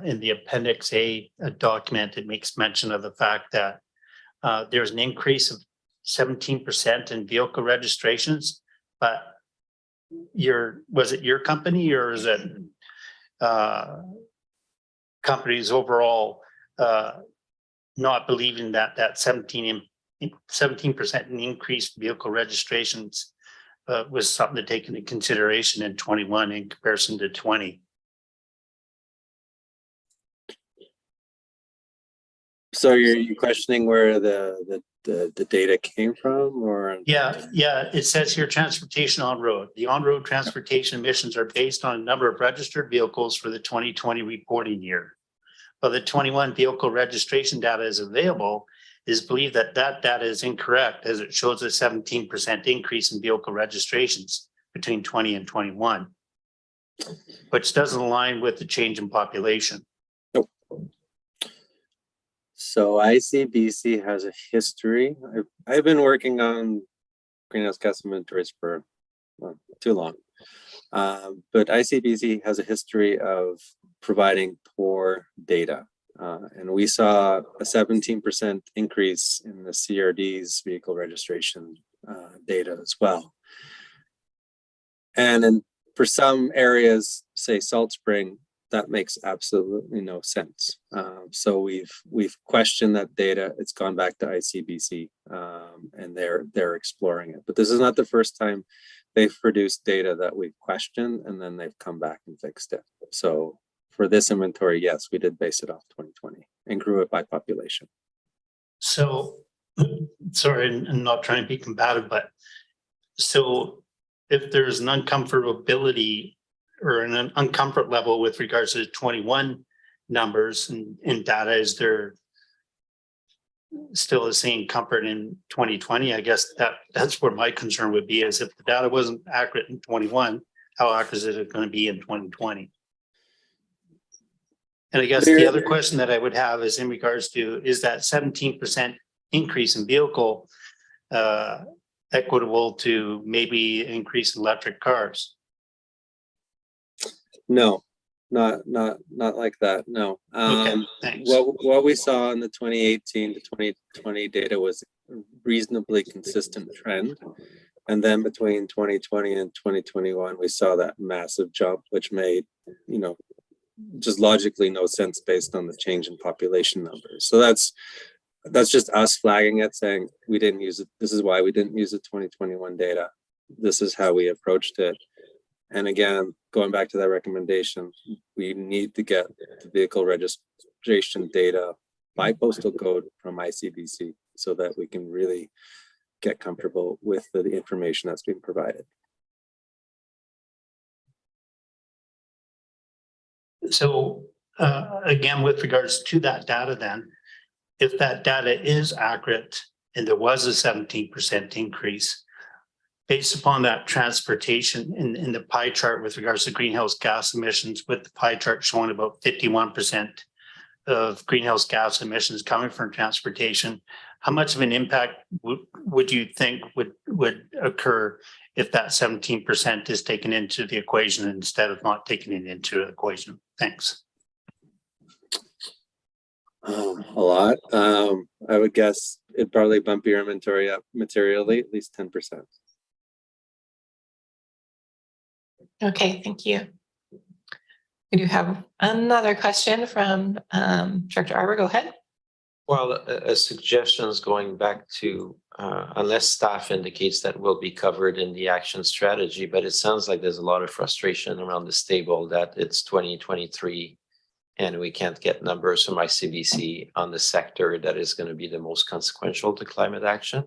In the Appendix A document, it makes mention of the fact that there's an increase of 17% in vehicle registrations, but was it your company or is it companies overall not believing that 17% in increased vehicle registrations was something to take into consideration in 21 in comparison to 20? So you're questioning where the data came from, or? Yeah, it says here transportation on road. The on-road transportation emissions are based on a number of registered vehicles for the 2020 reporting year. But the 21 vehicle registration data is available. It is believed that data is incorrect as it shows a 17% increase in vehicle registrations between 20 and 21, which doesn't align with the change in population. Nope. So ICBC has a history. I've been working on greenhouse gas inventories for too long. But ICBC has a history of providing poor data. And we saw a 17% increase in the CRD's vehicle registration data as well. And for some areas, say Salt Spring, that makes absolutely no sense. So we've questioned that data. It's gone back to ICBC, and they're exploring it. But this is not the first time they've produced data that we've questioned, and then they've come back and fixed it. So for this inventory, yes, we did base it off 2020 and grew it by population. So, sorry, I'm not trying to be combative, but so if there's an uncomfortability or an uncomfort level with regards to the 21 numbers and data, is there still the same comfort in 2020? I guess that's where my concern would be, is if the data wasn't accurate in 21, how accurate is it going to be in 2020? And I guess the other question that I would have is in regards to, is that 17% increase in vehicle equitable to maybe increase electric cars? No, not like that. No. Okay, thanks. What we saw in the 2018 to 2020 data was a reasonably consistent trend. And then between 2020 and 2021, we saw that massive jump, which made, just logically no sense based on the change in population numbers. So that's just us flagging it, saying we didn't use it. This is why we didn't use the 2021 data. This is how we approached it. And again, going back to that recommendation, we need to get the vehicle registration data by postal code from ICBC so that we can really get comfortable with the information that's being provided. So again, with regards to that data then, if that data is accurate and there was a 17% increase, based upon that transportation in the pie chart with regards to greenhouse gas emissions, with the pie chart showing about 51% of greenhouse gas emissions coming from transportation, how much of an impact would you think would occur if that 17% is taken into the equation instead of not taking it into the equation? Thanks. A lot. I would guess it'd probably bump your inventory up materially, at least 10%. Okay, thank you. We do have another question from Director Arbor. Go ahead. Well, a suggestion is going back to, unless staff indicates that will be covered in the action strategy, but it sounds like there's a lot of frustration around this table that it's 2023 and we can't get numbers from ICBC on the sector that is going to be the most consequential to climate action.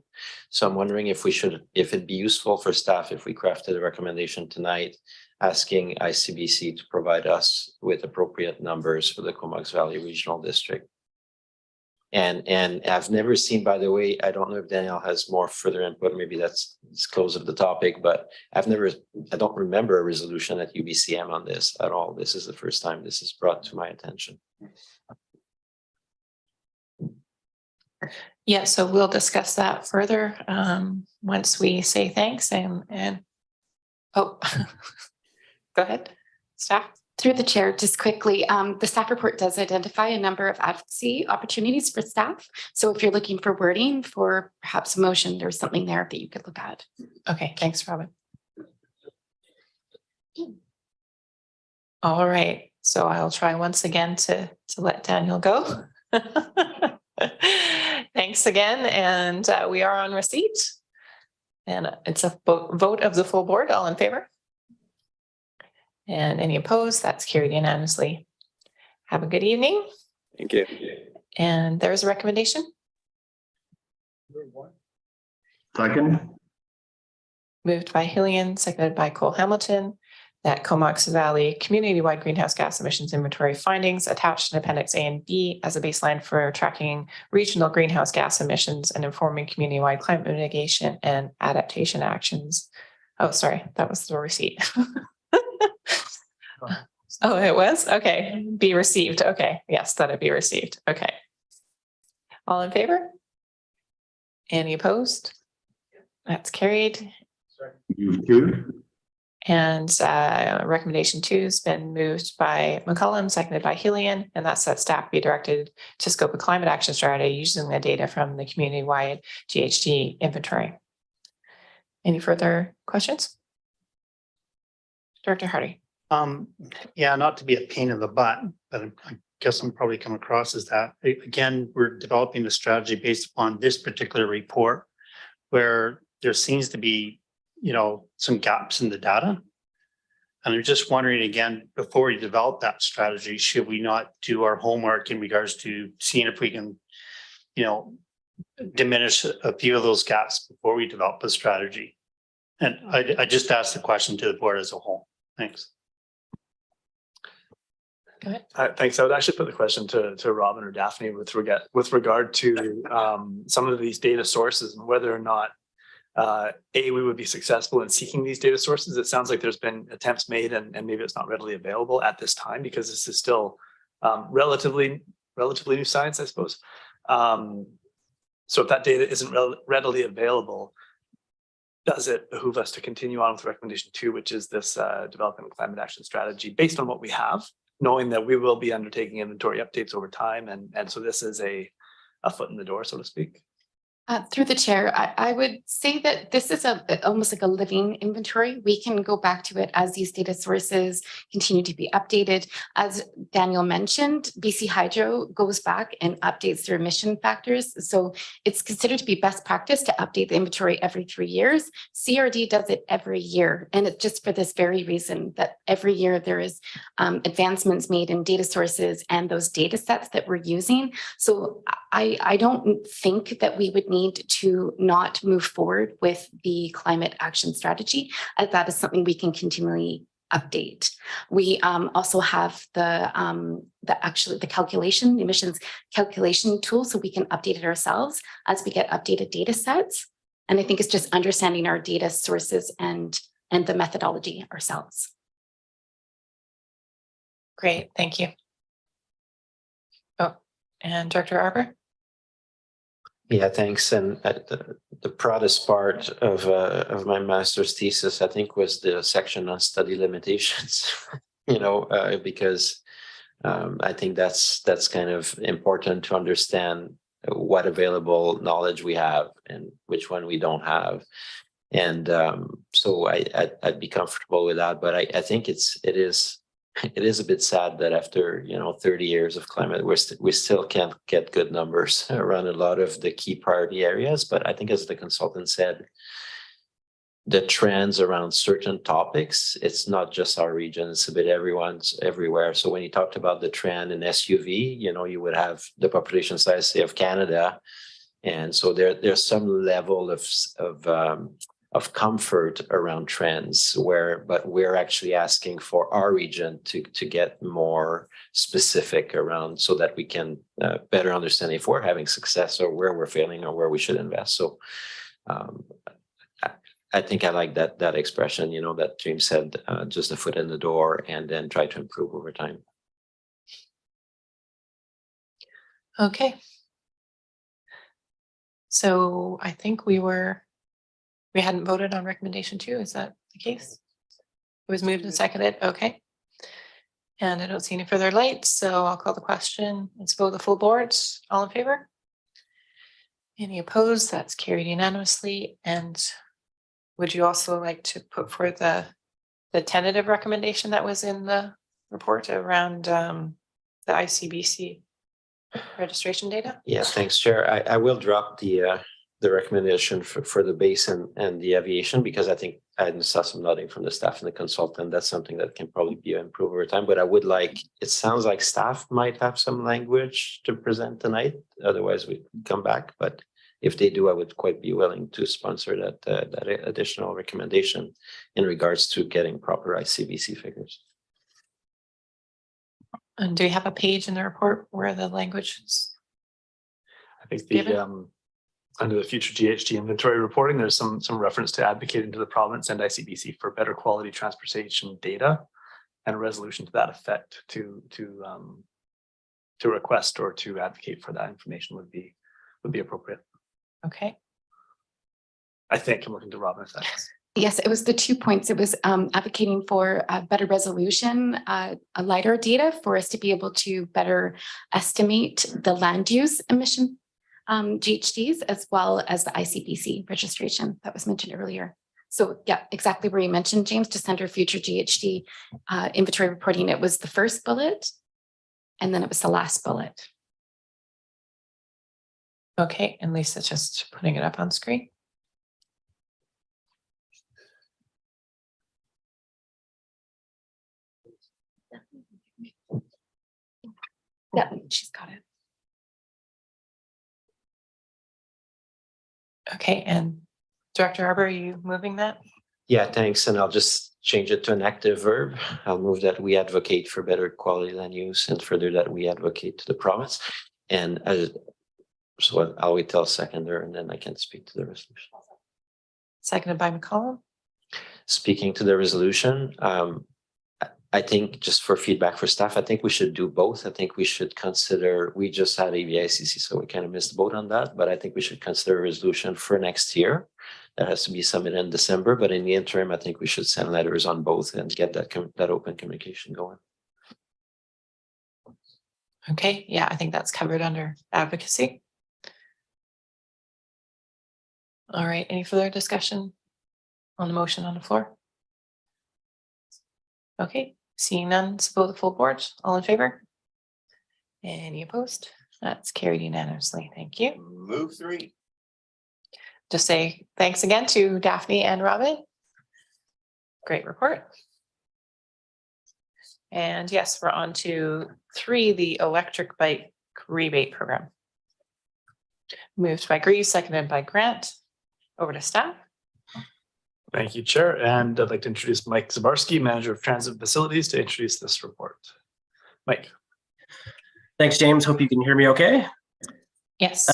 So I'm wondering if it'd be useful for staff if we crafted a recommendation tonight asking ICBC to provide us with appropriate numbers for the Comox Valley Regional District. And I've never seen, by the way, I don't know if Daniel has more further input, maybe that's close of the topic, but I don't remember a resolution at UBCM on this at all. This is the first time this is brought to my attention. Yeah, so we'll discuss that further once we say thanks and oh, go ahead, staff. Through the chair, just quickly, the staff report does identify a number of advocacy opportunities for staff. So if you're looking for wording for perhaps a motion, there's something there that you could look at. Okay, thanks, Robin. All right, so I'll try once again to let Daniel go. Thanks again, and we are on receipt. And it's a vote of the full board. All in favor? And any opposed? That's carried unanimously. Have a good evening. Thank you. And there's a recommendation. Second. Moved by Hillian, seconded by Cole Hamilton, that Comox Valley community-wide greenhouse gas emissions inventory findings attached in Appendix A and B as a baseline for tracking regional greenhouse gas emissions and informing community-wide climate mitigation and adaptation actions. Oh, sorry, that was the receipt. Oh, it was? Okay, be received. Okay, yes, that'd be received. Okay. All in favor? Any opposed? That's carried. Move to. And recommendation 2 has been moved by McCollum, seconded by Hillian, and that's that staff be directed to scope a climate action strategy using the data from the community-wide GHG inventory. Any further questions? Director Hardy. Yeah, not to be a pain in the butt, but I guess I'm probably come across as that. Again, we're developing a strategy based upon this particular report where there seems to be, some gaps in the data. And I'm just wondering again, before we develop that strategy, should we not do our homework in regards to seeing if we can, diminish a few of those gaps before we develop a strategy? And I just asked the question to the board as a whole. Thanks. Go ahead. Thanks. I would actually put the question to Robin or Daphne with regard to some of these data sources and whether or not we would be successful in seeking these data sources. It sounds like there's been attempts made and maybe it's not readily available at this time because this is still relatively new science, I suppose. So if that data isn't readily available, does it behoove us to continue on with recommendation 2, which is this development of climate action strategy based on what we have, knowing that we will be undertaking inventory updates over time. And so this is a foot in the door, so to speak. Through the chair, I would say that this is almost like a living inventory. We can go back to it as these data sources continue to be updated. As Daniel mentioned, BC Hydro goes back and updates their emission factors. So it's considered to be best practice to update the inventory every 3 years. CRD does it every year. And it's just for this very reason that every year there is advancements made in data sources and those data sets that we're using. So I don't think that we would need to not move forward with the climate action strategy, as that is something we can continually update. We also have the emissions calculation tool, so we can update it ourselves as we get updated data sets. And I think it's just understanding our data sources and the methodology ourselves. Great, thank you. Oh, and Director Arbor. Yeah, thanks. And the proudest part of my master's thesis, I think, was the section on study limitations. Because I think that's kind of important to understand what available knowledge we have and which one we don't have. And so I'd be comfortable with that. But I think it is a bit sad that after 30 years of climate, we still can't get good numbers around a lot of the key priority areas. But I think, as the consultant said, the trends around certain topics, it's not just our region, it's a bit everywhere. So when you talked about the trend in SUV, you would have the population size, say, of Canada. And so there's some level of of comfort around trends but we're actually asking for our region to get more specific around so that we can better understand if we're having success or where we're failing or where we should invest. So I think I like that expression, that James said, just a foot in the door and then try to improve over time. Okay. So I think we hadn't voted on recommendation 2. Is that the case? It was moved and seconded. Okay. And I don't see any further lights, so I'll call the question. Let's vote the full board. All in favor? Any opposed? That's carried unanimously. And would you also like to put forward the tentative recommendation that was in the report around the ICBC registration data? Yeah, thanks, Chair. I will drop the recommendation for the base and the aviation, because I think I saw some nodding from the staff and the consultant. That's something that can probably be improved over time. But I would like, it sounds like staff might have some language to present tonight. Otherwise, we come back. But if they do, I would quite be willing to sponsor that additional recommendation in regards to getting proper ICBC figures. And do you have a page in the report where the language is? I think the under the future GHG inventory reporting, there's some reference to advocating to the province and ICBC for better quality transportation data, and a resolution to that effect to request or to advocate for that information would be appropriate. Okay. I think I'm looking to Robin if that's. Yes, it was the 2 points. It was advocating for a better resolution, a lighter data for us to be able to better estimate the land use emission GHGs, as well as the ICBC registration that was mentioned earlier. So yeah, exactly where you mentioned, James, just under future GHG inventory reporting, it was the first bullet, and then it was the last bullet. Okay, and Lisa just putting it up on screen. Yeah, she's got it. Okay, and Director Arbor, are you moving that? Yeah, thanks. And I'll just change it to an active verb. I'll move that we advocate for better quality land use, and further that we advocate to the province. And so I'll wait till seconder and then I can speak to the resolution. Seconded by McCollum. Speaking to the resolution, I think just for feedback for staff, I think we should do both. I think we should consider, we just had AVICC, so we kind of missed the boat on that, but I think we should consider a resolution for next year. That has to be submitted in December, but in the interim, I think we should send letters on both and get that open communication going. Okay, yeah, I think that's covered under advocacy. All right, any further discussion on the motion on the floor? Okay, seeing none, so vote the full board. All in favor? Any opposed? That's carried unanimously. Thank you. Move 3. Just say thanks again to Daphne and Robin. Great report. And yes, we're on to 3, the electric bike rebate program. Moved by Greaves, seconded by Grant. Over to staff. Thank you, Chair. And I'd like to introduce Mike Zabarski, Manager of Transit Facilities, to introduce this report. Mike. Thanks, James. Hope you can hear me okay. Yes.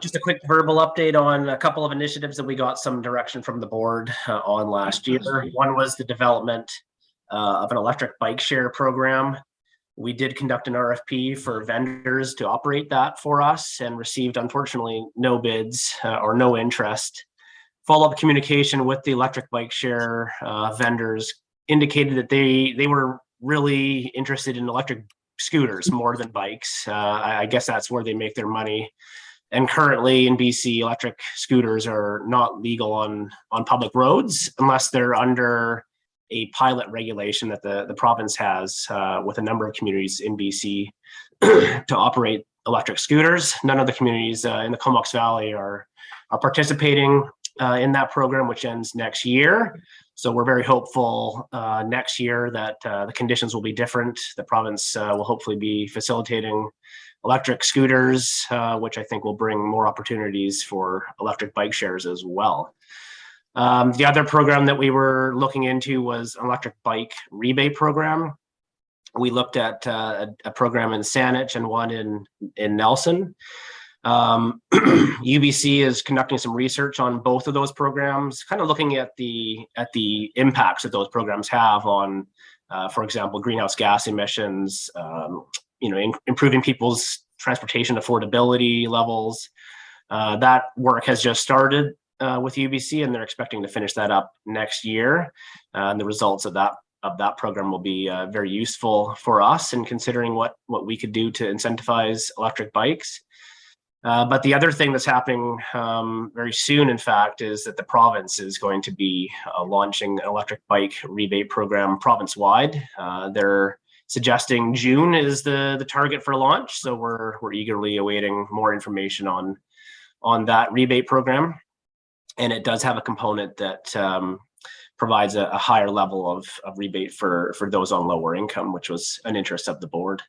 Just a quick verbal update on a couple of initiatives that we got some direction from the board on last year. One was the development of an electric bike share program. We did conduct an RFP for vendors to operate that for us and received, unfortunately, no bids or no interest. Follow-up communication with the electric bike share vendors indicated that they were really interested in electric scooters more than bikes. I guess that's where they make their money. And currently in BC, electric scooters are not legal on public roads unless they're under a pilot regulation that the province has with a number of communities in BC to operate electric scooters. None of the communities in the Comox Valley are participating in that program, which ends next year. So we're very hopeful next year that the conditions will be different. The province will hopefully be facilitating electric scooters, which I think will bring more opportunities for electric bike shares as well. The other program that we were looking into was an electric bike rebate program. We looked at a program in Saanich and one in Nelson. UBC is conducting some research on both of those programs, kind of looking at the impacts that those programs have on, for example, greenhouse gas emissions, improving people's transportation affordability levels. That work has just started with UBC, and they're expecting to finish that up next year. And the results of that program will be very useful for us in considering what we could do to incentivize electric bikes. But the other thing that's happening very soon, in fact, is that the province is going to be launching an electric bike rebate program province-wide. They're suggesting June is the target for launch, so we're eagerly awaiting more information on that rebate program. And it does have a component that provides a higher level of rebate for those on lower income, which was an interest of the board.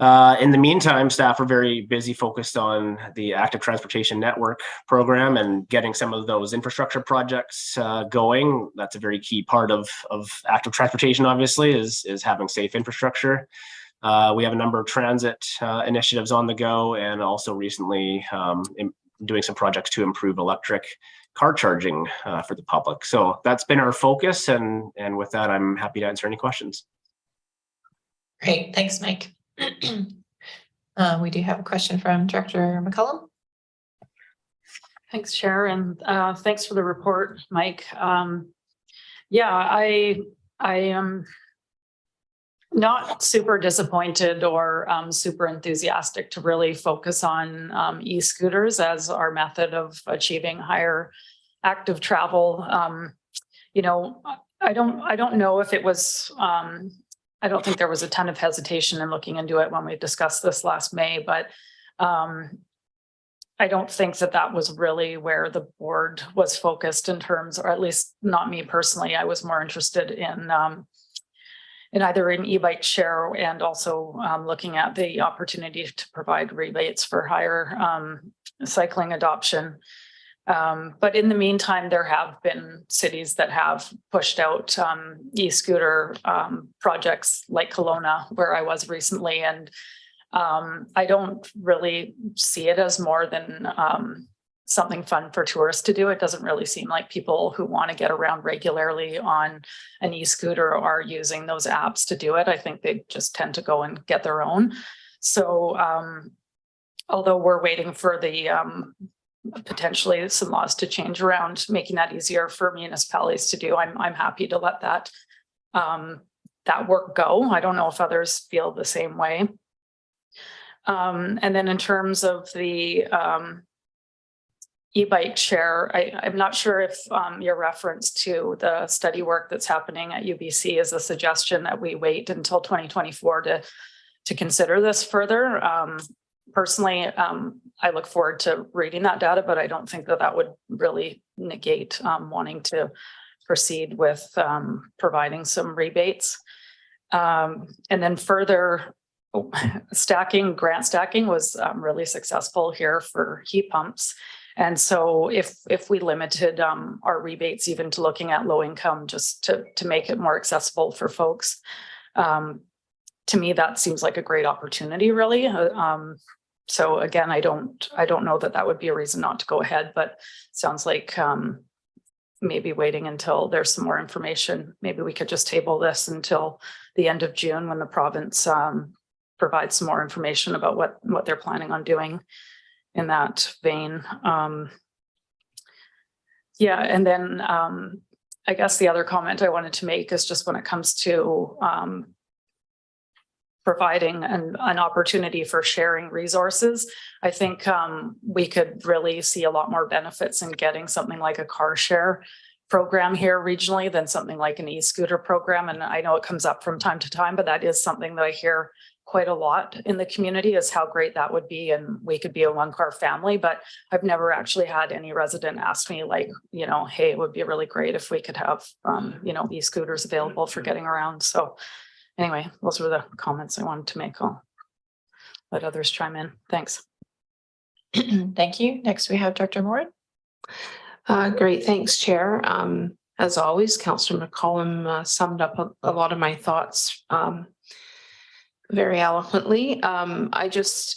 In the meantime, staff are very busy focused on the active transportation network program and getting some of those infrastructure projects going. That's a very key part of active transportation, obviously, is having safe infrastructure. We have a number of transit initiatives on the go, and also recently doing some projects to improve electric car charging for the public. So that's been our focus, and with that, I'm happy to answer any questions. Great, thanks, Mike. We do have a question from Director McCullum. Thanks, Chair, and thanks for the report, Mike. Yeah, I am not super disappointed or super enthusiastic to really focus on e-scooters as our method of achieving higher active travel. I don't know if it was I don't think there was a ton of hesitation in looking into it when we discussed this last May, but I don't think that was really where the board was focused in terms, or at least not me personally. I was more interested in either an e-bike share and also looking at the opportunity to provide rebates for higher cycling adoption. But in the meantime, there have been cities that have pushed out e-scooter projects like Kelowna, where I was recently. And I don't really see it as more than something fun for tourists to do. It doesn't really seem like people who want to get around regularly on an e-scooter are using those apps to do it. I think they just tend to go and get their own. So although we're waiting for the potentially some laws to change around making that easier for municipalities to do, I'm happy to let that work go. I don't know if others feel the same way. And then in terms of the e-bike share, I'm not sure if your reference to the study work that's happening at UBC is a suggestion that we wait until 2024 to consider this further. Personally, I look forward to reading that data, but I don't think that would really negate wanting to proceed with providing some rebates. And then further, grant stacking was really successful here for heat pumps. And so if we limited our rebates even to looking at low income, just to make it more accessible for folks, to me, that seems like a great opportunity, really. So again, I don't know that would be a reason not to go ahead, but sounds like maybe waiting until there's some more information. Maybe we could just table this until the end of June when the province provides some more information about what they're planning on doing in that vein. Yeah, and then I guess the other comment I wanted to make is just when it comes to providing an opportunity for sharing resources, I think we could really see a lot more benefits in getting something like a car share program here regionally than something like an e-scooter program. And I know it comes up from time to time, but that is something that I hear quite a lot in the community, is how great that would be. And we could be a one-car family, but I've never actually had any resident ask me like, hey, it would be really great if we could have, e-scooters available for getting around. So anyway, those were the comments I wanted to make. I'll let others chime in. Thanks. Thank you. Next, we have Dr. Morin. Great, thanks, Chair. As always, Councillor McCollum summed up a lot of my thoughts very eloquently. I guess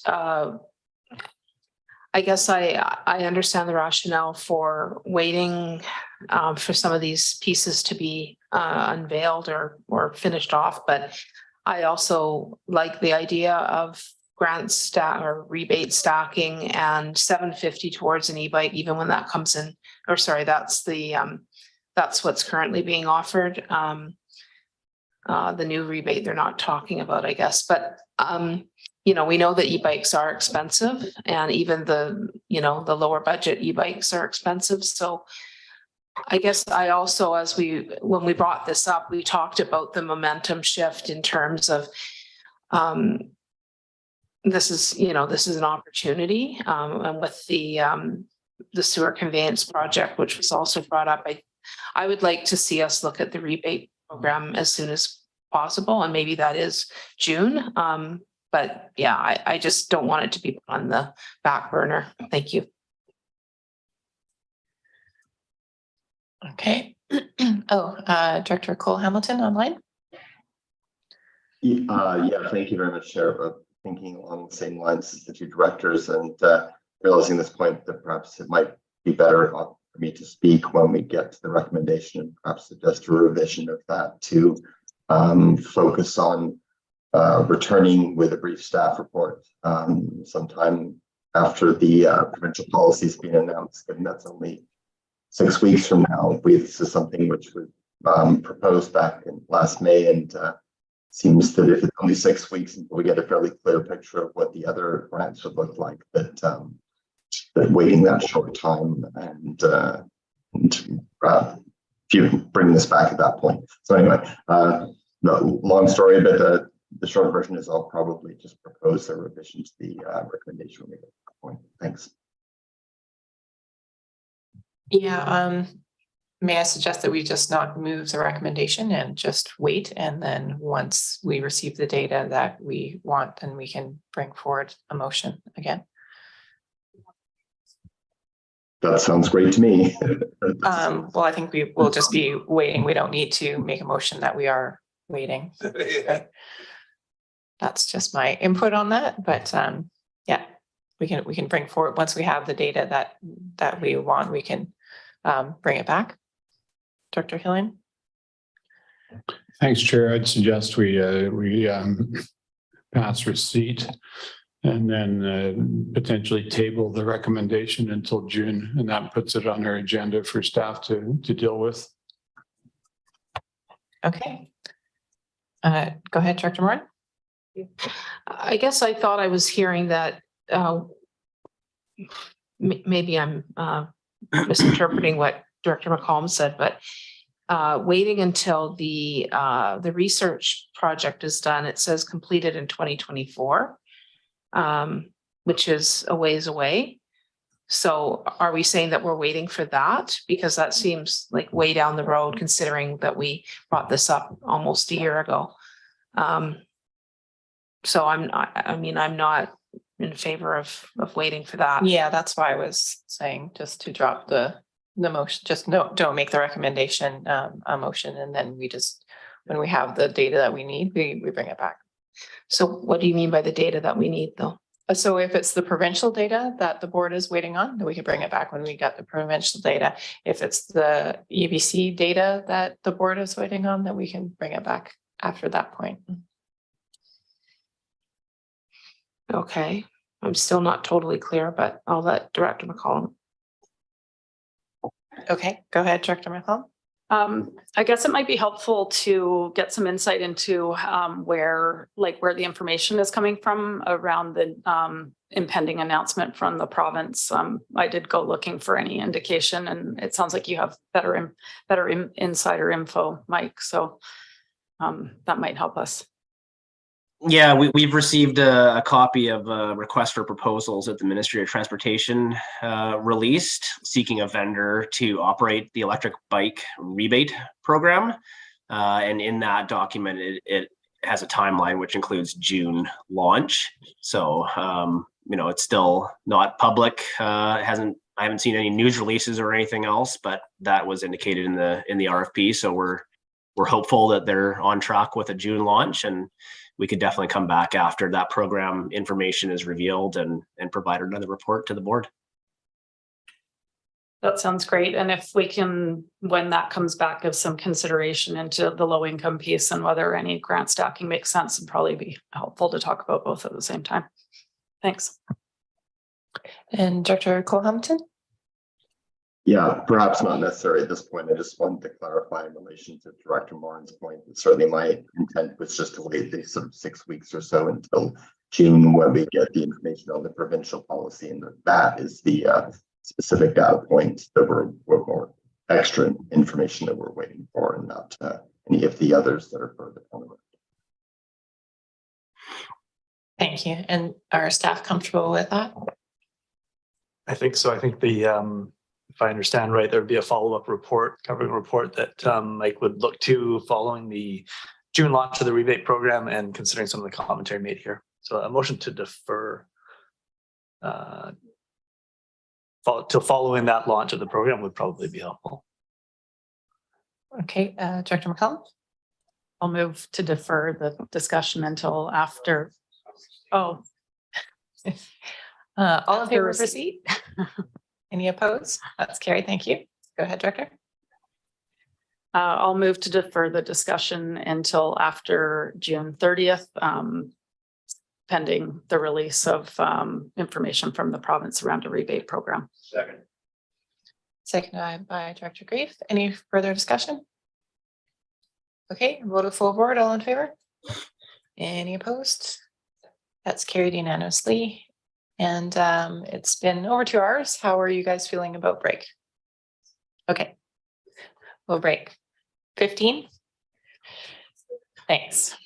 I understand the rationale for waiting for some of these pieces to be unveiled or finished off, but I also like the idea of grant stack or rebate stacking and $750 towards an e-bike, even when that comes in, or sorry, that's what's currently being offered. The new rebate they're not talking about, I guess, but you know, we know that e-bikes are expensive, and even the lower budget e-bikes are expensive. So I guess I also, when we brought this up, we talked about the momentum shift in terms of this is an opportunity, and with the sewer conveyance project, which was also brought up, I would like to see us look at the rebate program as soon as possible, and maybe that is June. But yeah, I just don't want it to be put on the back burner. Thank you. Okay. Director Cole Hamilton online. Yeah, thank you very much, Chair. Thinking along the same lines as the two directors, and realizing this point that perhaps it might be better for me to speak when we get to the recommendation, and perhaps suggest a revision of that to focus on returning with a brief staff report sometime after the provincial policy has been announced, given that's only 6 weeks from now. This is something which was proposed back in last May, and seems that if it's only 6 weeks until we get a fairly clear picture of what the other grants would look like, that waiting that short time and bring this back at that point. So anyway, no long story, but the short version is I'll probably just propose a revision to the recommendation when we get to that point. Thanks. Yeah, may I suggest that we just not move the recommendation and just wait, and then once we receive the data that we want, then we can bring forward a motion again. That sounds great to me. Well, I think we will just be waiting. We don't need to make a motion that we are waiting. Right? That's just my input on that, but yeah, we can bring forward once we have the data that we want. We can bring it back. Dr. Hillian. Thanks, Chair. I'd suggest we pass receipt and then potentially table the recommendation until June, and that puts it on our agenda for staff to deal with. Okay. Go ahead, Director Moore. I guess I thought I was hearing that maybe I'm misinterpreting what Director McCollum said, but waiting until the research project is done. It says completed in 2024, which is a ways away. So are we saying that we're waiting for that? Because that seems like way down the road, considering that we brought this up almost a year ago. So I'm not in favor of waiting for that. Yeah, that's why I was saying just to drop the motion, just don't make the recommendation a motion, and then we just, when we have the data that we need, we bring it back. So what do you mean by the data that we need though? So if it's the provincial data that the board is waiting on, then we can bring it back when we get the provincial data. If it's the EBC data that the board is waiting on, then we can bring it back after that point. Okay, I'm still not totally clear, but I'll let Director McCollum. Okay, go ahead, Director McCollum. I guess it might be helpful to get some insight into where the information is coming from around the impending announcement from the province. I did go looking for any indication, and it sounds like you have better insider info, Mike. So that might help us. Yeah, we've received a copy of a request for proposals that the Ministry of Transportation released, seeking a vendor to operate the electric bike rebate program. And in that document, it has a timeline which includes June launch. So it's still not public. I haven't seen any news releases or anything else, but that was indicated in the RFP. So we're hopeful that they're on track with a June launch, and we could definitely come back after that program information is revealed and provide another report to the board. That sounds great. And if we can, when that comes back, give some consideration into the low income piece and whether any grant stacking makes sense, and probably be helpful to talk about both at the same time. Thanks. And Director Cole-Hamilton? Yeah, perhaps not necessary at this point. I just wanted to clarify in relation to Director Moran's point that certainly my intent was just to wait these sort of 6 weeks or so until June when we get the information on the provincial policy, and that is the specific data points that were more extra information that we're waiting for, and not any of the others that are further down the road. Thank you. And are staff comfortable with that? I think so. I think if I understand right, there would be a follow-up report, covering report that Mike would look to following the June launch of the rebate program and considering some of the commentary made here. So a motion to defer to following that launch of the program would probably be helpful. Okay, Director McCollum? I'll move to defer the discussion until after. Oh. All in favor of After receipt? Any opposed? That's carried. Thank you. Go ahead, Director. I'll move to defer the discussion until after June 30th, pending the release of information from the province around a rebate program. Seconded by Director Grief. Any further discussion? Okay, vote of full board. All in favor? Any opposed? That's carried unanimously. And it's been over 2 hours. How are you guys feeling about break? Okay, we'll break. 15? Thanks.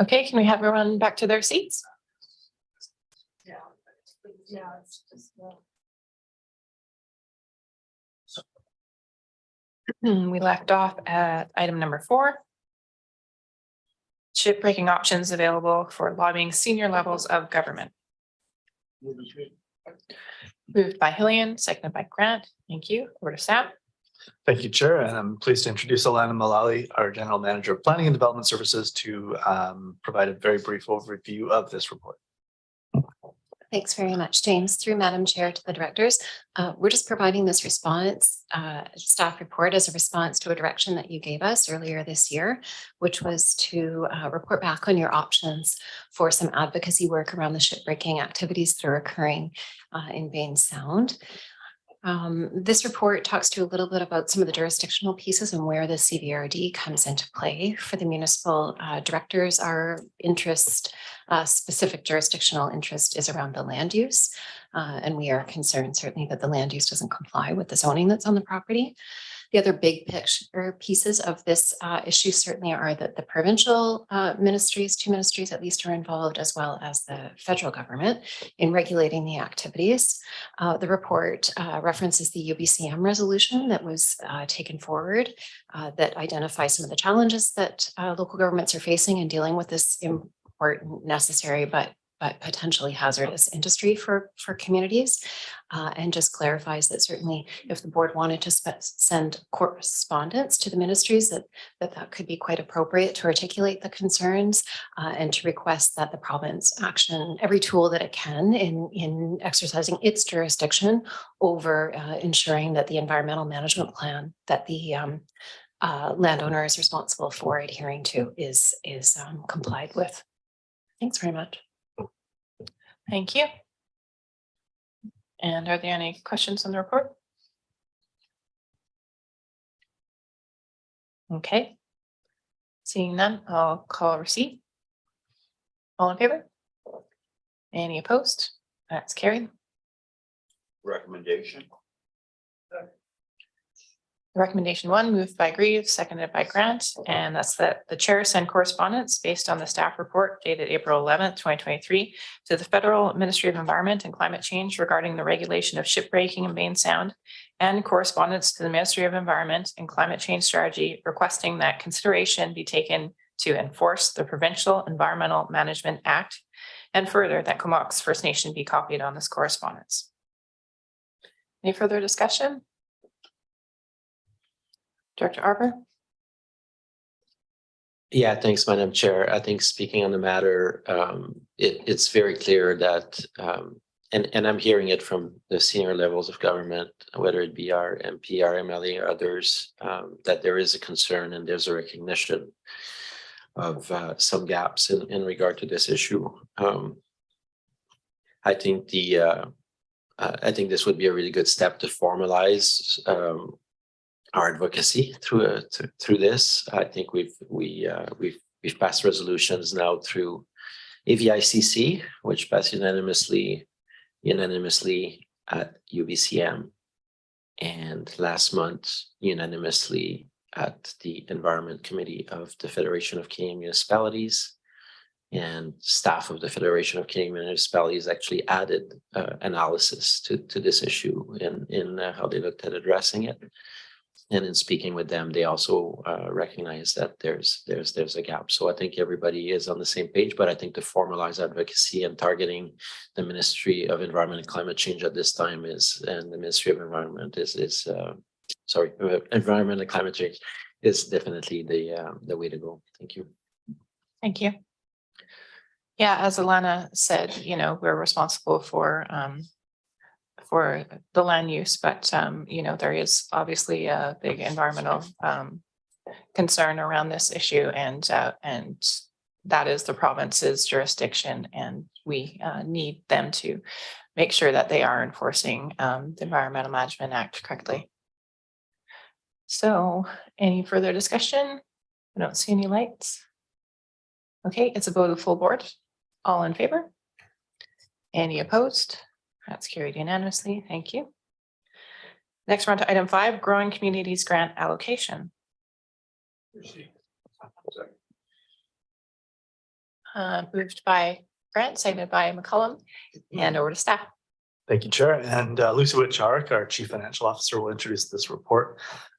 Okay, can we have everyone back to their seats? We left off at item number 4. Ship-breaking options available for lobbying senior levels of government. Moved by Hillian, seconded by Grant. Thank you. Over to Sam. Thank you, Chair, and I'm pleased to introduce Alana Mullally, our General Manager of Planning and Development Services, to provide a very brief overview of this report. Thanks very much, James. Through Madam Chair to the directors, we're just providing this response, staff report as a response to a direction that you gave us earlier this year, which was to report back on your options for some advocacy work around the shipbreaking activities that are occurring in Bain Sound. This report talks to you a little bit about some of the jurisdictional pieces and where the CVRD comes into play. For the municipal directors, our interest, specific jurisdictional interest, is around the land use. And we are concerned certainly that the land use doesn't comply with the zoning that's on the property. The other big picture pieces of this issue certainly are that the provincial ministries, 2 ministries at least, are involved, as well as the federal government in regulating the activities. The report references the UBCM resolution that was taken forward that identifies some of the challenges that local governments are facing in dealing with this important, necessary, but potentially hazardous industry for communities, and just clarifies that certainly if the board wanted to send correspondence to the ministries, that could be quite appropriate to articulate the concerns and to request that the province action every tool that it can in exercising its jurisdiction over ensuring that the environmental management plan that the landowner is responsible for adhering to is complied with. Thanks very much. Thank you. And are there any questions on the report? Okay. Seeing none, I'll call a receipt. All in favor? Any opposed? That's carried. Recommendation. Recommendation 1, moved by Grieve, seconded by Grant, and that's that the chair send correspondence based on the staff report dated April 11th, 2023 to the Federal Ministry of Environment and Climate Change regarding the regulation of shipbreaking in Bain Sound, and correspondence to the Ministry of Environment and Climate Change Strategy requesting that consideration be taken to enforce the Provincial Environmental Management Act, and further that Comox First Nation be copied on this correspondence. Any further discussion? Director Arbor? Yeah, thanks, Madam Chair. I think speaking on the matter, it's very clear that, and I'm hearing it from the senior levels of government, whether it be our MP, our MLA, or others, that there is a concern and there's a recognition of some gaps in regard to this issue. I think this would be a really good step to formalize our advocacy through this. I think we've passed resolutions now through AVICC, which passed unanimously at UBCM, and last month unanimously at the Environment Committee of the Federation of Canadian Municipalities, and staff of the Federation of Canadian Municipalities actually added analysis to this issue in how they looked at addressing it. And in speaking with them, they also recognize that there's a gap. So I think everybody is on the same page, but I think to formalize advocacy and targeting the Ministry of Environment and Climate Change at this time and the Ministry of Environment Environment and Climate Change is definitely the way to go. Thank you. Thank you. Yeah, as Alana said, we're responsible for the land use, but there is obviously a big environmental concern around this issue, and that is the province's jurisdiction, and we need them to make sure that they are enforcing the Environmental Management Act correctly. So, any further discussion? I don't see any lights. Okay, it's a vote of full board. All in favor? Any opposed? That's carried unanimously. Thank you. Next, we're on to item 5, Growing Communities Grant Allocation. Moved by Grant, seconded by McCullum, and over to staff. Thank you, Chair. And Lucy Wood-Charrick, our Chief Financial Officer, will introduce this report.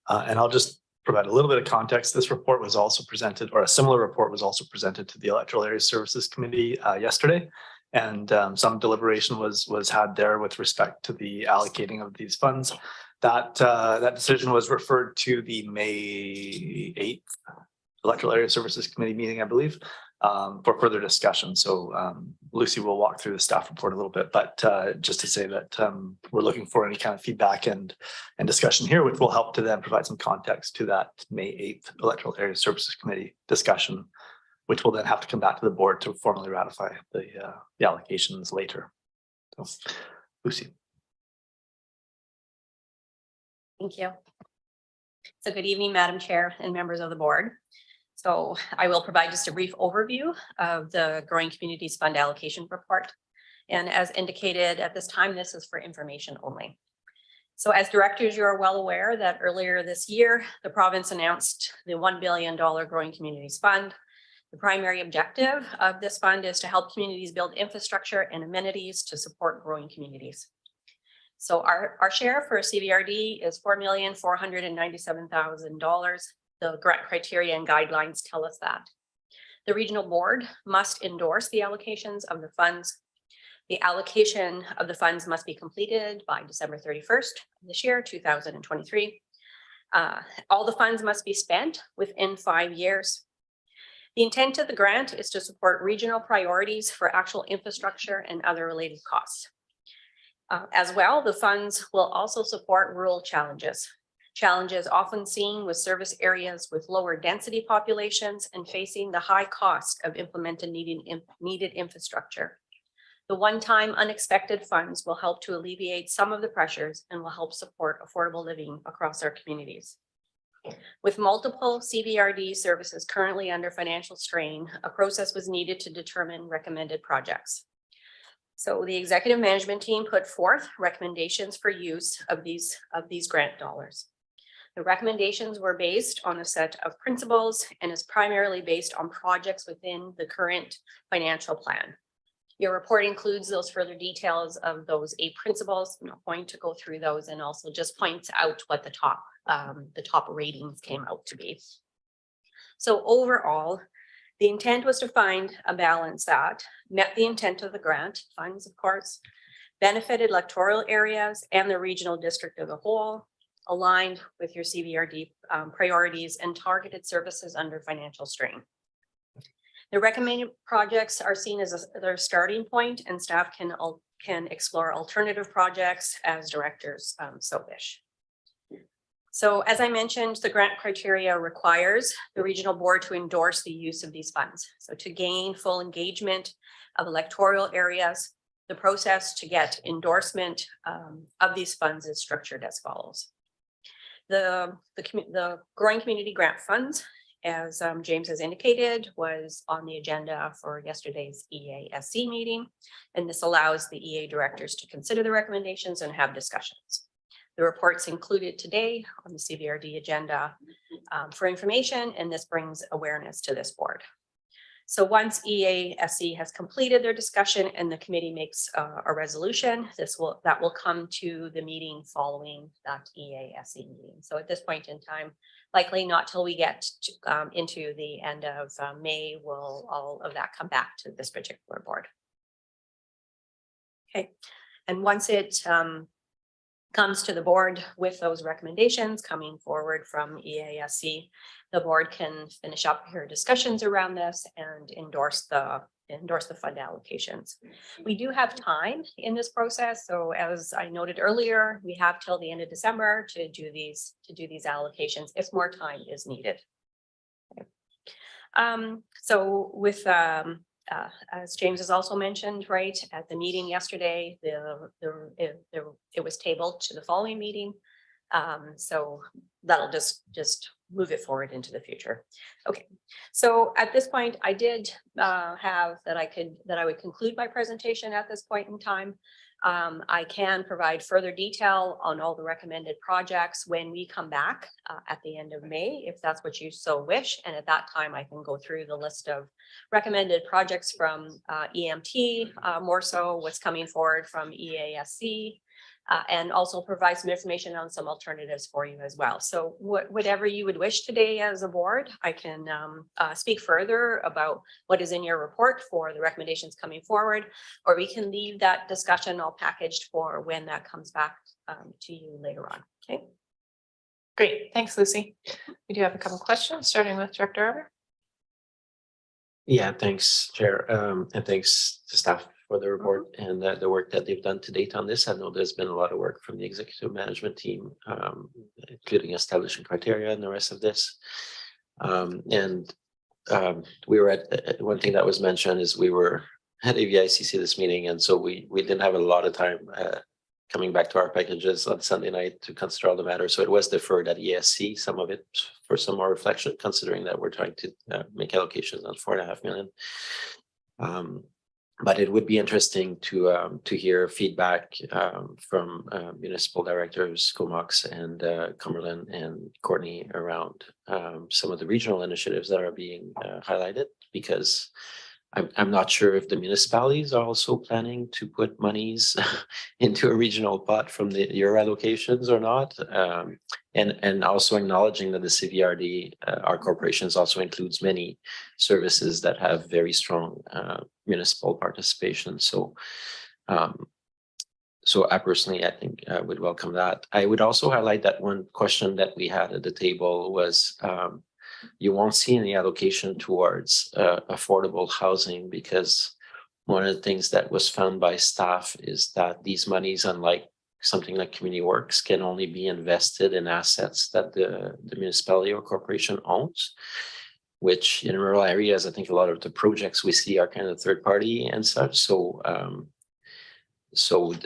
And I'll just provide a little bit of context. This report was also presented, or a similar report was also presented to the Electoral Area Services Committee yesterday. And some deliberation was had there with respect to the allocating of these funds. That decision was referred to the May 8th Electoral Area Services Committee meeting, I believe, for further discussion. So Lucy will walk through the staff report a little bit, but just to say that we're looking for any kind of feedback and discussion here, which will help to then provide some context to that May 8th Electoral Area Services Committee discussion, which will then have to come back to the board to formally ratify the allocations later. So, Lucy. Thank you. So good evening, Madam Chair and members of the board. So I will provide just a brief overview of the Growing Communities Fund allocation report. And as indicated at this time, this is for information only. So as directors, you are well aware that earlier this year, the province announced the $1 billion Growing Communities Fund. The primary objective of this fund is to help communities build infrastructure and amenities to support growing communities. So our share for CVRD is $4,497,000. The grant criteria and guidelines tell us that. The regional board must endorse the allocations of the funds. The allocation of the funds must be completed by December 31st of this year, 2023. All the funds must be spent within 5 years. The intent of the grant is to support regional priorities for actual infrastructure and other related costs. As well, the funds will also support rural challenges often seen with service areas with lower density populations and facing the high cost of implementing needed infrastructure. The one-time unexpected funds will help to alleviate some of the pressures and will help support affordable living across our communities. With multiple CVRD services currently under financial strain, a process was needed to determine recommended projects. So the executive management team put forth recommendations for use of these grant dollars. The recommendations were based on a set of principles and is primarily based on projects within the current financial plan. Your report includes those further details of those 8 principles. I'm not going to go through those and also just point out what the top ratings came out to be. So overall, the intent was to find a balance that met the intent of the grant funds, of course, benefited electoral areas and the regional district as a whole, aligned with your CVRD priorities and targeted services under financial strain. The recommended projects are seen as their starting point, and staff can explore alternative projects as directors so wish. So as I mentioned, the grant criteria requires the regional board to endorse the use of these funds. So to gain full engagement of electoral areas, the process to get endorsement of these funds is structured as follows. The Growing Community Grant Funds, as James has indicated, was on the agenda for yesterday's EASC meeting, and this allows the EA directors to consider the recommendations and have discussions. The reports included today on the CVRD agenda for information, and this brings awareness to this board. So once EASC has completed their discussion and the committee makes a resolution, that will come to the meeting following that EASC meeting. So at this point in time, likely not till we get into the end of May, will all of that come back to this particular board. Okay, and once it comes to the board with those recommendations coming forward from EASC, the board can finish up your discussions around this and endorse the fund allocations. We do have time in this process. So as I noted earlier, we have till the end of December to do these allocations if more time is needed. Okay. So with as James has also mentioned, right, at the meeting yesterday, it was tabled to the following meeting. So that'll just move it forward into the future. Okay, so at this point, I did have that I would conclude my presentation at this point in time. I can provide further detail on all the recommended projects when we come back at the end of May, if that's what you so wish. And at that time, I can go through the list of recommended projects from EMT, more so what's coming forward from EASC, and also provide some information on some alternatives for you as well. So whatever you would wish today as a board, I can speak further about what is in your report for the recommendations coming forward, or we can leave that discussion all packaged for when that comes back to you later on. Okay. Great. Thanks, Lucy. We do have a couple questions, starting with Director Arbor. Yeah, thanks, Chair, and thanks to staff for the report and the work that they've done to date on this. I know there's been a lot of work from the executive management team, including establishing criteria and the rest of this. We were at one thing that was mentioned is we were at AVICC this meeting, and so we didn't have a lot of time coming back to our packages on Sunday night to consider all the matters. So it was deferred at ESC, some of it for some more reflection, considering that we're trying to make allocations on $4.5 million. But it would be interesting to hear feedback from municipal directors, Comox and Cumberland and Courtney around some of the regional initiatives that are being highlighted, because I'm not sure if the municipalities are also planning to put monies into a regional pot from your allocations or not. And also acknowledging that the CVRD, our corporations, also includes many services that have very strong municipal participation. So I personally, I think I would welcome that. I would also highlight that one question that we had at the table was, you won't see any allocation towards affordable housing, because one of the things that was found by staff is that these monies, unlike something like community works, can only be invested in assets that the municipality or corporation owns, which in rural areas, I think a lot of the projects we see are kind of third party and such. So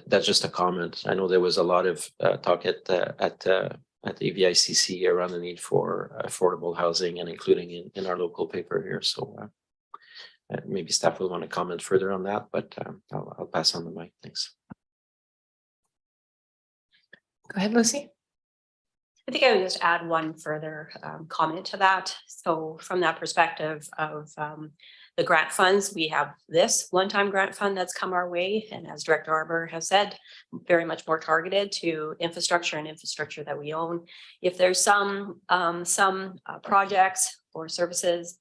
that's just a comment. I know there was a lot of talk at the AVICC around the need for affordable housing, and including in our local paper here. So maybe staff will want to comment further on that, but I'll pass on the mic. Thanks. Go ahead, Lucy. I think I would just add one further comment to that. So from that perspective of the grant funds, we have this one-time grant fund that's come our way. And as Director Arbor has said, very much more targeted to infrastructure and infrastructure that we own. If there's some projects or services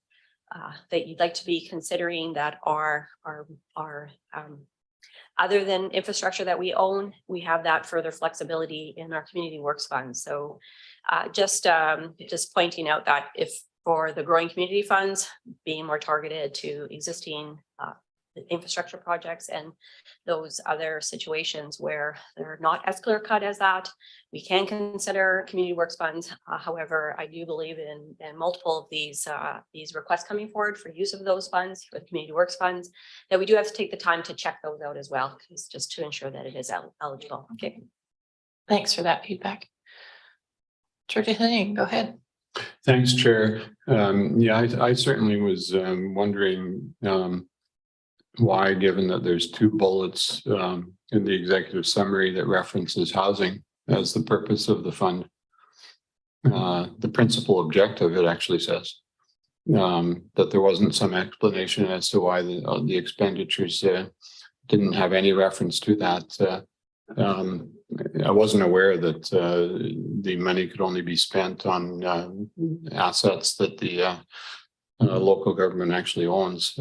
that you'd like to be considering that are other than infrastructure that we own, we have that further flexibility in our community works fund. So just pointing out that if for the growing community funds being more targeted to existing infrastructure projects and those other situations where they're not as clear cut as that, we can consider community works funds. However, I do believe in multiple of these requests coming forward for use of those funds with community works funds, that we do have to take the time to check those out as well, because just to ensure that it is eligible. Okay. Thanks for that feedback. Director Henning, go ahead. Thanks, Chair. Yeah, I certainly was wondering why, given that there's two bullets in the executive summary that references housing as the purpose of the fund. The principal objective, it actually says that there wasn't some explanation as to why the expenditures didn't have any reference to that. I wasn't aware that the money could only be spent on assets that the local government actually owns.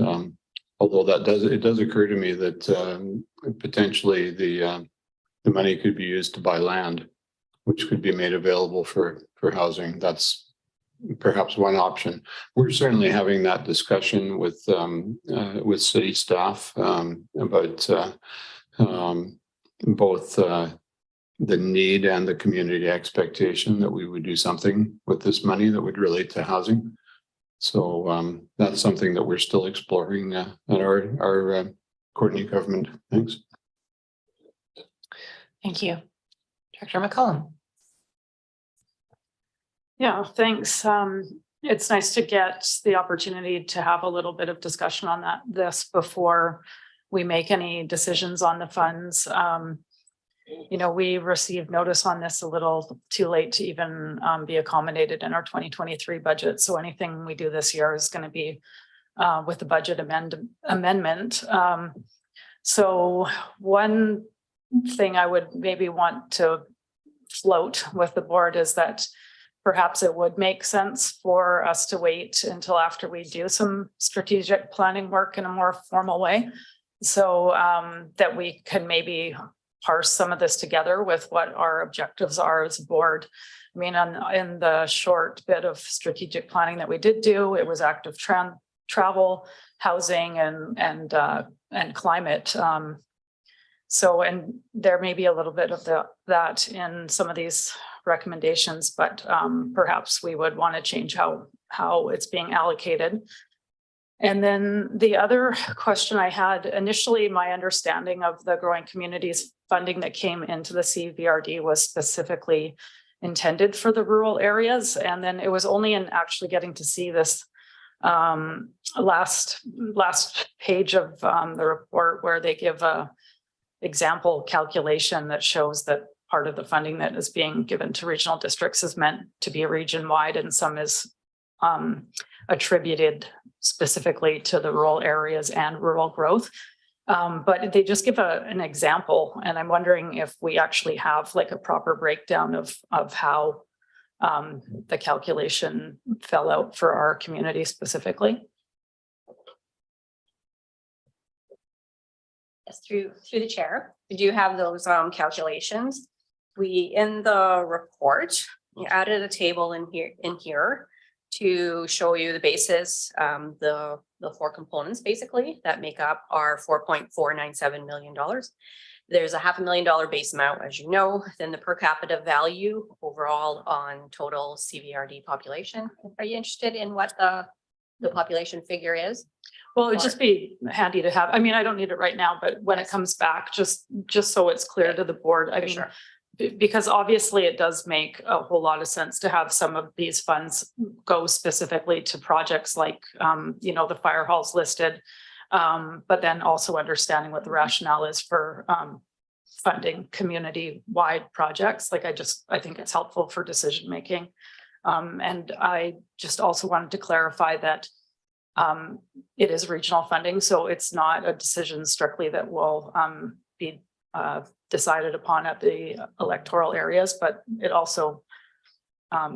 Although it does occur to me that potentially the money could be used to buy land, which could be made available for housing. That's perhaps one option. We're certainly having that discussion with city staff about both the need and the community expectation that we would do something with this money that would relate to housing. So that's something that we're still exploring at our Courtney government. Thanks. Thank you. Director McCollum. Yeah, thanks. It's nice to get the opportunity to have a little bit of discussion on this before we make any decisions on the funds. You know, we received notice on this a little too late to even be accommodated in our 2023 budget. So anything we do this year is going to be with the budget amendment. So one thing I would maybe want to float with the board is that perhaps it would make sense for us to wait until after we do some strategic planning work in a more formal way. So that we can maybe parse some of this together with what our objectives are as a board. I mean, in the short bit of strategic planning that we did do, it was active travel, housing, and climate. So, and there may be a little bit of that in some of these recommendations, but perhaps we would want to change how it's being allocated. And then the other question I had initially, my understanding of the Growing Communities funding that came into the CVRD was specifically intended for the rural areas. And then it was only in actually getting to see this last page of the report where they give a example calculation that shows that part of the funding that is being given to regional districts is meant to be region-wide, and some is attributed specifically to the rural areas and rural growth. But they just give an example, and I'm wondering if we actually have like a proper breakdown of how the calculation fell out for our community specifically. Yes, through the chair, we do have those calculations. We, in the report, we added a table in here to show you the basis, the four components basically that make up our $4.497 million. There's a $500,000 base amount, as you know, then the per capita value overall on total CVRD population. Are you interested in what the population figure is? Well, it'd just be handy to have. I mean, I don't need it right now, but when it comes back, just so it's clear to the board. I mean, because obviously it does make a whole lot of sense to have some of these funds go specifically to projects like, you know, the fire halls listed, but then also understanding what the rationale is for funding community-wide projects. Like I think it's helpful for decision making. And I just also wanted to clarify that it is regional funding, so it's not a decision strictly that will be decided upon at the electoral areas, but it also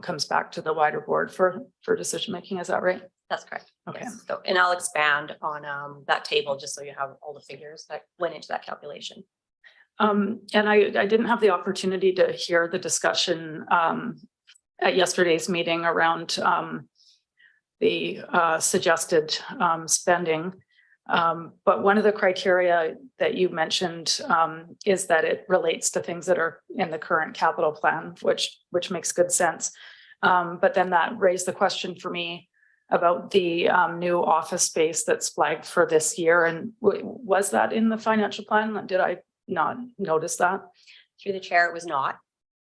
comes back to the wider board for decision making. Is that right? That's correct. Okay. Yes. So, and I'll expand on that table just so you have all the figures that went into that calculation. And I didn't have the opportunity to hear the discussion at yesterday's meeting around the suggested spending. But one of the criteria that you mentioned is that it relates to things that are in the current capital plan, which makes good sense. But then that raised the question for me about the new office space that's flagged for this year. And was that in the financial plan? Did I not notice that? Through the chair, it was not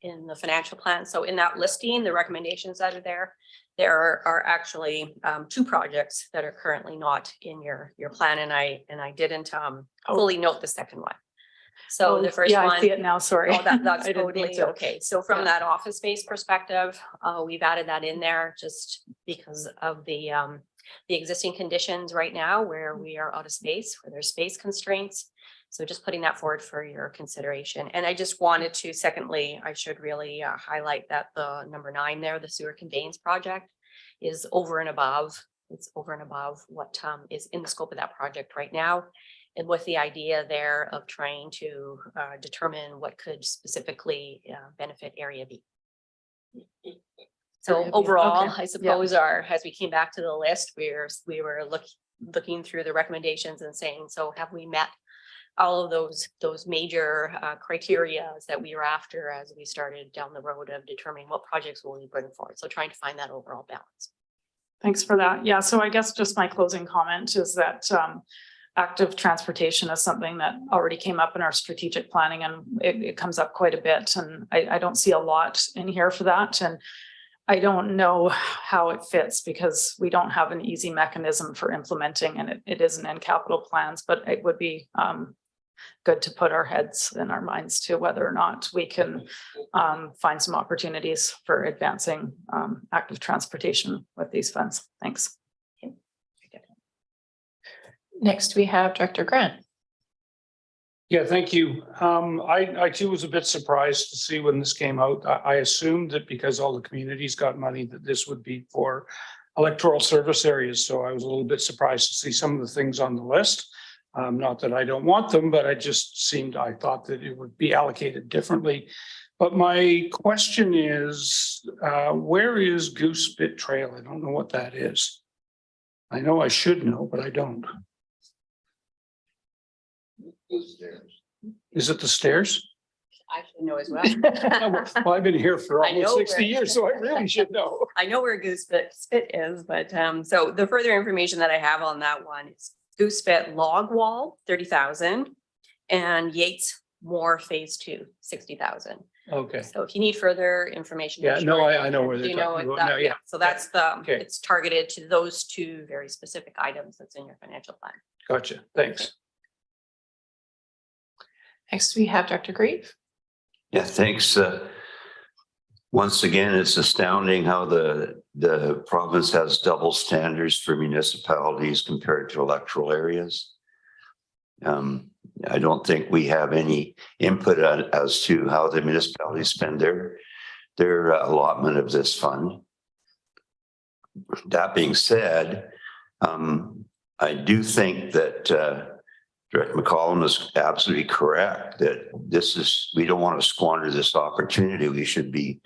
in the financial plan. So in that listing, the recommendations that are there are actually two projects that are currently not in your plan, and I didn't fully note the second one. So the first one, I see it now. Sorry. Oh, that's totally okay. So from that office space perspective, we've added that in there just because of the existing conditions right now where we are out of space, where there's space constraints. So just putting that forward for your consideration. And I just wanted to, secondly, I should really highlight that the number 9 there, the sewer conveyance project, is over and above. It's over and above what is in the scope of that project right now. And with the idea there of trying to determine what could specifically benefit Area B. So overall, I suppose as we came back to the list, we were looking through the recommendations and saying, so have we met all of those major criteria that we were after as we started down the road of determining what projects will we bring forward. So trying to find that overall balance. Thanks for that. Yeah, so I guess just my closing comment is that active transportation is something that already came up in our strategic planning, and it comes up quite a bit. And I don't see a lot in here for that. And I don't know how it fits because we don't have an easy mechanism for implementing, and it isn't in capital plans, but it would be good to put our heads and our minds to whether or not we can find some opportunities for advancing active transportation with these funds. Thanks. Next, we have Director Grant. Yeah, thank you. I too was a bit surprised to see when this came out. I assumed that because all the communities got money that this would be for electoral service areas. So I was a little bit surprised to see some of the things on the list. Not that I don't want them, but I thought that it would be allocated differently. But my question is, where is Goose Spit Trail? I don't know what that is. I know I should know, but I don't. Is it the stairs? I should know as well. Well, I've been here for I know almost 60 where- years, so I really should know. I know where Goose Spit is, but so the further information that I have on that one is Goose Spit log wall, 30,000, and Yates Moor Phase 2, 60,000. Okay. So if you need further information. Yeah, I'm no, sure I know where they're you know talking what about now, that- yeah. So that's the, Okay. it's targeted to those two very specific items that's in your financial plan. Gotcha. Thanks. Next, we have Director Grieve. Yeah, thanks. Once again, it's astounding how the province has double standards for municipalities compared to electoral areas. I don't think we have any input as to how the municipalities spend their allotment of this fund. That being said, I do think that Director McCollum is absolutely correct that we don't want to squander this opportunity. We should be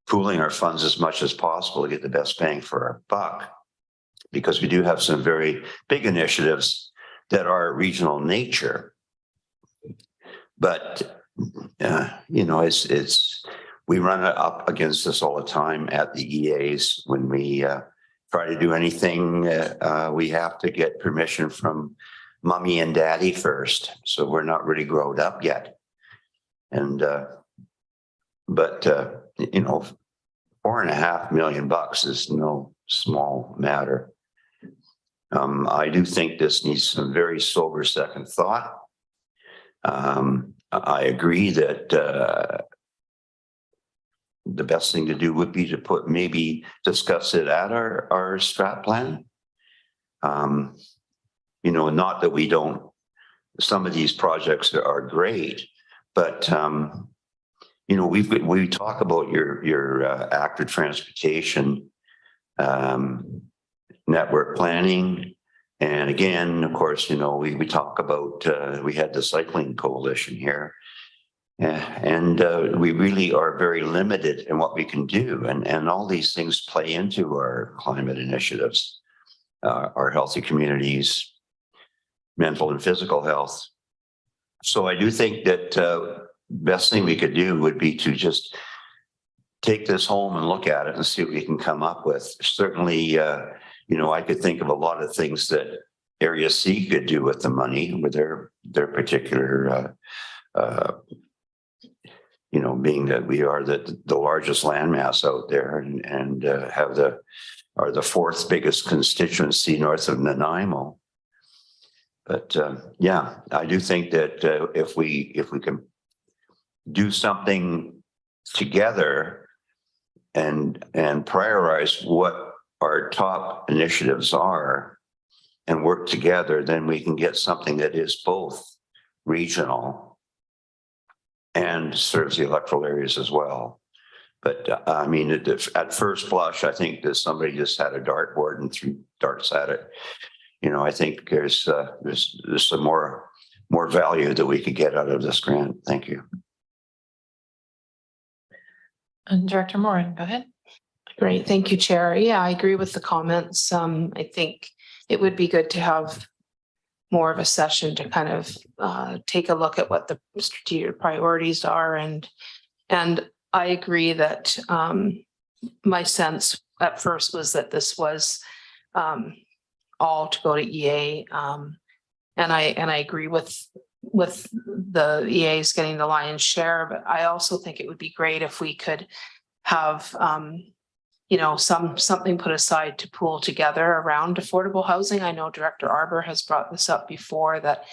pooling our funds as much as possible to get the best bang for our buck, because we do have some very big initiatives that are regional nature. But we run up against this all the time at the EAs when we try to do anything. We have to get permission from mommy and daddy first, so we're not really grown up yet. And but $4.5 million is no small matter. I do think this needs some very sober second thought. I agree that the best thing to do would be to maybe discuss it at our strat plan. Not that we don't, some of these projects are great, but we talk about your active transportation network planning. And again, of course, we talk about, we had the cycling coalition here. And we really are very limited in what we can do. And all these things play into our climate initiatives, our healthy communities, mental and physical health. So I do think that best thing we could do would be to just take this home and look at it and see what we can come up with. Certainly, I could think of a lot of things that Area C could do with the money, with their particular being that we are the largest landmass out there and are the fourth biggest constituency north of Nanaimo. But yeah, I do think that if we can do something together and prioritize what our top initiatives are and work together, then we can get something that is both regional and serves the electoral areas as well. But I mean, at first blush, I think that somebody just had a dartboard and threw darts at it. I think there's some more value that we could get out of this grant. Thank you. And Director Morin, go ahead. Great, thank you, Chair. Yeah, I agree with the comments. I think it would be good to have more of a session to kind of take a look at what the strategic priorities are. And I agree that my sense at first was that this was all to go to EA. And I agree with the EAs getting the lion's share, but I also think it would be great if we could have something put aside to pool together around affordable housing. I know Director Arbor has brought this up before that,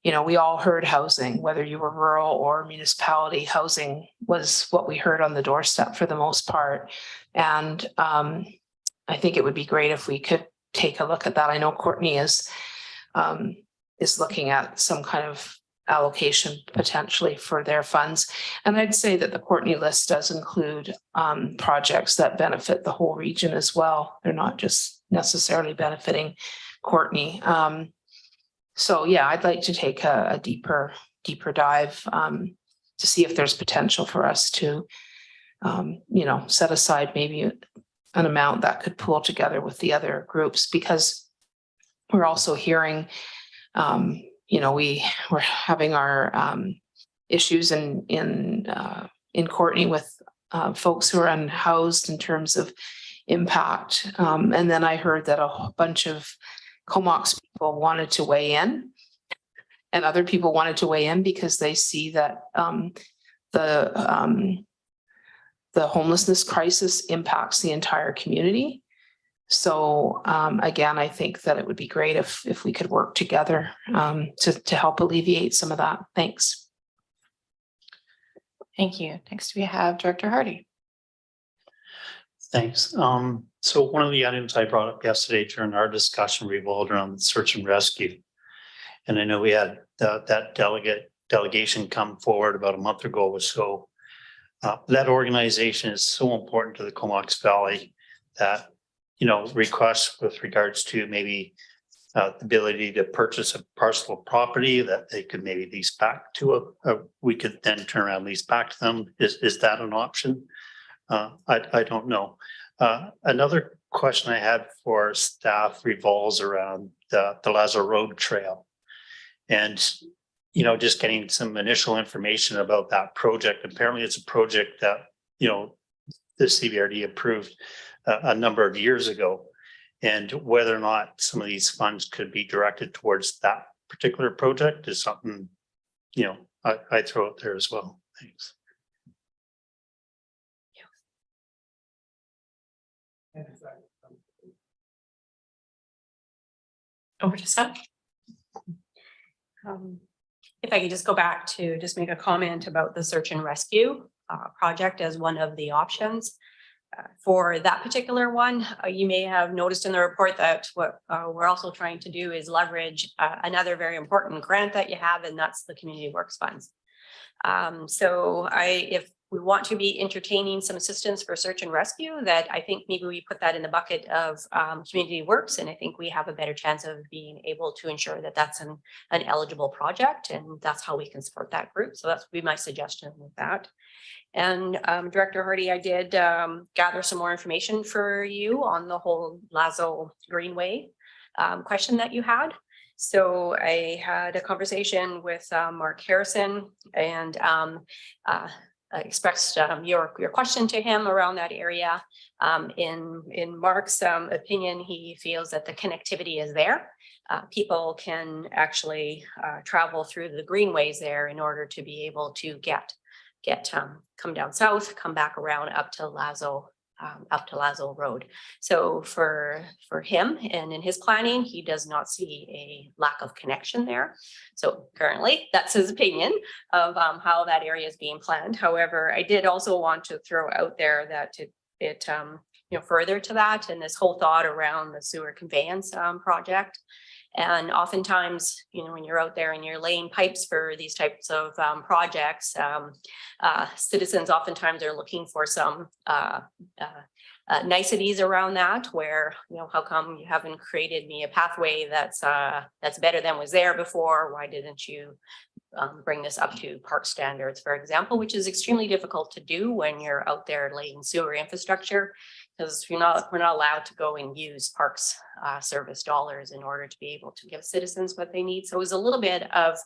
we all heard housing, whether you were rural or municipality, housing was what we heard on the doorstep for the most part. And I think it would be great if we could take a look at that. I know Courtney is looking at some kind of allocation potentially for their funds. And I'd say that the Courtney list does include projects that benefit the whole region as well. They're not just necessarily benefiting Courtney. So yeah, I'd like to take a deeper dive to see if there's potential for us to, set aside maybe an amount that could pool together with the other groups, because we're also hearing, we're having our issues in Courtney with folks who are unhoused in terms of impact. And then I heard that a bunch of Comox people wanted to weigh in, and other people wanted to weigh in because they see that the homelessness crisis impacts the entire community. So again, I think that it would be great if we could work together to help alleviate some of that. Thanks. Thank you. Next, we have Director Hardy. Thanks. So one of the items I brought up yesterday during our discussion revolved around search and rescue. And I know we had that delegation come forward about a month ago or so. That organization is so important to the Comox Valley that, requests with regards to maybe the ability to purchase a parcel of property that they could maybe lease back to we could then turn around and lease back to them. Is that an option? I don't know. Another question I had for staff revolves around the Lazo Road Trail. And, just getting some initial information about that project. Apparently it's a project that, the CBRD approved a number of years ago. And whether or not some of these funds could be directed towards that particular project is something, I throw out there as well. Thanks. Over to Steph. If I could just go back to just make a comment about the search and rescue project as one of the options. For that particular one, you may have noticed in the report that what we're also trying to do is leverage another very important grant that you have, and that's the Community Works Funds. So if we want to be entertaining some assistance for search and rescue, that I think maybe we put that in the bucket of Community Works, and I think we have a better chance of being able to ensure that that's an eligible project, and that's how we can support that group. So that's would be my suggestion with that. And Director Hardy, I did gather some more information for you on the whole Lazo Greenway question that you had. So I had a conversation with Mark Harrison, and expressed your question to him around that area. In Mark's opinion, he feels that the connectivity is there. People can actually travel through the greenways there in order to be able to come down south, come back around up to Lazo Road. So for him and in his planning, he does not see a lack of connection there. So currently that's his opinion of how that area is being planned. However, I did also want to throw out there that it further to that, and this whole thought around the sewer conveyance project. And oftentimes, when you're out there and you're laying pipes for these types of projects, citizens oftentimes are looking for some niceties around that, where, how come you haven't created me a pathway that's better than was there before? Why didn't you bring this up to park standards, for example, which is extremely difficult to do when you're out there laying sewer infrastructure, because we're not allowed to go and use parks service dollars in order to be able to give citizens what they need. So it was a little bit of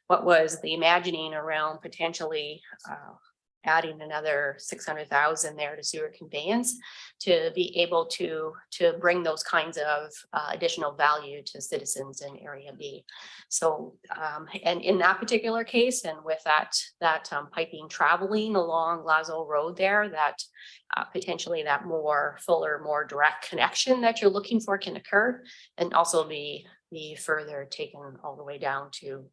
what was the imagining around potentially adding another 600,000 there to sewer conveyance to be able to bring those kinds of additional value to citizens in Area B. So, and in that particular case, and with that piping traveling along Lazo Road there, that potentially that more fuller, more direct connection that you're looking for can occur, and also be further taken all the way down to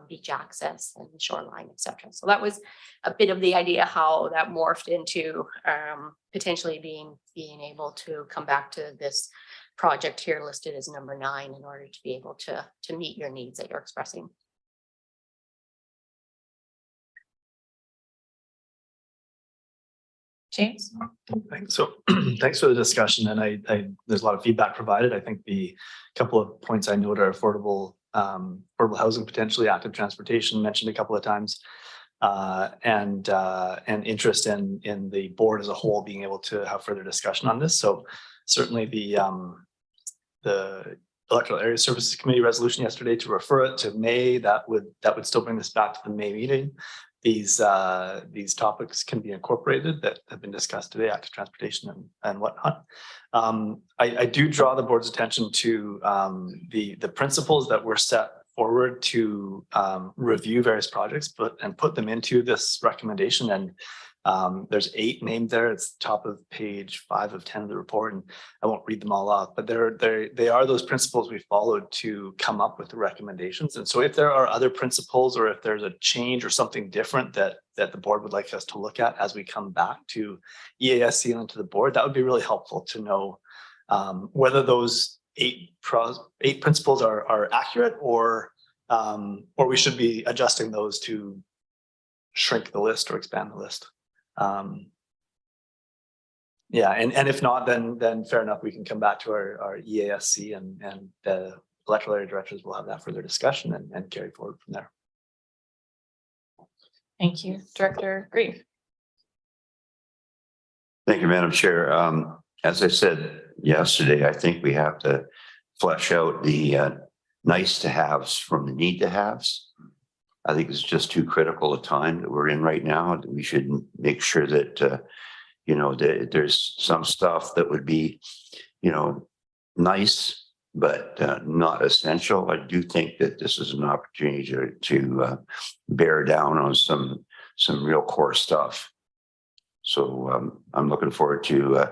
beach access and shoreline, etc. So that was a bit of the idea how that morphed into potentially being able to come back to this project here listed as number 9 in order to be able to meet your needs that you're expressing. James? Thanks. So thanks for the discussion. And there's a lot of feedback provided. I think the couple of points I note are affordable housing, potentially active transportation mentioned a couple of times, and interest in the board as a whole being able to have further discussion on this. So certainly the Electoral Area Services Committee resolution yesterday to refer it to May, that would still bring this back to the May meeting. These topics can be incorporated that have been discussed today, active transportation and whatnot. I do draw the board's attention to the principles that were set forward to review various projects, and put them into this recommendation. And there's 8 named there. It's top of page 5 of 10 of the report, and I won't read them all off, but they are those principles we followed to come up with the recommendations. And so if there are other principles, or if there's a change or something different that the board would like us to look at as we come back to EASC and to the board, that would be really helpful to know whether those 8 principles are accurate, or we should be adjusting those to shrink the list or expand the list. Yeah, and if not, then fair enough, we can come back to our EASC, and the electoral area directors will have that further discussion and carry forward from there. Thank you. Director Grieve. Thank you, Madam Chair. As I said yesterday, I think we have to flesh out the nice to haves from the need to haves. I think it's just too critical a time that we're in right now. We should make sure that, there's some stuff that would be, nice, but not essential. I do think that this is an opportunity to bear down on some real core stuff. So I'm looking forward to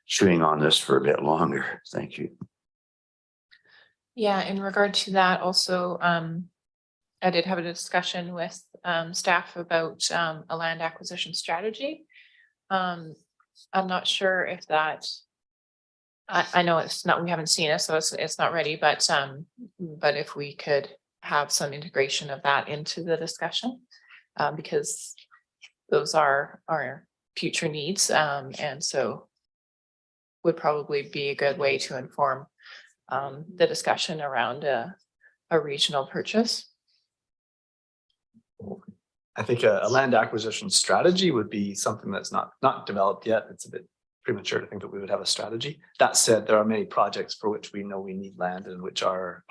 chewing on this for a bit longer. Thank you. Yeah, in regard to that also, I did have a discussion with staff about a land acquisition strategy. I'm not sure if that, I know it's not, we haven't seen it, so it's not ready, but if we could have some integration of that into the discussion, because those are our future needs, and so would probably be a good way to inform the discussion around a regional purchase. I think a land acquisition strategy would be something that's not developed yet. It's a bit premature to think that we would have a strategy. That said, there are many projects for which we know we need land, and which are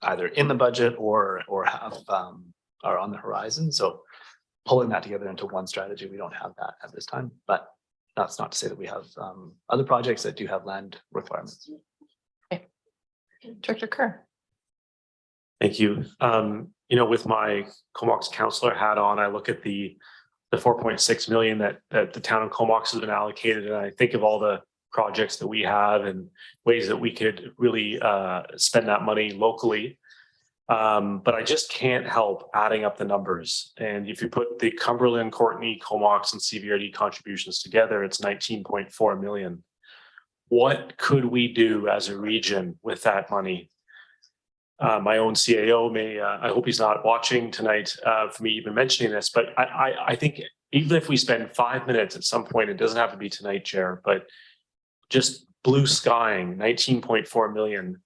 either in the budget or are on the horizon. So pulling that together into one strategy, we don't have that at this time, but that's not to say that we have other projects that do have land requirements. Okay. Director Kerr. Thank you. With my Comox counselor hat on, I look at the 4.6 million that the town of Comox has been allocated, and I think of all the projects that we have and ways that we could really spend that money locally. But I just can't help adding up the numbers. And if you put the Cumberland, Courtenay, Comox, and CVRD contributions together, it's 19.4 million. What could we do as a region with that money? My own CAO may, I hope he's not watching tonight for me even mentioning this, but I think even if we spend 5 minutes at some point, it doesn't have to be tonight, Chair, but just blue skying 19.4 million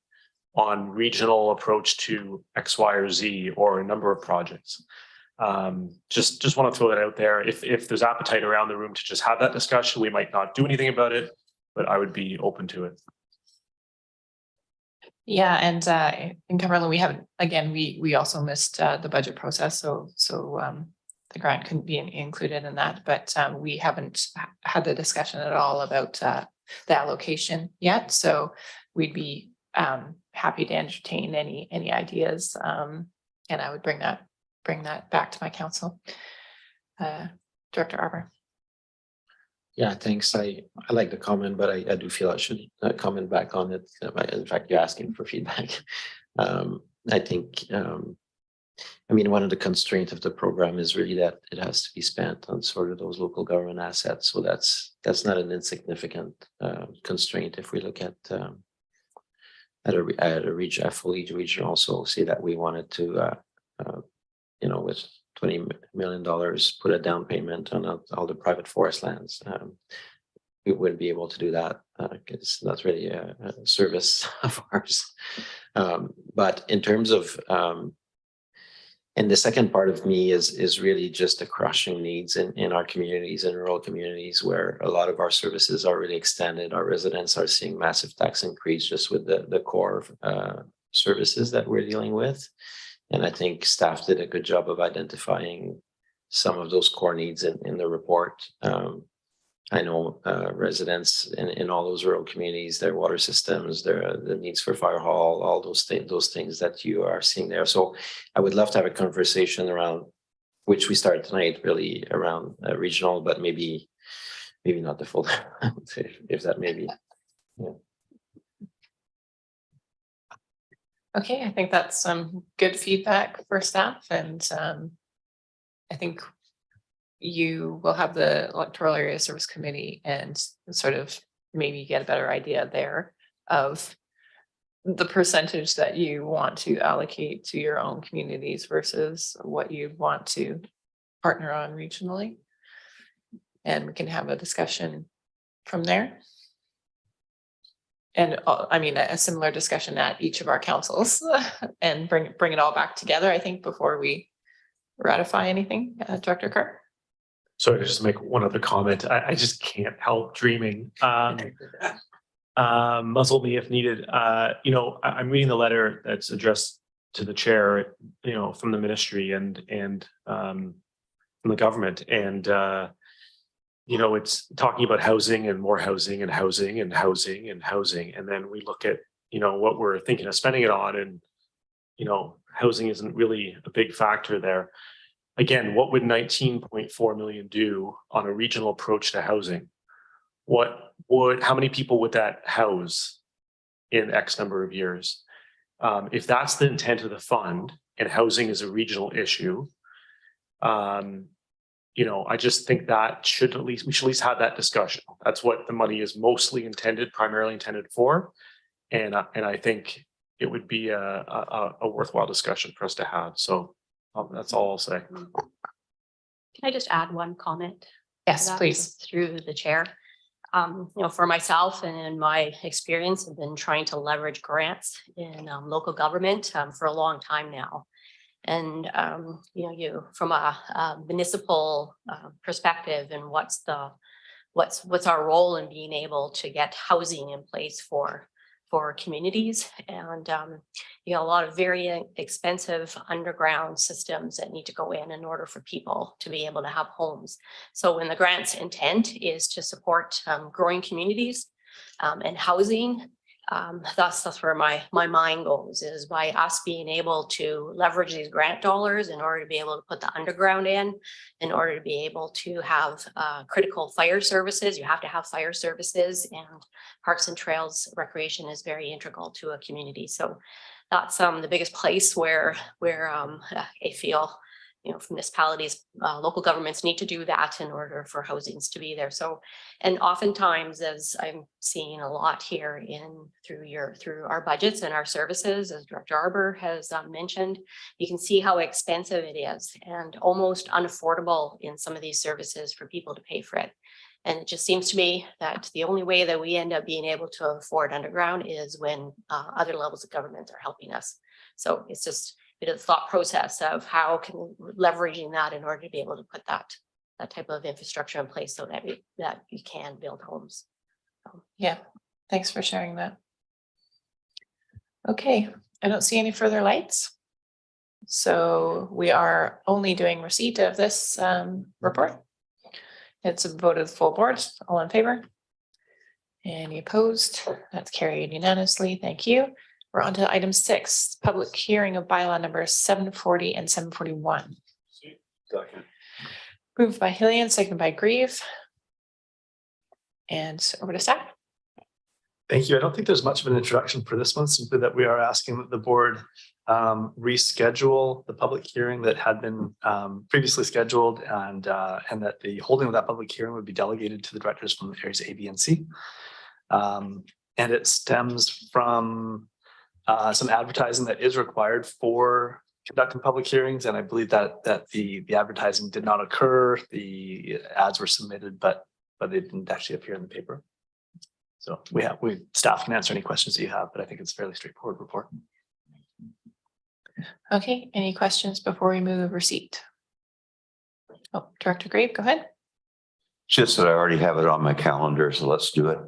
on regional approach to X, Y, or Z, or a number of projects. Just want to throw that out there. If there's appetite around the room to just have that discussion, we might not do anything about it, but I would be open to it. Yeah, and in Cumberland, we haven't, again, we also missed the budget process, so the grant couldn't be included in that, but we haven't had the discussion at all about the allocation yet. So we'd be happy to entertain any ideas, and I would bring that back to my council. Director Arbor. Yeah, thanks. I like the comment, but I do feel I should comment back on it. In fact, you're asking for feedback. I think, I mean, one of the constraints of the program is really that it has to be spent on sort of those local government assets. So that's not an insignificant constraint. If we look at a region, a fully region, also see that we wanted to, you know, with $20 million, put a down payment on all the private forest lands. We wouldn't be able to do that because that's really a service of ours. But in terms of, and the second part of me is really just the crushing needs in our communities, in rural communities, where a lot of our services are really extended. Our residents are seeing massive tax increase just with the core services that we're dealing with. And I think staff did a good job of identifying some of those core needs in the report. I know residents in all those rural communities, their water systems, the needs for fire hall, all those things that you are seeing there. So I would love to have a conversation around, which we started tonight, really around regional, but maybe not the full, if that may be. Yeah. Okay, I think that's some good feedback for staff, and I think you will have the electoral area service committee and sort of maybe get a better idea there of the percentage that you want to allocate to your own communities versus what you want to partner on regionally. And we can have a discussion from there. And I mean, a similar discussion at each of our councils and bring it all back together, I think, before we ratify anything. Director Carr. Sorry to just make one other comment. I just can't help dreaming. Muzzle me if needed. You know, I'm reading the letter that's addressed to the chair, you know, from the ministry and from the government. And, you know, it's talking about housing and more housing and housing and housing and housing. And then we look at, you know, what we're thinking of spending it on. And, you know, housing isn't really a big factor there. Again, what would 19.4 million do on a regional approach to housing? How many people would that house in X number of years? If that's the intent of the fund and housing is a regional issue, you know, I just think that we should at least have that discussion. That's what the money is primarily intended for. And I think it would be a worthwhile discussion for us to have. So that's all I'll say. Can I just add one comment? Yes, please. Through the chair. You know, for myself and in my experience, I've been trying to leverage grants in local government for a long time now. And, you know, from a municipal perspective and what's our role in being able to get housing in place for communities, and you know, a lot of very expensive underground systems that need to go in order for people to be able to have homes. So when the grant's intent is to support growing communities and housing, that's where my mind goes, is by us being able to leverage these grant dollars in order to be able to put the underground in order to be able to have critical fire services. You have to have fire services, and parks and trails recreation is very integral to a community. So that's the biggest place where I feel, you know, municipalities, local governments need to do that in order for housings to be there. So, and oftentimes, as I'm seeing a lot here through our budgets and our services, as Director Arbor has mentioned, you can see how expensive it is and almost unaffordable in some of these services for people to pay for it. And it just seems to me that the only way that we end up being able to afford underground is when other levels of government are helping us. So it's just the thought process of how can leveraging that in order to be able to put that type of infrastructure in place so that you can build homes. Yeah, thanks for sharing that. Okay, I don't see any further lights. So we are only doing receipt of this report. It's a vote of the full board. All in favor? Any opposed? That's carried unanimously. Thank you. We're on to item 6, public hearing of bylaw numbers 740 and 741. Moved by Hillian, seconded by Grieve. And over to staff. Thank you. I don't think there's much of an introduction for this one, simply that we are asking that the board reschedule the public hearing that had been previously scheduled, and that the holding of that public hearing would be delegated to the directors from areas A, B, and C. And it stems from some advertising that is required for conducting public hearings, and I believe that the advertising did not occur. The ads were submitted, but they didn't actually appear in the paper. So staff can answer any questions that you have, but I think it's a fairly straightforward report. Okay, any questions before we move receipt? Oh, Director Grieve, go ahead. Just that I already have it on my calendar, so let's do it.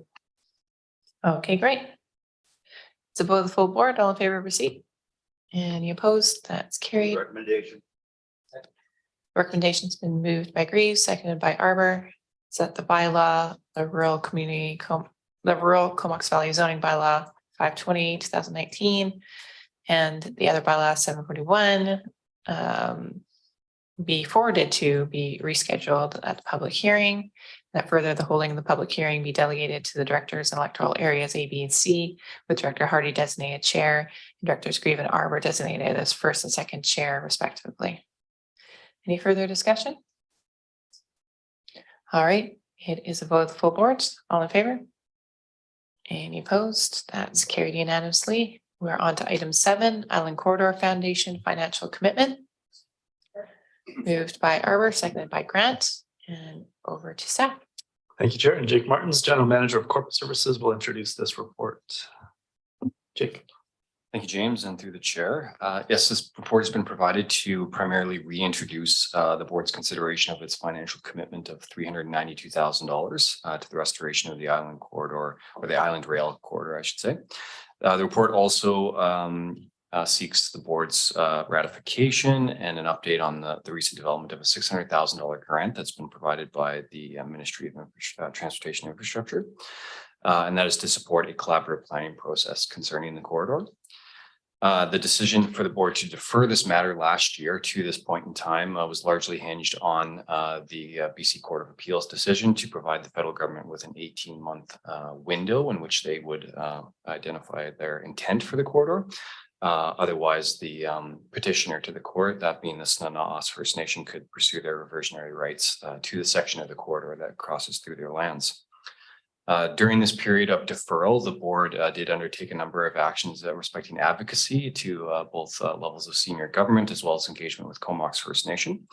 Okay, great. It's a vote of the full board. All in favor of receipt? Any opposed? That's carried. Recommendation. Recommendation's been moved by Grieve, seconded by Arbor. Set the bylaw, the rural Comox Valley zoning bylaw 520, 2019, and the other bylaw 741 be forwarded to be rescheduled at the public hearing. That further, the holding of the public hearing be delegated to the directors in electoral areas A, B, and C, with Director Hardy designated chair and Directors Grieve and Arbor designated as first and second chair respectively. Any further discussion? All right, it is a vote of the full board. All in favor? Any opposed? That's carried unanimously. We're on to item 7, Island Corridor Foundation financial commitment. Moved by Arbor, seconded by Grant, and over to staff. Thank you, Chair. And Jake Martins, General Manager of Corporate Services, will introduce this report. Jake. Thank you, James, and through the chair. Yes, this report has been provided to primarily reintroduce the board's consideration of its financial commitment of $392,000 to the restoration of the Island Corridor, or the Island Rail Corridor, I should say. The report also seeks the board's ratification and an update on the recent development of a $600,000 grant that's been provided by the Ministry of Transportation Infrastructure. And that is to support a collaborative planning process concerning the corridor. The decision for the board to defer this matter last year to this point in time was largely hinged on the BC Court of Appeals decision to provide the federal government with an 18-month window in which they would identify their intent for the corridor. Otherwise, the petitioner to the court, that being the Snanaas First Nation, could pursue their reversionary rights to the section of the corridor that crosses through their lands. During this period of deferral, the board did undertake a number of actions respecting advocacy to both levels of senior government as well as engagement with Comox First Nation.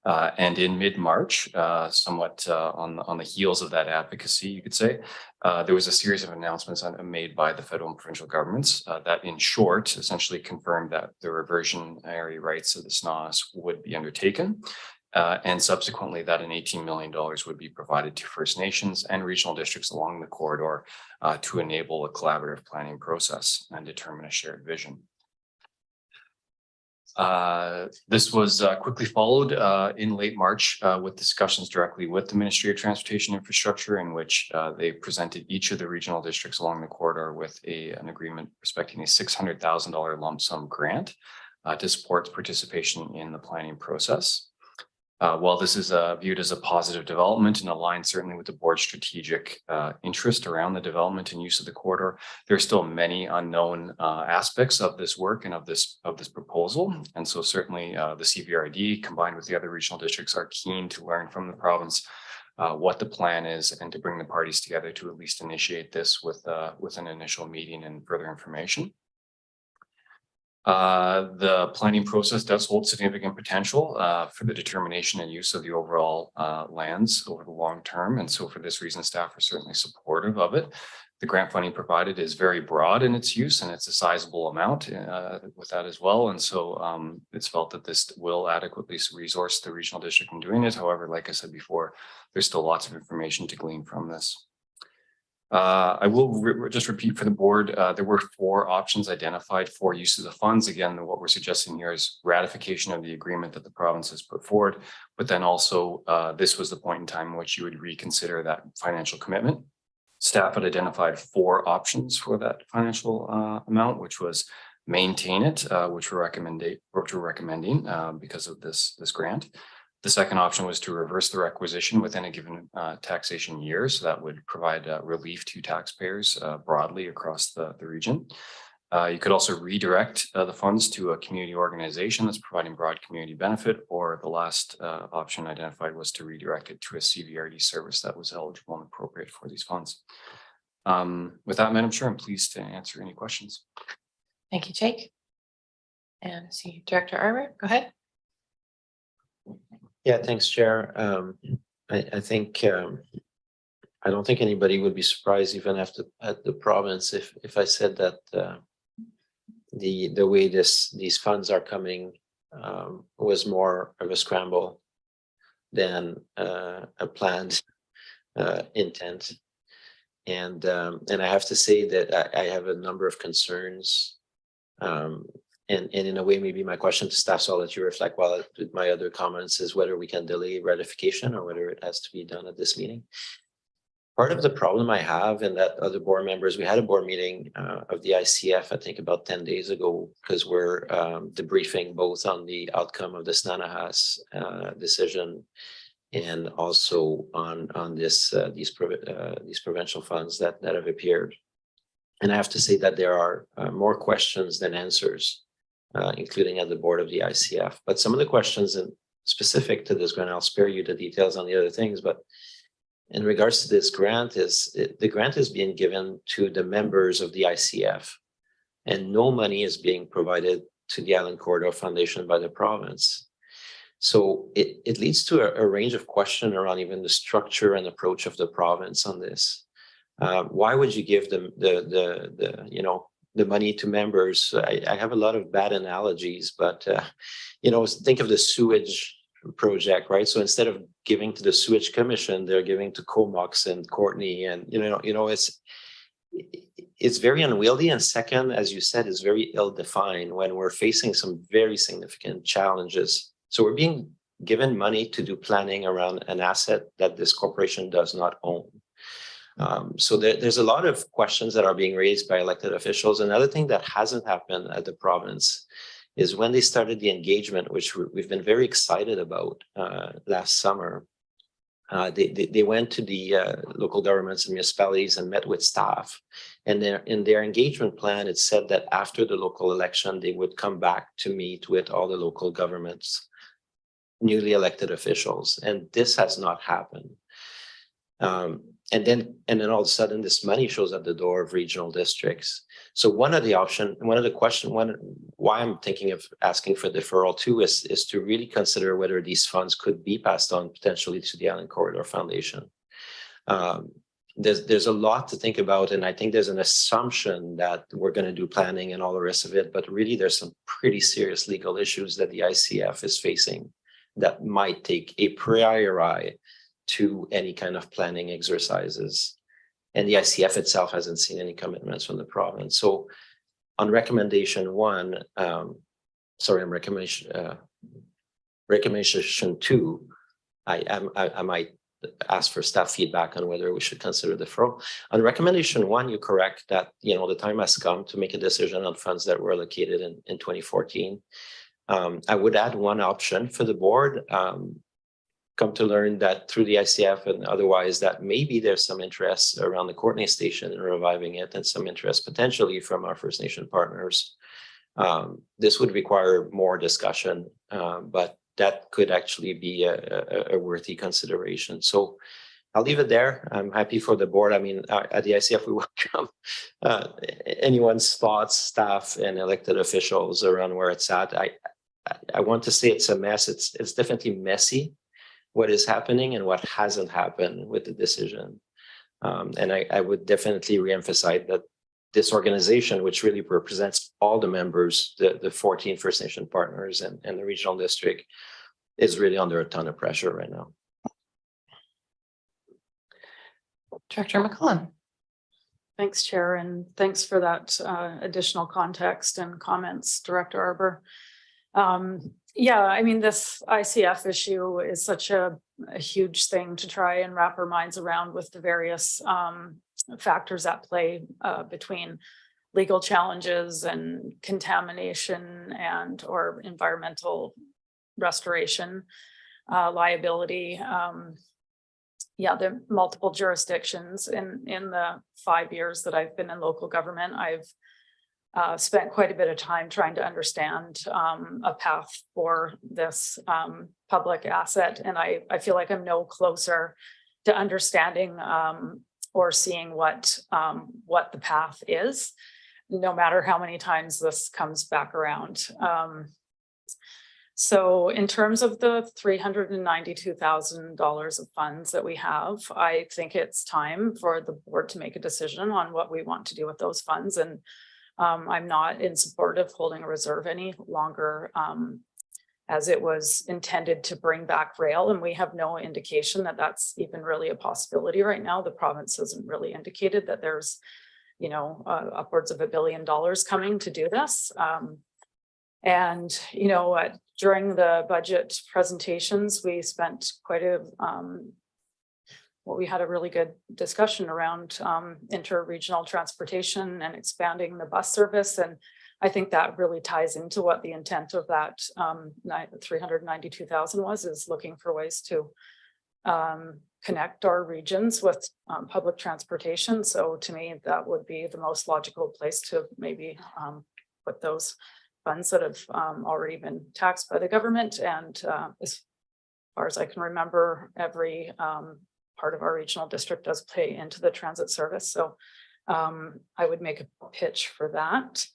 And in mid-March, somewhat on the heels of that advocacy, you could say, there was a series of announcements made by the federal and provincial governments that, in short, essentially confirmed that the reversionary rights of the SNAS would be undertaken. And subsequently that an $18 million would be provided to First Nations and regional districts along the corridor to enable a collaborative planning process and determine a shared vision. This was quickly followed in late March with discussions directly with the Ministry of Transportation Infrastructure, in which they presented each of the regional districts along the corridor with an agreement respecting a $600,000 lump sum grant to support participation in the planning process. While this is viewed as a positive development and aligned certainly with the board's strategic interest around the development and use of the corridor, there are still many unknown aspects of this work and of this proposal. And so certainly the CVRD combined with the other regional districts are keen to learn from the province what the plan is and to bring the parties together to at least initiate this with an initial meeting and further information. The planning process does hold significant potential for the determination and use of the overall lands over the long term. And so for this reason, staff are certainly supportive of it. The grant funding provided is very broad in its use and it's a sizable amount with that as well. And so it's felt that this will adequately resource the regional district in doing it. However, like I said before, there's still lots of information to glean from this. I will just repeat for the board, there were 4 options identified for use of the funds. Again, what we're suggesting here is ratification of the agreement that the province has put forward, but then also this was the point in time in which you would reconsider that financial commitment. Staff had identified 4 options for that financial amount, which was maintain it, which we're recommending because of this grant. The second option was to reverse the requisition within a given taxation year. So that would provide relief to taxpayers broadly across the region. You could also redirect the funds to a community organization that's providing broad community benefit, or the last option identified was to redirect it to a CVRD service that was eligible and appropriate for these funds. With that, Madam Chair, I'm pleased to answer any questions. Thank you, Jake. And I see Director Armour, go ahead. Yeah, thanks, Chair. I think I don't think anybody would be surprised, even after at the province, if I said that the way these funds are coming was more of a scramble than a planned intent. And I have to say that I have a number of concerns. And in a way, maybe my question to staff, so I'll let you reflect while my other comments, is whether we can delay ratification or whether it has to be done at this meeting. Part of the problem I have, and that other board members, we had a board meeting of the ICF, I think about 10 days ago, because we're debriefing both on the outcome of the Snanahas decision and also on these provincial funds that have appeared. And I have to say that there are more questions than answers, including at the board of the ICF. But some of the questions specific to this grant, I'll spare you the details on the other things, but in regards to this grant, the grant is being given to the members of the ICF, and no money is being provided to the Island Corridor Foundation by the province. So it leads to a range of questions around even the structure and approach of the province on this. Why would you give them the money to members? I have a lot of bad analogies, but think of the sewage project, right? So instead of giving to the sewage commission, they're giving to Comox and Courtney, and it's very unwieldy. And second, as you said, is very ill-defined when we're facing some very significant challenges. So we're being given money to do planning around an asset that this corporation does not own. So there's a lot of questions that are being raised by elected officials. Another thing that hasn't happened at the province is when they started the engagement, which we've been very excited about last summer. They went to the local governments and municipalities and met with staff. And in their engagement plan, it said that after the local election, they would come back to meet with all the local governments, newly elected officials. And this has not happened. And then all of a sudden, this money shows at the door of regional districts. So why I'm thinking of asking for deferral too is to really consider whether these funds could be passed on potentially to the Island Corridor Foundation. There's a lot to think about, and I think there's an assumption that we're going to do planning and all the rest of it, but really there's some pretty serious legal issues that the ICF is facing that might take a priori to any kind of planning exercises. And the ICF itself hasn't seen any commitments from the province. So on recommendation 1, on recommendation 2, I might ask for staff feedback on whether we should consider deferral. On recommendation 1, you're correct that the time has come to make a decision on funds that were allocated in 2014. I would add one option for the board. Come to learn that through the ICF and otherwise that maybe there's some interest around the Courtney station in reviving it, and some interest potentially from our First Nation partners. This would require more discussion, but that could actually be a worthy consideration. So I'll leave it there. I'm happy for the board. I mean, at the ICF, we welcome anyone's thoughts, staff and elected officials around where it's at. I want to say it's a mess. It's definitely messy, what is happening and what hasn't happened with the decision. And I would definitely reemphasize that this organization, which really represents all the members, the 14 First Nation partners and the regional district, is really under a ton of pressure right now. Director McCullum. Thanks, Chair, and thanks for that additional context and comments, Director Arbor. Yeah, I mean, this ICF issue is such a huge thing to try and wrap our minds around with the various factors at play between legal challenges and contamination and or environmental restoration liability. Yeah, there are multiple jurisdictions in the 5 years that I've been in local government. I've spent quite a bit of time trying to understand a path for this public asset. And I feel like I'm no closer to understanding or seeing what the path is, no matter how many times this comes back around. So in terms of the $392,000 of funds that we have, I think it's time for the board to make a decision on what we want to do with those funds. And I'm not in support of holding a reserve any longer, as it was intended to bring back rail. And we have no indication that that's even really a possibility right now. The province hasn't really indicated that there's, you know, upwards of $1 billion coming to do this. And, you know, during the budget presentations, we spent quite a, well, we had a really good discussion around inter-regional transportation and expanding the bus service. And I think that really ties into what the intent of that 392,000 was, is looking for ways to connect our regions with public transportation. So to me, that would be the most logical place to maybe put those funds that have already been taxed by the government. And as far as I can remember, every part of our regional district does pay into the transit service. So I would make a pitch for that.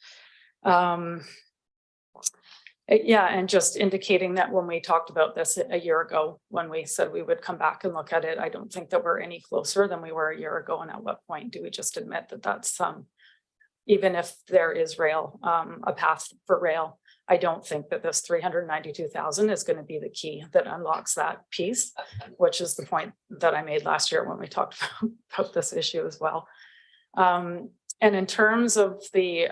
Yeah, and just indicating that when we talked about this a year ago, when we said we would come back and look at it, I don't think that we're any closer than we were a year ago. And at what point do we just admit that that's even if there is rail, a path for rail, I don't think that this 392,000 is going to be the key that unlocks that piece, which is the point that I made last year when we talked about this issue as well. And in terms of the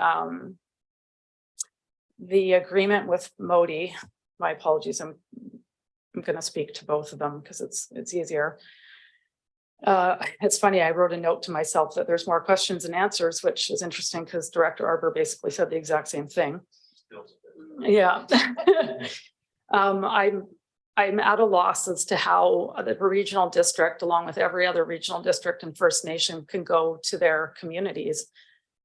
agreement with Modi, my apologies, I'm going to speak to both of them because it's easier. It's funny, I wrote a note to myself that there's more questions and answers, which is interesting because Director Arbor basically said the exact same thing. Yeah. I'm at a loss as to how the regional district, along with every other regional district and First Nation, can go to their communities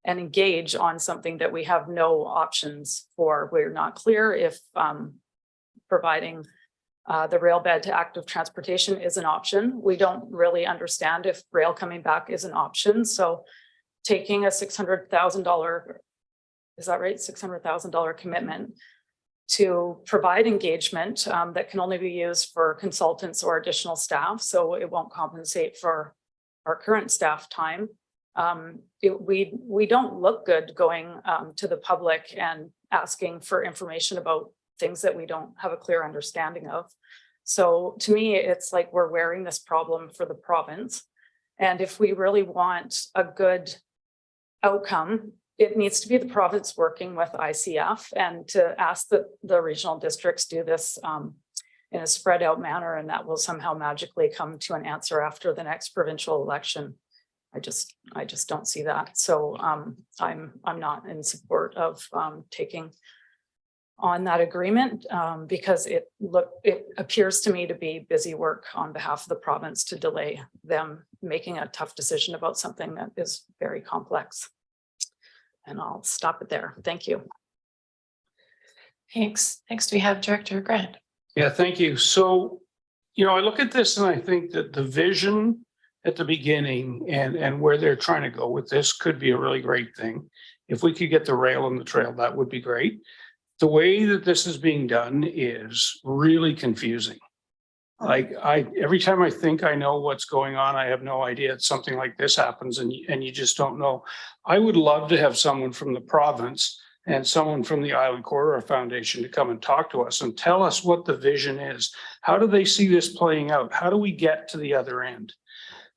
and engage on something that we have no options for. We're not clear if providing the rail bed to active transportation is an option. We don't really understand if rail coming back is an option. So taking a $600,000, is that right? $600,000 commitment to provide engagement that can only be used for consultants or additional staff. So it won't compensate for our current staff time. We don't look good going to the public and asking for information about things that we don't have a clear understanding of. So to me, it's like we're wearing this problem for the province. And if we really want a good outcome, it needs to be the province working with ICF and to ask that the regional districts do this in a spread out manner, and that will somehow magically come to an answer after the next provincial election. I just don't see that. So I'm not in support of taking on that agreement because it appears to me to be busy work on behalf of the province to delay them making a tough decision about something that is very complex. And I'll stop it there. Thank you. Thanks. Do we have Director Grant? Yeah, thank you. So, you know, I look at this and I think that the vision at the beginning and where they're trying to go with this could be a really great thing. If we could get the rail on the trail, that would be great. The way that this is being done is really confusing. Like every time I think I know what's going on, I have no idea something like this happens and you just don't know. I would love to have someone from the province and someone from the Island Corridor Foundation to come and talk to us and tell us what the vision is. How do they see this playing out? How do we get to the other end?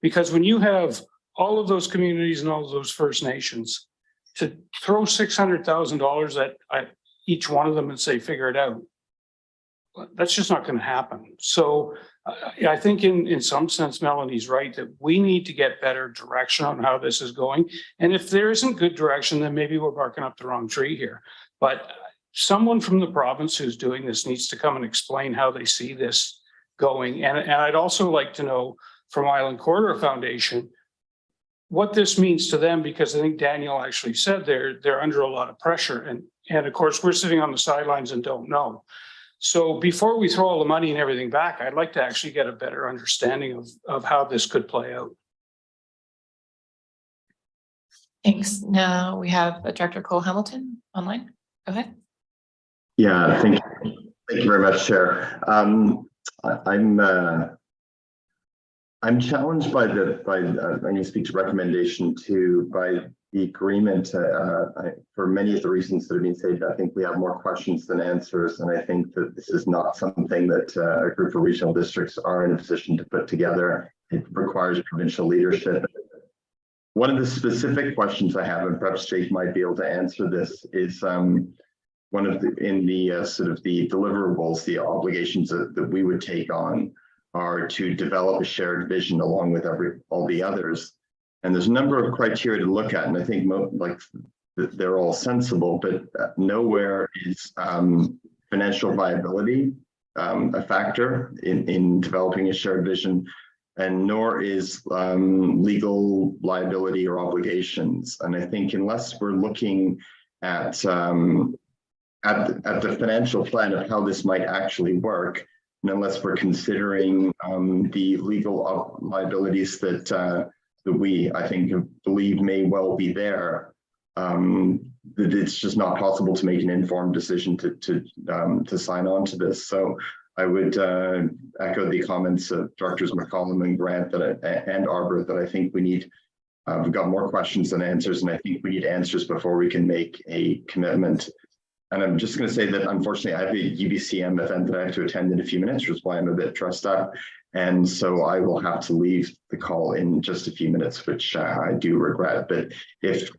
Because when you have all of those communities and all of those First Nations to throw $600,000 at each one of them and say, figure it out. That's just not going to happen. So I think in some sense, Melanie's right that we need to get better direction on how this is going. And if there isn't good direction, then maybe we're barking up the wrong tree here. But someone from the province who's doing this needs to come and explain how they see this going. And I'd also like to know from Island Corridor Foundation what this means to them, because I think Daniel actually said they're under a lot of pressure. And of course, we're sitting on the sidelines and don't know. So before we throw all the money and everything back, I'd like to actually get a better understanding of how this could play out. Thanks. Now we have Director Cole Hamilton online. Go ahead. Yeah, thank you very much, Chair. I'm challenged by I'm going to speak to recommendation two, by the agreement for many of the reasons that have been said. I think we have more questions than answers, and I think that this is not something that a group of regional districts are in a position to put together. It requires provincial leadership. One of the specific questions I have, and perhaps Jake might be able to answer this, is one of the sort of the deliverables, the obligations that we would take on are to develop a shared vision along with all the others. And there's a number of criteria to look at, and I think they're all sensible, but nowhere is financial viability a factor in developing a shared vision, and nor is legal liability or obligations. And I think unless we're looking at the financial plan of how this might actually work, and unless we're considering the legal liabilities that I think, believe may well be there, that it's just not possible to make an informed decision to sign on to this. So I would echo the comments of Directors McCollum and Grant and Arbor that I think we need. We've got more questions than answers, and I think we need answers before we can make a commitment. And I'm just going to say that unfortunately I have a UBCM event that I have to attend in a few minutes, which is why I'm a bit trussed up. And so I will have to leave the call in just a few minutes, which I do regret. But if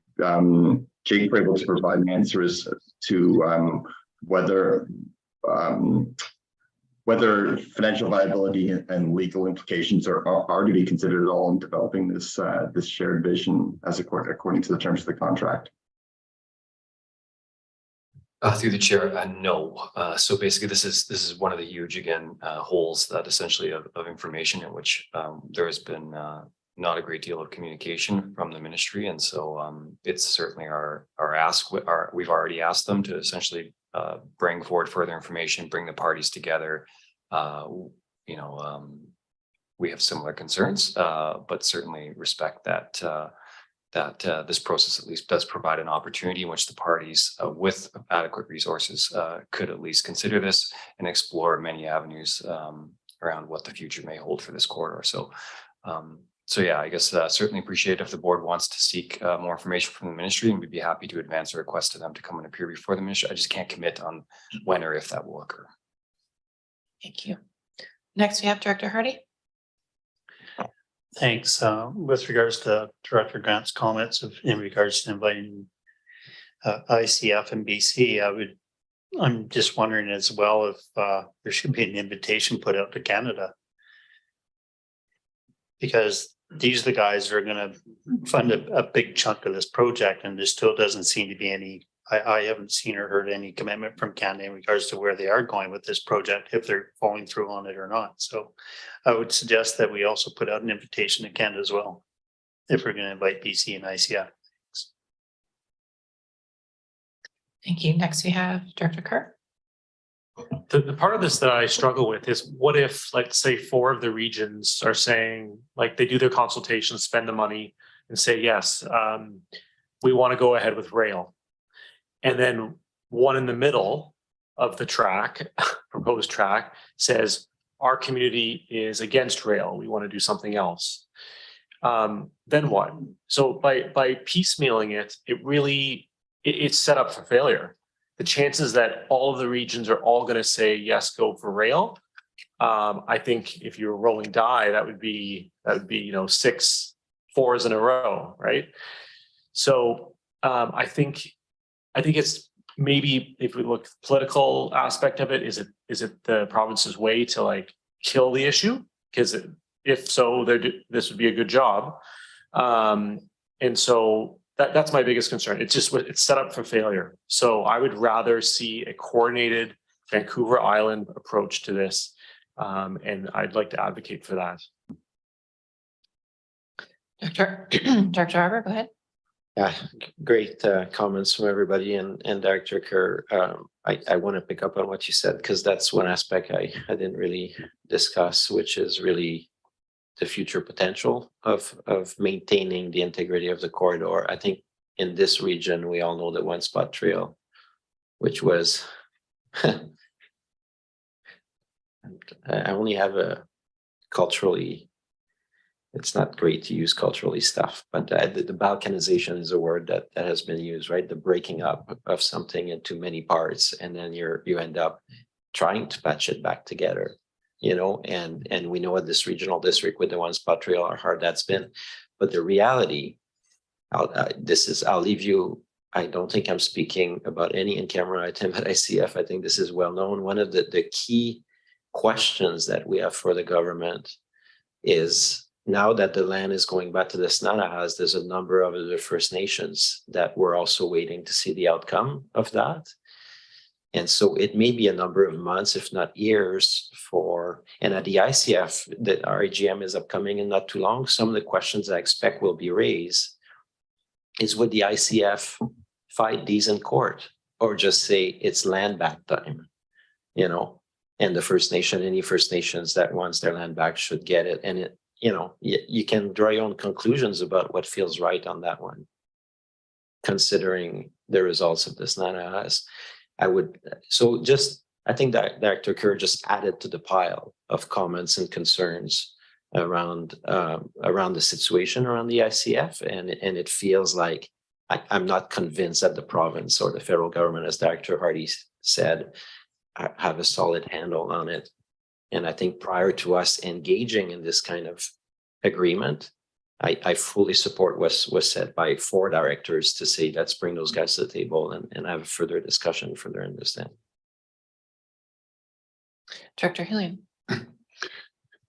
Jake were able to provide answers to whether financial viability and legal implications are to be considered at all in developing this shared vision as according to the terms of the contract. Through the chair, no. So basically, this is one of the huge holes that essentially of information in which there has been not a great deal of communication from the ministry, and so it's certainly our ask. We've already asked them to essentially bring forward further information, bring the parties together. We have similar concerns, but certainly respect that. This process at least does provide an opportunity in which the parties with adequate resources could at least consider this and explore many avenues around what the future may hold for this corridor. So yeah, I guess certainly appreciate if the board wants to seek more information from the ministry, and we'd be happy to advance a request to them to come and appear before the ministry. I just can't commit on when or if that will occur. Thank you. Next, we have Director Hardy. Thanks. With regards to Director Grant's comments in regards to inviting ICF and BC, I'm just wondering as well if there should be an invitation put out to Canada, because these are the guys that are going to fund a big chunk of this project, and there still doesn't seem to be any. I haven't seen or heard any commitment from Canada in regards to where they are going with this project, if they're following through on it or not. So I would suggest that we also put out an invitation to Canada as well, if we're going to invite BC and ICF. Thank you. Next, we have Director Kerr. The part of this that I struggle with is, what if, let's say, 4 of the regions are saying, like, they do their consultation, spend the money and say, yes, we want to go ahead with rail. And then one in the middle of the track, proposed track, says, our community is against rail. We want to do something else. Then what? So by piecemealing it, it's set up for failure. The chances that all of the regions are all going to say, yes, go for rail. I think if you're rolling die, that would be 6 fours in a row, right? So I think it's maybe if we look political aspect of it, is it the province's way to like kill the issue? Because if so, this would be a good job. And so that's my biggest concern. It's set up for failure. So I would rather see a coordinated Vancouver Island approach to this. And I'd like to advocate for that. Dr. Harbour, go ahead. Yeah, great comments from everybody, and Dr. Kerr. I want to pick up on what you said, because that's one aspect I didn't really discuss, which is really the future potential of maintaining the integrity of the corridor. I think in this region, we all know the one spot trail, which was I only have a culturally. It's not great to use culturally stuff, but the balkanization is a word that has been used, right? The breaking up of something into many parts, and then you end up trying to patch it back together, you know. And we know at this regional district with the one spot trail how hard that's been. But the reality, I'll leave you. I don't think I'm speaking about any in-camera item at ICF. I think this is well known. One of the key questions that we have for the government is, now that the land is going back to the Snanahas, there's a number of other First Nations that we're also waiting to see the outcome of that. And so it may be a number of months, if not years, and at the ICF, that our AGM is upcoming in not too long. Some of the questions I expect will be raised is, would the ICF fight these in court, or just say it's land back time, you know, and the First Nation, any First Nations that wants their land back should get it. And it, you know, you can draw your own conclusions about what feels right on that one, considering the results of this Nanahas. I think that Dr. Kerr just added to the pile of comments and concerns around the situation around the ICF, and it feels like I'm not convinced that the province or the federal government, as Dr. Hardy said, have a solid handle on it. And I think prior to us engaging in this kind of agreement, I fully support what was said by 4 directors to say, let's bring those guys to the table and have a further discussion, further understanding. Director Hillian.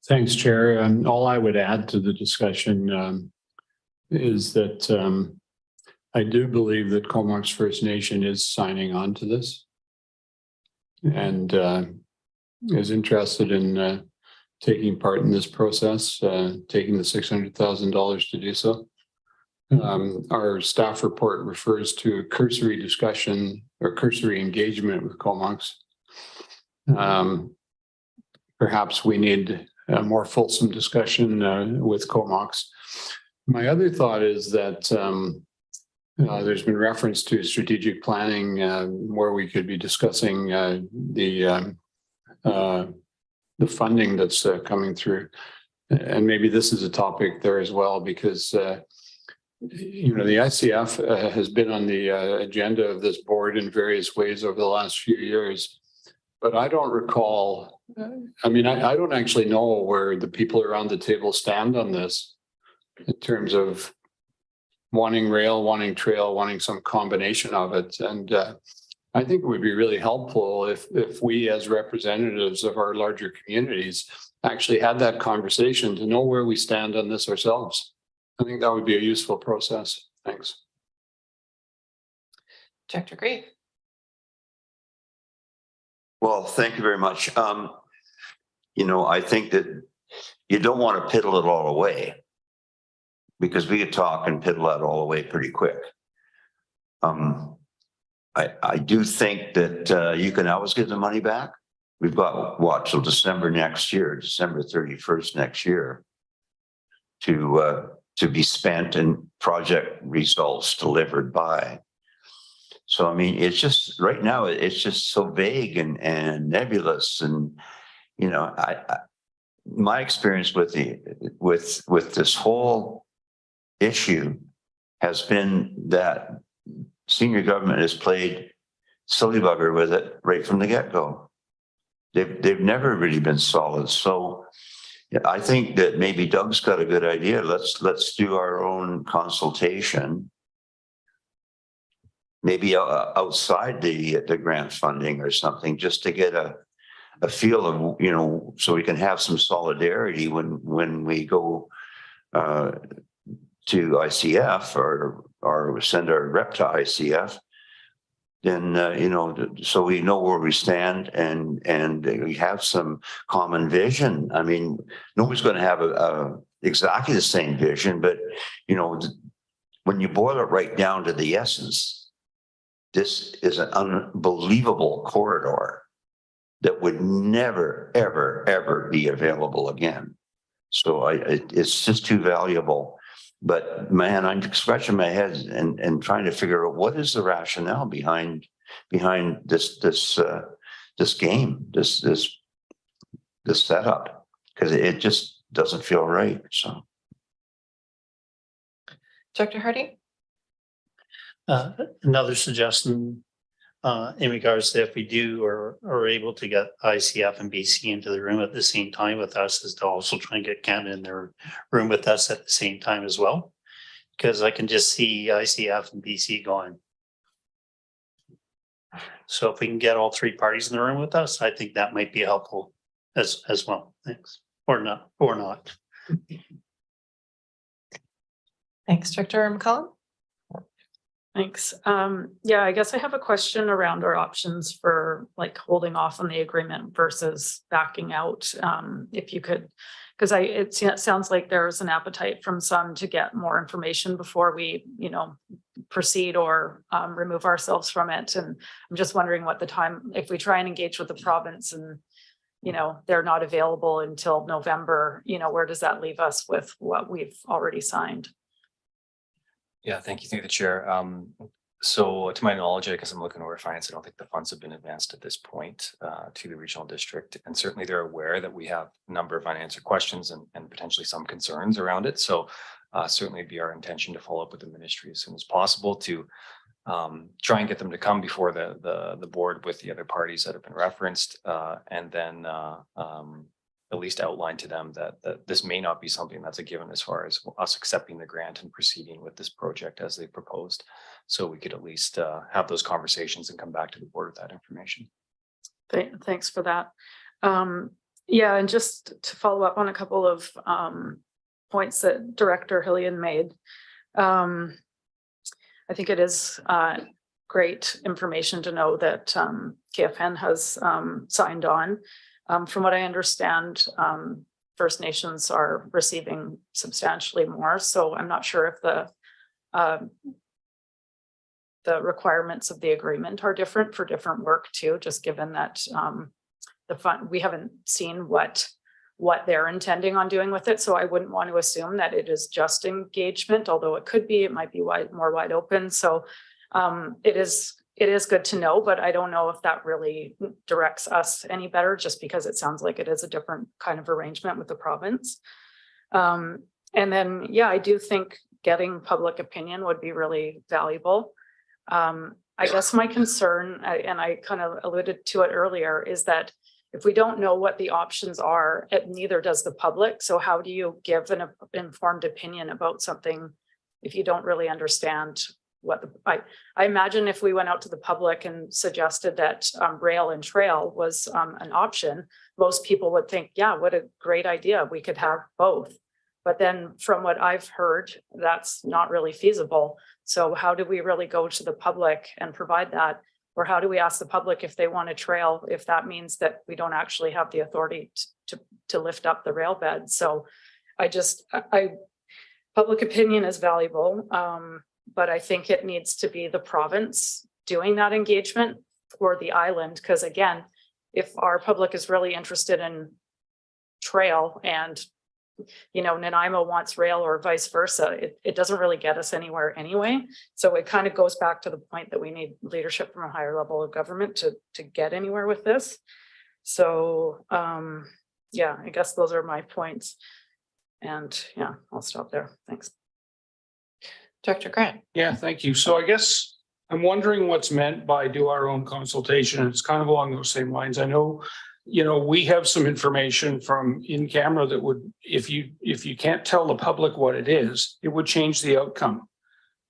Thanks, Chair. And all I would add to the discussion is that I do believe that Comox First Nation is signing on to this, and is interested in taking part in this process, taking the $600,000 to do so. Our staff report refers to a cursory discussion or cursory engagement with Comox. Perhaps we need a more fulsome discussion with Comox. My other thought is that there's been reference to strategic planning where we could be discussing the funding that's coming through. And maybe this is a topic there as well, because, you know, the ICF has been on the agenda of this board in various ways over the last few years. But I don't recall, I mean, I don't actually know where the people around the table stand on this in terms of wanting rail, wanting trail, wanting some combination of it. And I think it would be really helpful if we, as representatives of our larger communities, actually had that conversation to know where we stand on this ourselves. I think that would be a useful process. Thanks. Director Grieve. Well, thank you very much. You know, I think that you don't want to piddle it all away, because we could talk and piddle that all away pretty quick. I do think that you can always get the money back. We've got what, till December next year, December 31st next year, to be spent and project results delivered by. So, I mean, it's just right now, it's just so vague and nebulous. And, you know, my experience with this whole issue has been that senior government has played silly bugger with it right from the get-go. They've never really been solid. So, I think that maybe Doug's got a good idea. Let's do our own consultation. Maybe outside the grant funding or something, just to get a feel of, you know, so we can have some solidarity when we go to ICF or send our rep to ICF. Then, you know, so we know where we stand and we have some common vision. I mean, nobody's going to have exactly the same vision, but, you know, when you boil it right down to the essence, this is an unbelievable corridor that would never, ever, ever be available again. So it's just too valuable. But man, I'm scratching my head and trying to figure out what is the rationale behind this game, this setup, because it just doesn't feel right. So, Dr. Hardy? Another suggestion in regards to if we do or are able to get ICF and BC into the room at the same time with us, is to also try and get Canada in their room with us at the same time as well. Because I can just see ICF and BC going. So if we can get all three parties in the room with us, I think that might be helpful as well. Thanks. Or not. Thanks, Director McCollum. Thanks. Yeah, I guess I have a question around our options for like holding off on the agreement versus backing out. If you could, because it sounds like there's an appetite from some to get more information before we, you know, proceed or remove ourselves from it. And I'm just wondering what the time, if we try and engage with the province and, you know, they're not available until November, you know, where does that leave us with what we've already signed? Yeah, thank you, through the chair. So to my knowledge, I guess I'm looking over finance. I don't think the funds have been advanced at this point to the regional district. And certainly they're aware that we have a number of unanswered questions and potentially some concerns around it. So certainly it'd be our intention to follow up with the ministry as soon as possible to try and get them to come before the board with the other parties that have been referenced, and then at least outline to them that this may not be something that's a given as far as us accepting the grant and proceeding with this project as they proposed. So we could at least have those conversations and come back to the board with that information. Thanks for that. Yeah, and just to follow up on a couple of points that Director Hillian made. I think it is great information to know that KFN has signed on. From what I understand, First Nations are receiving substantially more. So I'm not sure if the requirements of the agreement are different for different work too, just given that the fund, we haven't seen what they're intending on doing with it. So I wouldn't want to assume that it is just engagement, although it could be, it might be more wide open. So it is good to know, but I don't know if that really directs us any better, just because it sounds like it is a different kind of arrangement with the province. And then, yeah, I do think getting public opinion would be really valuable. I guess my concern, and I kind of alluded to it earlier, is that if we don't know what the options are, neither does the public. So how do you give an informed opinion about something if you don't really understand what I imagine if we went out to the public and suggested that rail and trail was an option, most people would think, yeah, what a great idea. We could have both. But then from what I've heard, that's not really feasible. So how do we really go to the public and provide that? Or how do we ask the public if they want a trail, if that means that we don't actually have the authority to lift up the rail bed? So public opinion is valuable. But I think it needs to be the province doing that engagement for the island. Because again, if our public is really interested in trail and, you know, Nanaimo wants rail or vice versa, it doesn't really get us anywhere anyway. So it kind of goes back to the point that we need leadership from a higher level of government to get anywhere with this. So yeah, I guess those are my points. And yeah, I'll stop there. Thanks. Dr. Grant. Yeah, thank you. So I guess I'm wondering what's meant by do our own consultation. It's kind of along those same lines. I know we have some information from in camera that would, if you can't tell the public what it is, it would change the outcome.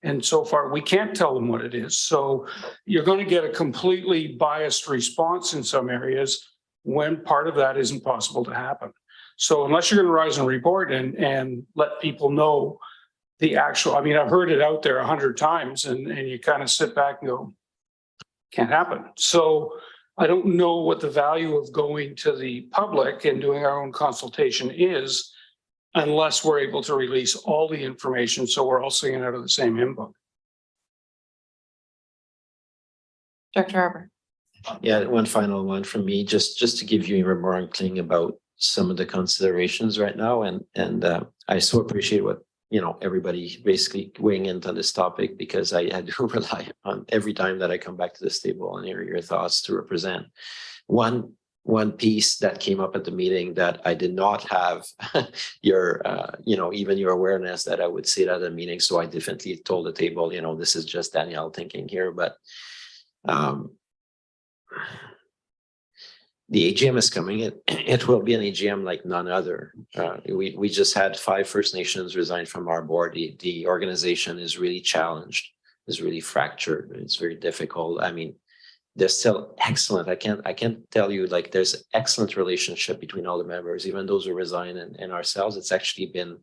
And so far, we can't tell them what it is. So you're going to get a completely biased response in some areas when part of that isn't possible to happen. So unless you're going to rise and report and let people know the actual, I mean, I've heard it out there 100 times and you kind of sit back and go, can't happen. So I don't know what the value of going to the public and doing our own consultation is unless we're able to release all the information so we're all singing out of the same hymn book. Director Arbor. Yeah, one final one from me, just to give you a more inkling about some of the considerations right now. And I so appreciate what, everybody basically weighing in on this topic, because I had to rely on every time that I come back to this table and hear your thoughts to represent. One piece that came up at the meeting that I did not have your, even your awareness that I would say that at a meeting. So I definitely told the table, this is just Danielle thinking here, but the AGM is coming. It will be an AGM like none other. We just had 5 First Nations resign from our board. The organization is really challenged, is really fractured. It's very difficult. I mean, they're still excellent. I can't tell you, like, there's excellent relationship between all the members, even those who resign and ourselves. It's actually been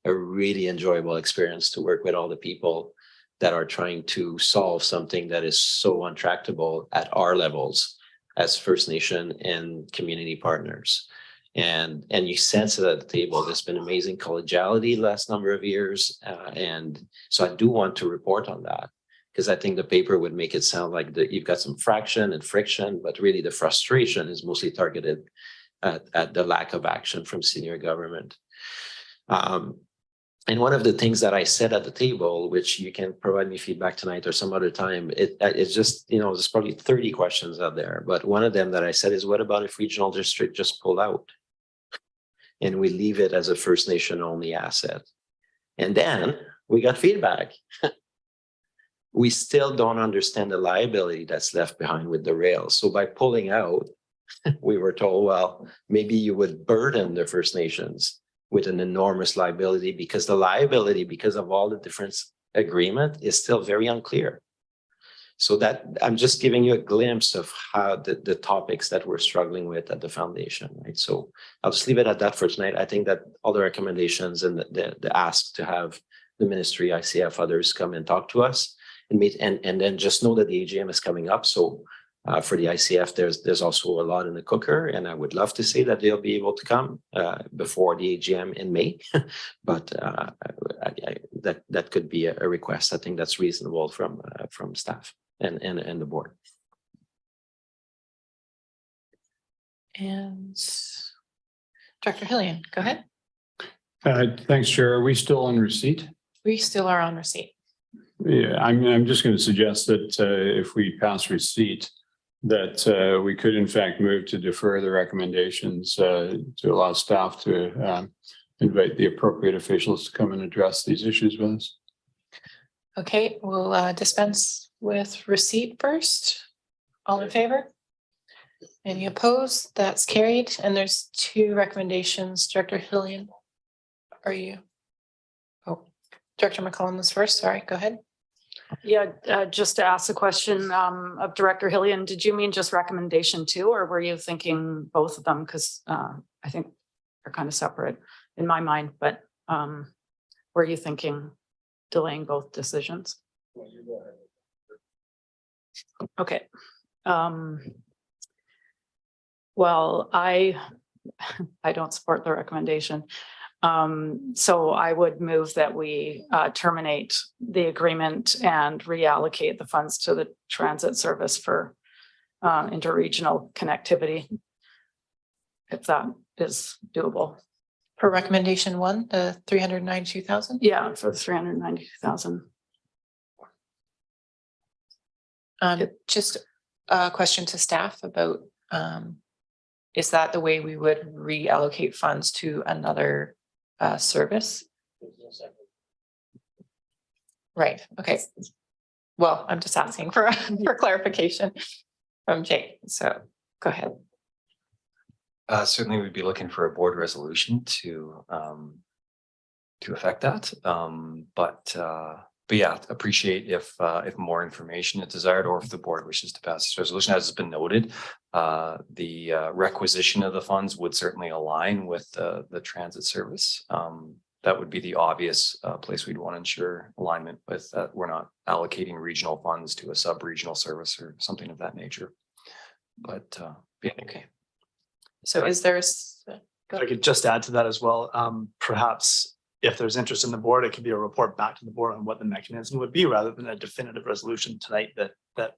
a really enjoyable experience to work with all the people that are trying to solve something that is so untractable at our levels as First Nation and community partners. And you sense it at the table. There's been amazing collegiality the last number of years. And so I do want to report on that, because I think the paper would make it sound like you've got some fraction and friction, but really the frustration is mostly targeted at the lack of action from senior government. And one of the things that I said at the table, which you can provide me feedback tonight or some other time, it's just, there's probably 30 questions out there. But one of them that I said is, what about if regional district just pull out and we leave it as a First Nation only asset? And then we got feedback. We still don't understand the liability that's left behind with the rails. So by pulling out, we were told, well, maybe you would burden the First Nations with an enormous liability, because the liability, because of all the different agreement, is still very unclear. So that I'm just giving you a glimpse of how the topics that we're struggling with at the foundation, right? So I'll just leave it at that for tonight. I think that all the recommendations and the ask to have the ministry, ICF, others come and talk to us and meet, and then just know that the AGM is coming up. So for the ICF, there's also a lot in the cooker, and I would love to say that they'll be able to come before the AGM in May, but that could be a request. I think that's reasonable from staff and the board. And Director Hillian, go ahead. Thanks, Chair. Are we still on receipt? We still are on receipt. Yeah, I'm just going to suggest that if we pass receipt, that we could in fact move to defer the recommendations to allow staff to invite the appropriate officials to come and address these issues with us. Okay, we'll dispense with receipt first. All in favor? Any opposed? That's carried. And there's 2 recommendations. Director Hillian, are you? Oh, Director McCollum was first. Sorry, go ahead. Yeah, just to ask a question of Director Hillian, did you mean just recommendation 2, or were you thinking both of them? Because I think they're kind of separate in my mind, but were you thinking delaying both decisions? Okay. Well, I don't support the recommendation. So I would move that we terminate the agreement and reallocate the funds to the transit service for interregional connectivity, if that is doable. For recommendation 1, the 392,000? Yeah, for the 392,000. Just a question to staff about, is that the way we would reallocate funds to another service? Right, okay. Well, I'm just asking for clarification from Jake, so go ahead. Certainly we'd be looking for a board resolution to affect that. But yeah, appreciate if more information is desired, or if the board wishes to pass this resolution. As has been noted, the requisition of the funds would certainly align with the transit service. That would be the obvious place we'd want to ensure alignment with, that we're not allocating regional funds to a sub-regional service or something of that nature. But yeah. Okay. So is there, If I could just add to that as well, perhaps if there's interest in the board, it could be a report back to the board on what the mechanism would be, rather than a definitive resolution tonight that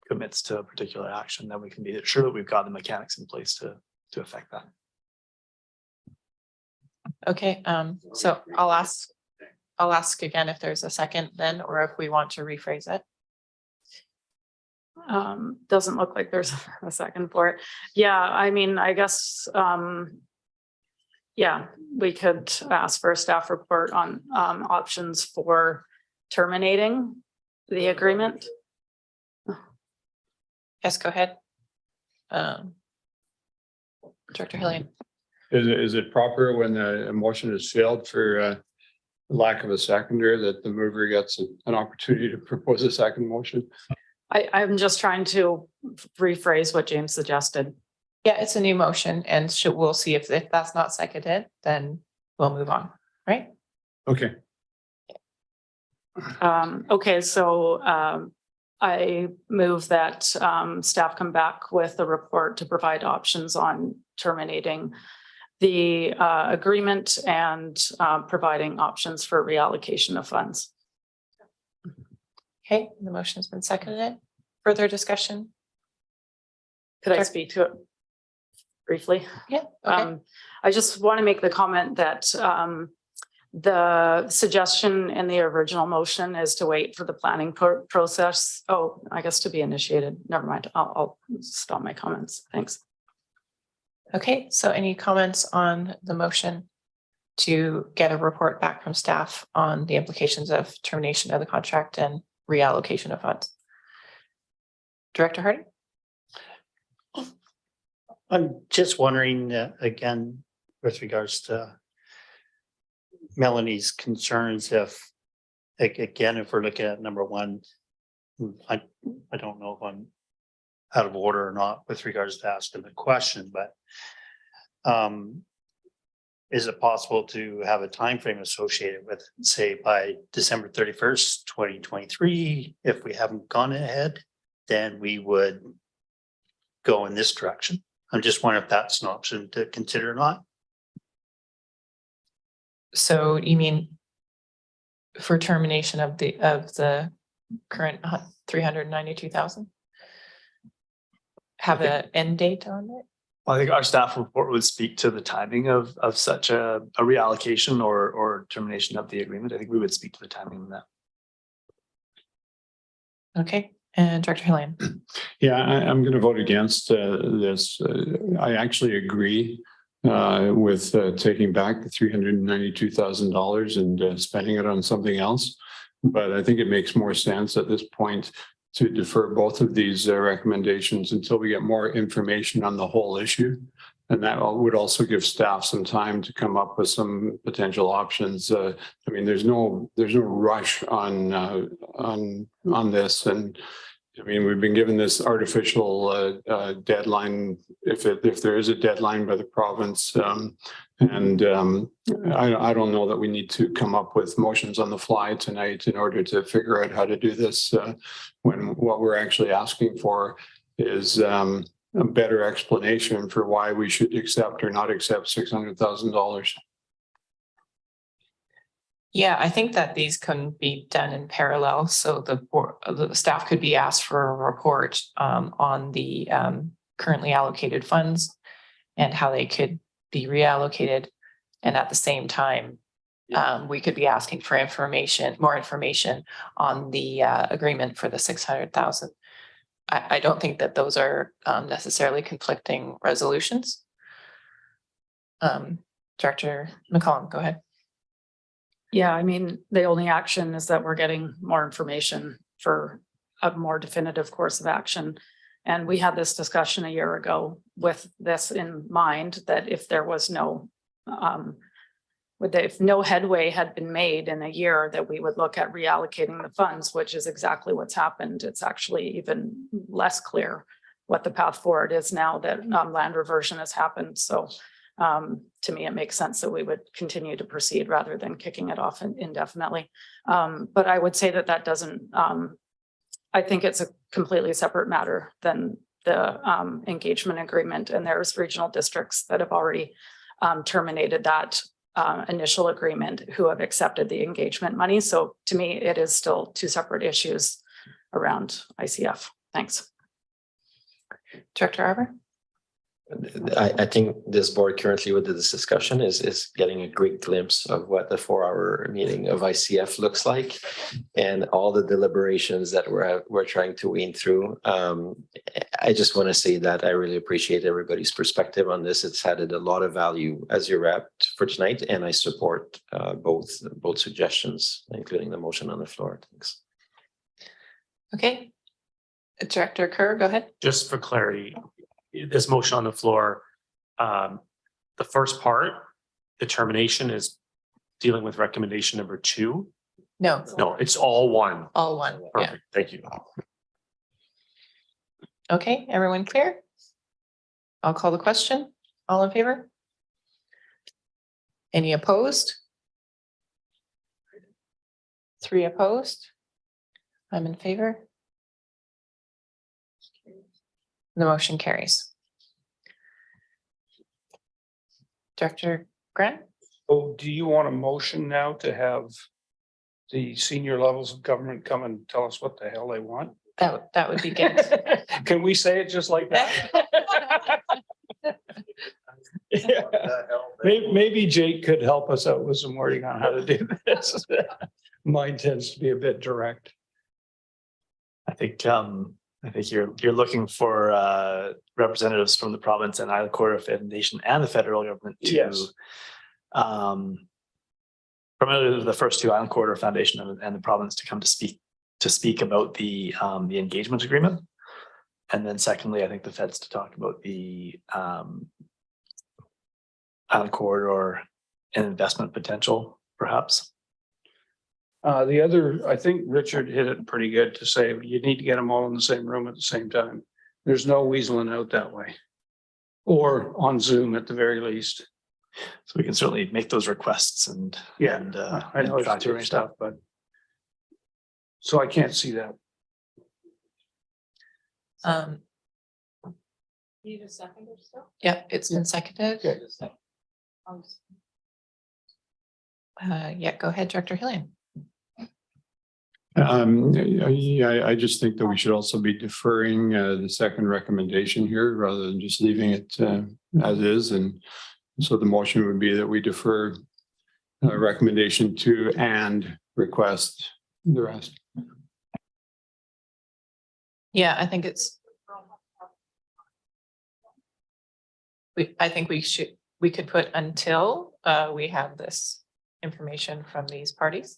commits to a particular action. Then we can be sure that we've got the mechanics in place to affect that. okay, so I'll ask again if there's a second then, or if we want to rephrase it. Doesn't look like there's a second for it. Yeah, I mean, I guess, yeah, we could ask for a staff report on options for terminating the agreement. Yes, go ahead. Director Hillian. Is it proper when a motion is failed for lack of a seconder that the mover gets an opportunity to propose a second motion? I'm just trying to rephrase what James suggested. Yeah, it's a new motion, and we'll see if that's not seconded, then we'll move on, right? Okay. Okay, so I move that staff come back with a report to provide options on terminating the agreement and providing options for reallocation of funds. Okay, the motion has been seconded. Further discussion? Could I speak to it briefly? Yeah. Okay. I just want to make the comment that the suggestion in the original motion is to wait for the planning process. Oh, I guess to be initiated. Never mind. I'll stop my comments. Thanks. Okay, so any comments on the motion to get a report back from staff on the implications of termination of the contract and reallocation of funds? Director Hardy? I'm just wondering, again, with regards to Melanie's concerns, if we're looking at number one, I don't know if I'm out of order or not with regards to asking the question, but is it possible to have a time frame associated with, say, by December 31st, 2023? If we haven't gone ahead, then we would go in this direction. I'm just wondering if that's an option to consider or not. So you mean for termination of the current 392,000? Have an end date on it? Well, I think our staff report would speak to the timing of such a reallocation or termination of the agreement. I think we would speak to the timing of that. Okay, and Director Hillian. Yeah, I'm going to vote against this. I actually agree with taking back the $392,000 and spending it on something else. But I think it makes more sense at this point to defer both of these recommendations until we get more information on the whole issue. And that would also give staff some time to come up with some potential options. I mean, there's no rush on this. And I mean, we've been given this artificial deadline, if there is a deadline by the province. I don't know that we need to come up with motions on the fly tonight in order to figure out how to do this, when what we're actually asking for is a better explanation for why we should accept or not accept $600,000. Yeah, I think that these can be done in parallel. So the staff could be asked for a report on the currently allocated funds and how they could be reallocated. And at the same time, we could be asking for more information on the agreement for the 600,000. I don't think that those are necessarily conflicting resolutions. Director McCollum, go ahead. Yeah, I mean, the only action is that we're getting more information for a more definitive course of action. And we had this discussion a year ago with this in mind, that if there was no if no headway had been made in a year, that we would look at reallocating the funds, which is exactly what's happened. It's actually even less clear what the path forward is now that land reversion has happened. So to me, it makes sense that we would continue to proceed rather than kicking it off indefinitely. But I would say that that doesn't, I think it's a completely separate matter than the engagement agreement. And there's regional districts that have already terminated that initial agreement who have accepted the engagement money. So to me, it is still two separate issues around ICF. Thanks. Director Arbor? I think this board currently with this discussion is getting a great glimpse of what the 4-hour meeting of ICF looks like and all the deliberations that we're trying to wean through. I just want to say that I really appreciate everybody's perspective on this. It's added a lot of value as your rep for tonight, and I support both suggestions, including the motion on the floor. Thanks. Okay. Director Kerr, go ahead. Just for clarity, this motion on the floor, the first part, the termination, is dealing with recommendation number 2. No. No, it's all one. All one. Yeah. Perfect. Thank you. Okay, everyone clear? I'll call the question. All in favor? Any opposed? 3 opposed. I'm in favor. The motion carries. Director Grant? Oh, do you want a motion now to have the senior levels of government come and tell us what the hell they want? That would be good. Can we say it just like that? Yeah. Maybe Jake could help us out with some wording on how to do this. Mine tends to be a bit direct. I think you're looking for representatives from the province and Island Quarter Foundation and the federal government to Yes. primarily the first two, Island Quarter Foundation and the province, to come to speak about the engagement agreement. And then secondly, I think the feds to talk about the Island Corridor and investment potential, perhaps. The other, I think Richard hit it pretty good to say you need to get them all in the same room at the same time. There's no weaseling out that way. Or on Zoom at the very least. So we can certainly make those requests and I know it's doing stuff, but so I can't see that. Need a second or so? Yeah, it's been seconded. Okay. Yeah, go ahead, Director Hillian. I just think that we should also be deferring the second recommendation here rather than just leaving it as is. And so the motion would be that we defer recommendation 2 and request the rest. Yeah, I think I think we could put until we have this information from these parties.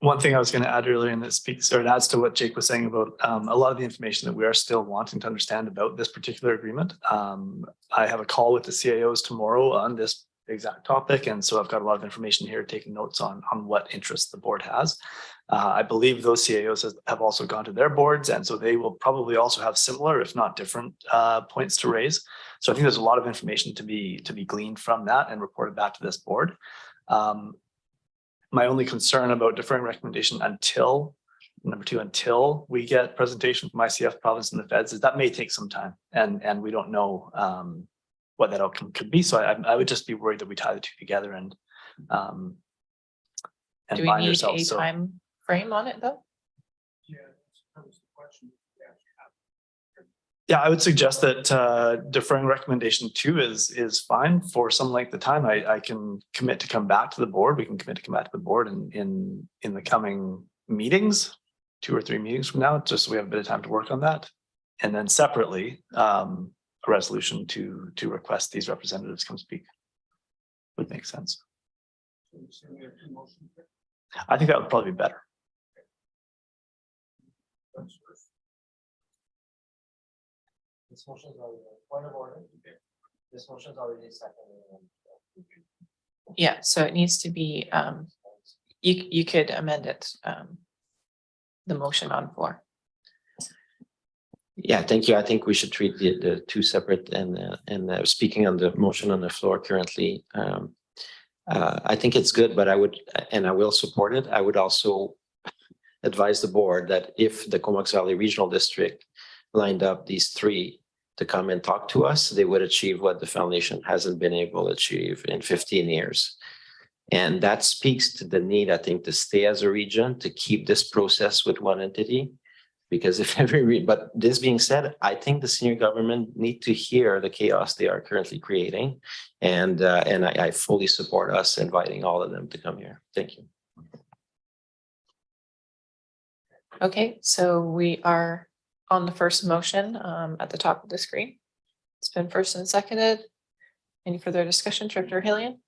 One thing I was going to add earlier, and that speaks or it adds to what Jake was saying about a lot of the information that we are still wanting to understand about this particular agreement. I have a call with the CIOs tomorrow on this exact topic, and so I've got a lot of information here, taking notes on what interest the board has. I believe those CIOs have also gone to their boards, and so they will probably also have similar, if not different, points to raise. So I think there's a lot of information to be gleaned from that and reported back to this board. My only concern about deferring recommendation until number 2, until we get presentation from ICF, province, and the feds, is that may take some time, and we don't know what that outcome could be. So I would just be worried that we tie the two together and do we bind need ourselves. a time frame on it though? Yeah, I would suggest that deferring recommendation 2 is fine for some length of time. I can commit to come back to the board. We can commit to come back to the board in the coming meetings, 2 or 3 meetings from now, just so we have a bit of time to work on that. And then separately, a resolution to request these representatives come speak would make sense. I think that would probably be better. This motion is already, point of order. This motion is already seconded. Yeah, so it needs to be, you could amend it, the motion on floor. Yeah, thank you. I think we should treat the two separate and speaking on the motion on the floor currently. I think it's good, but I will support it. I would also advise the board that if the Comox Valley Regional District lined up these three to come and talk to us, they would achieve what the foundation hasn't been able to achieve in 15 years. And that speaks to the need, I think, to stay as a region, to keep this process with one entity. Because if but this being said, I think the senior government need to hear the chaos they are currently creating. And I fully support us inviting all of them to come here. Thank you. Okay, so we are on the first motion at the top of the screen. It's been first and seconded. Any further discussion, Director Hillian?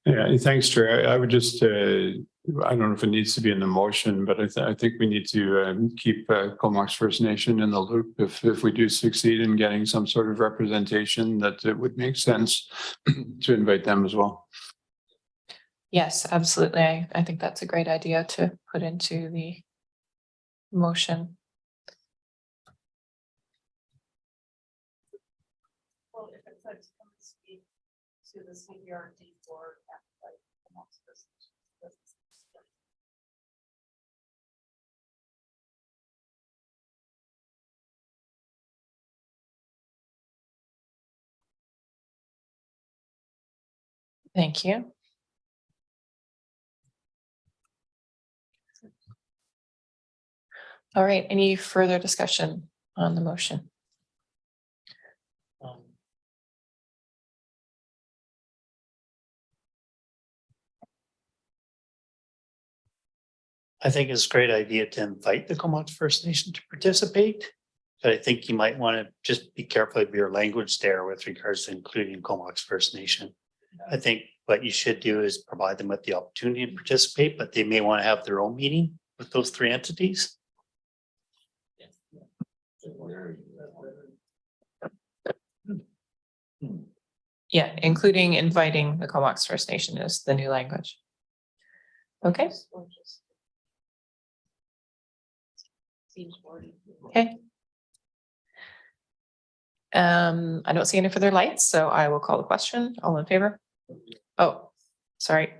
Yeah, thanks, Chair. I would just, I don't know if it needs to be in the motion, but I think we need to keep Comox First Nation in the loop if we do succeed in getting some sort of representation, that it would make sense to invite them as well. Yes, absolutely. I think that's a great idea to put into the motion. Well, if it says come speak to the CBRD board at like Comox First Nations. Thank you. All right, any further discussion on the motion? I think it's a great idea to invite the Comox First Nation to participate. But I think you might want to just be careful of your language there with regards to including Comox First Nation. I think what you should do is provide them with the opportunity to participate, but they may want to have their own meeting with those three entities. Yeah, including inviting the Comox First Nation is the new language. Okay. Okay. I don't see any further lights, so I will call the question. All in favor? Oh, sorry.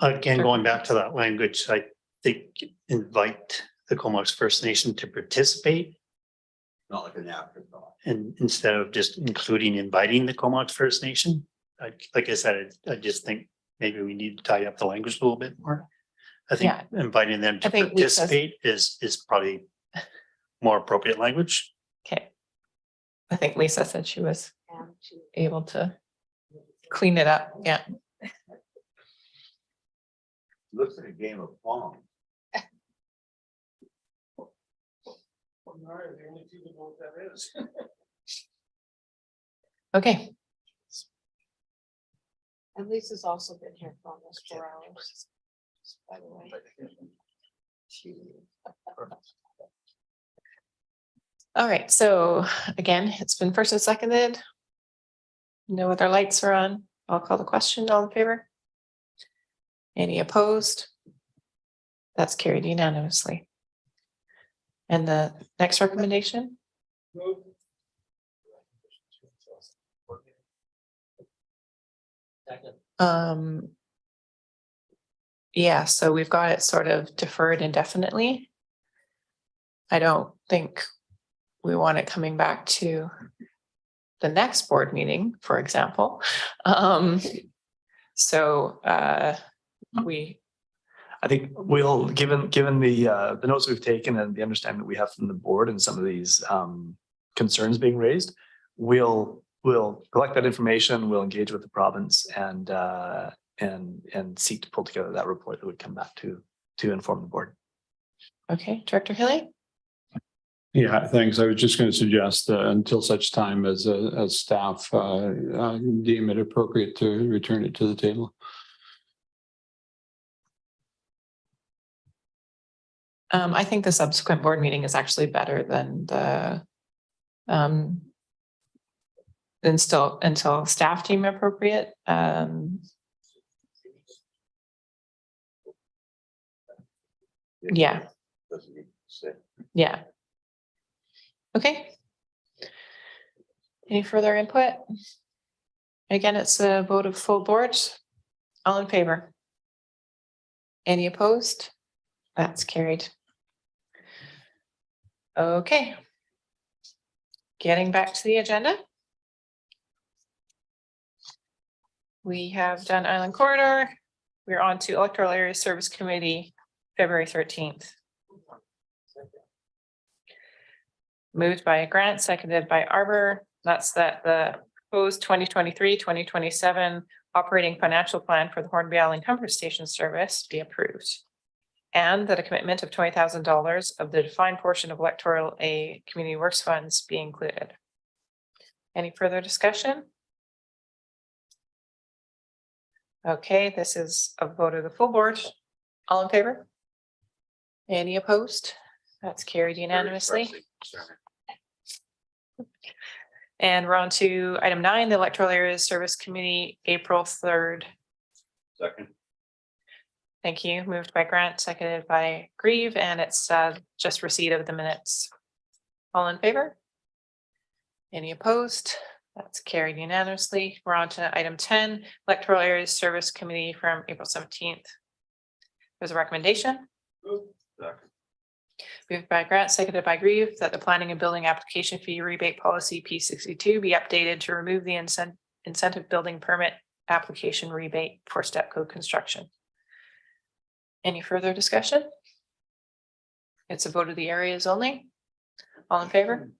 Again, going back to that language, I think invite the Comox First Nation to participate. Not like an afterthought. And instead of just including inviting the Comox First Nation, like I said, I just think maybe we need to tie up the language a little bit more. I think inviting them to participate is probably more appropriate language. Okay. I think Lisa said she was able to clean it up. Yeah. Looks like a game of pong. Okay. And Lisa's also been here for almost 4 hours, by the way. All right, so again, it's been first and seconded. No other lights are on. I'll call the question. All in favor? Any opposed? That's carried unanimously. And the next recommendation? Yeah, so we've got it sort of deferred indefinitely. I don't think we want it coming back to the next board meeting, for example. I think we'll, given the notes we've taken and the understanding that we have from the board and some of these concerns being raised, we'll collect that information, we'll engage with the province and seek to pull together that report that would come back to inform the board. Okay, Director Hilly? Yeah, thanks. I was just going to suggest until such time as staff deem it appropriate to return it to the table. I think the subsequent board meeting is actually better than the until staff deem appropriate. Yeah. Yeah. Okay. Any further input? Again, it's a vote of full board. All in favor? Any opposed? That's carried. Okay. Getting back to the agenda. We have done Island Corridor. We're on to Electoral Area Service Committee, February 13th. Moved by Grant, seconded by Arbor. That's that the proposed 2023-2027 operating financial plan for the Hornby Island Comfort Station service be approved. And that a commitment of $20,000 of the defined portion of Electoral A Community Works funds be included. Any further discussion? Okay, this is a vote of the full board. All in favor? Any opposed? That's carried unanimously. And we're on to item 9, the Electoral Areas Service Committee, April 3rd. Second. Thank you. Moved by Grant, seconded by Grieve, and it's just receipt of the minutes. All in favor? Any opposed? That's carried unanimously. We're on to item 10, Electoral Areas Service Committee from April 17th. There's a recommendation. Moved by Grant, seconded by Grieve, that the planning and building application fee rebate policy P62 be updated to remove the incentive building permit application rebate for step code construction. Any further discussion? It's a vote of the areas only. All in favor?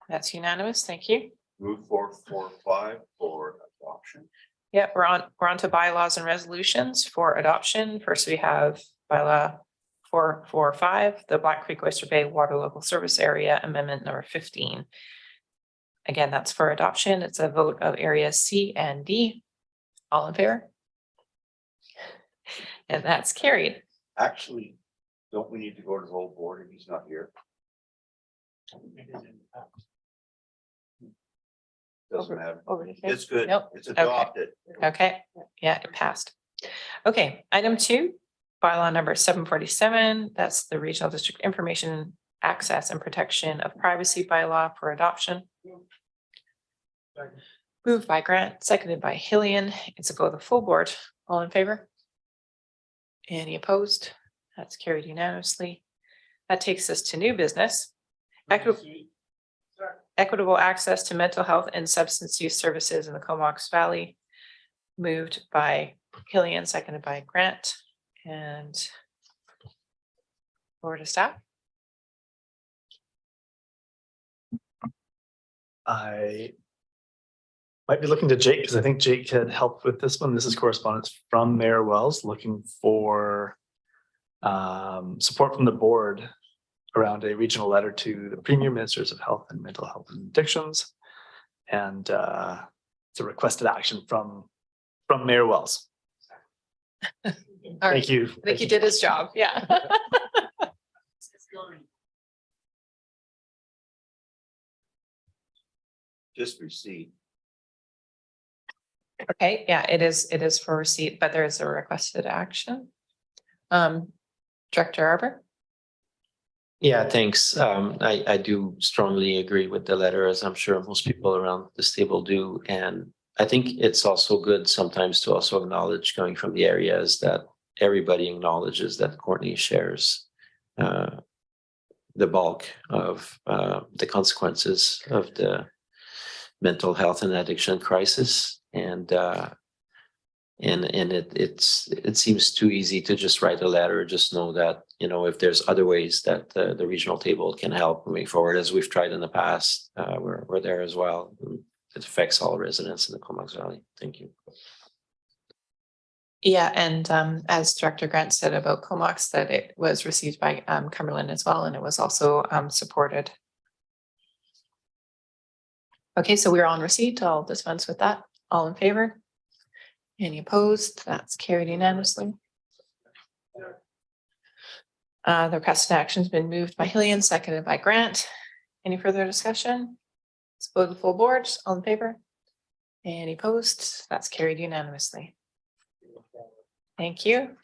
That's unanimous. Thank you. Move 445 for adoption. Yeah, we're on to bylaws and resolutions for adoption. First, we have bylaw 445, the Black Creek Oyster Bay Water Local Service Area Amendment number 15. Again, that's for adoption. It's a vote of areas C and D. All in favor? And that's carried. Actually, don't we need to go to the whole board if he's not here? Doesn't matter. It's good. Nope. It's adopted. Okay, yeah, it passed. Okay, item 2, bylaw number 747. That's the Regional District Information Access and Protection of Privacy bylaw for adoption. Moved by Grant, seconded by Hillian. It's a vote of the full board. All in favor? Any opposed? That's carried unanimously. That takes us to new business. Equitable access to mental health and substance use services in the Comox Valley. Moved by Hillian, seconded by Grant, and over to staff. I might be looking to Jake because I think Jake had helped with this one. This is correspondence from Mayor Wells looking for support from the board around a regional letter to the Premier Ministers of Health and Mental Health and Addictions. And it's a requested action from Mayor Wells. Thank you. I think he did his job. Yeah. Just receipt. Okay, yeah, it is for receipt, but there is a requested action. Director Arbor. Yeah, thanks. I do strongly agree with the letter, as I'm sure most people around this table do. And I think it's also good sometimes to also acknowledge, coming from the areas, that everybody acknowledges that Courtney shares the bulk of the consequences of the mental health and addiction crisis. And it seems too easy to just write a letter. Just know that, you know, if there's other ways that the regional table can help moving forward, as we've tried in the past, we're there as well. It affects all residents in the Comox Valley. Thank you. Yeah, and as Director Grant said about Comox, that it was received by Cumberland as well, and it was also supported. Okay, so we're on receipt. I'll dispense with that. All in favor? Any opposed? That's carried unanimously. The requested action has been moved by Hillian, seconded by Grant. Any further discussion? Let's vote the full board, all in favor? Any opposed? That's carried unanimously. Thank you.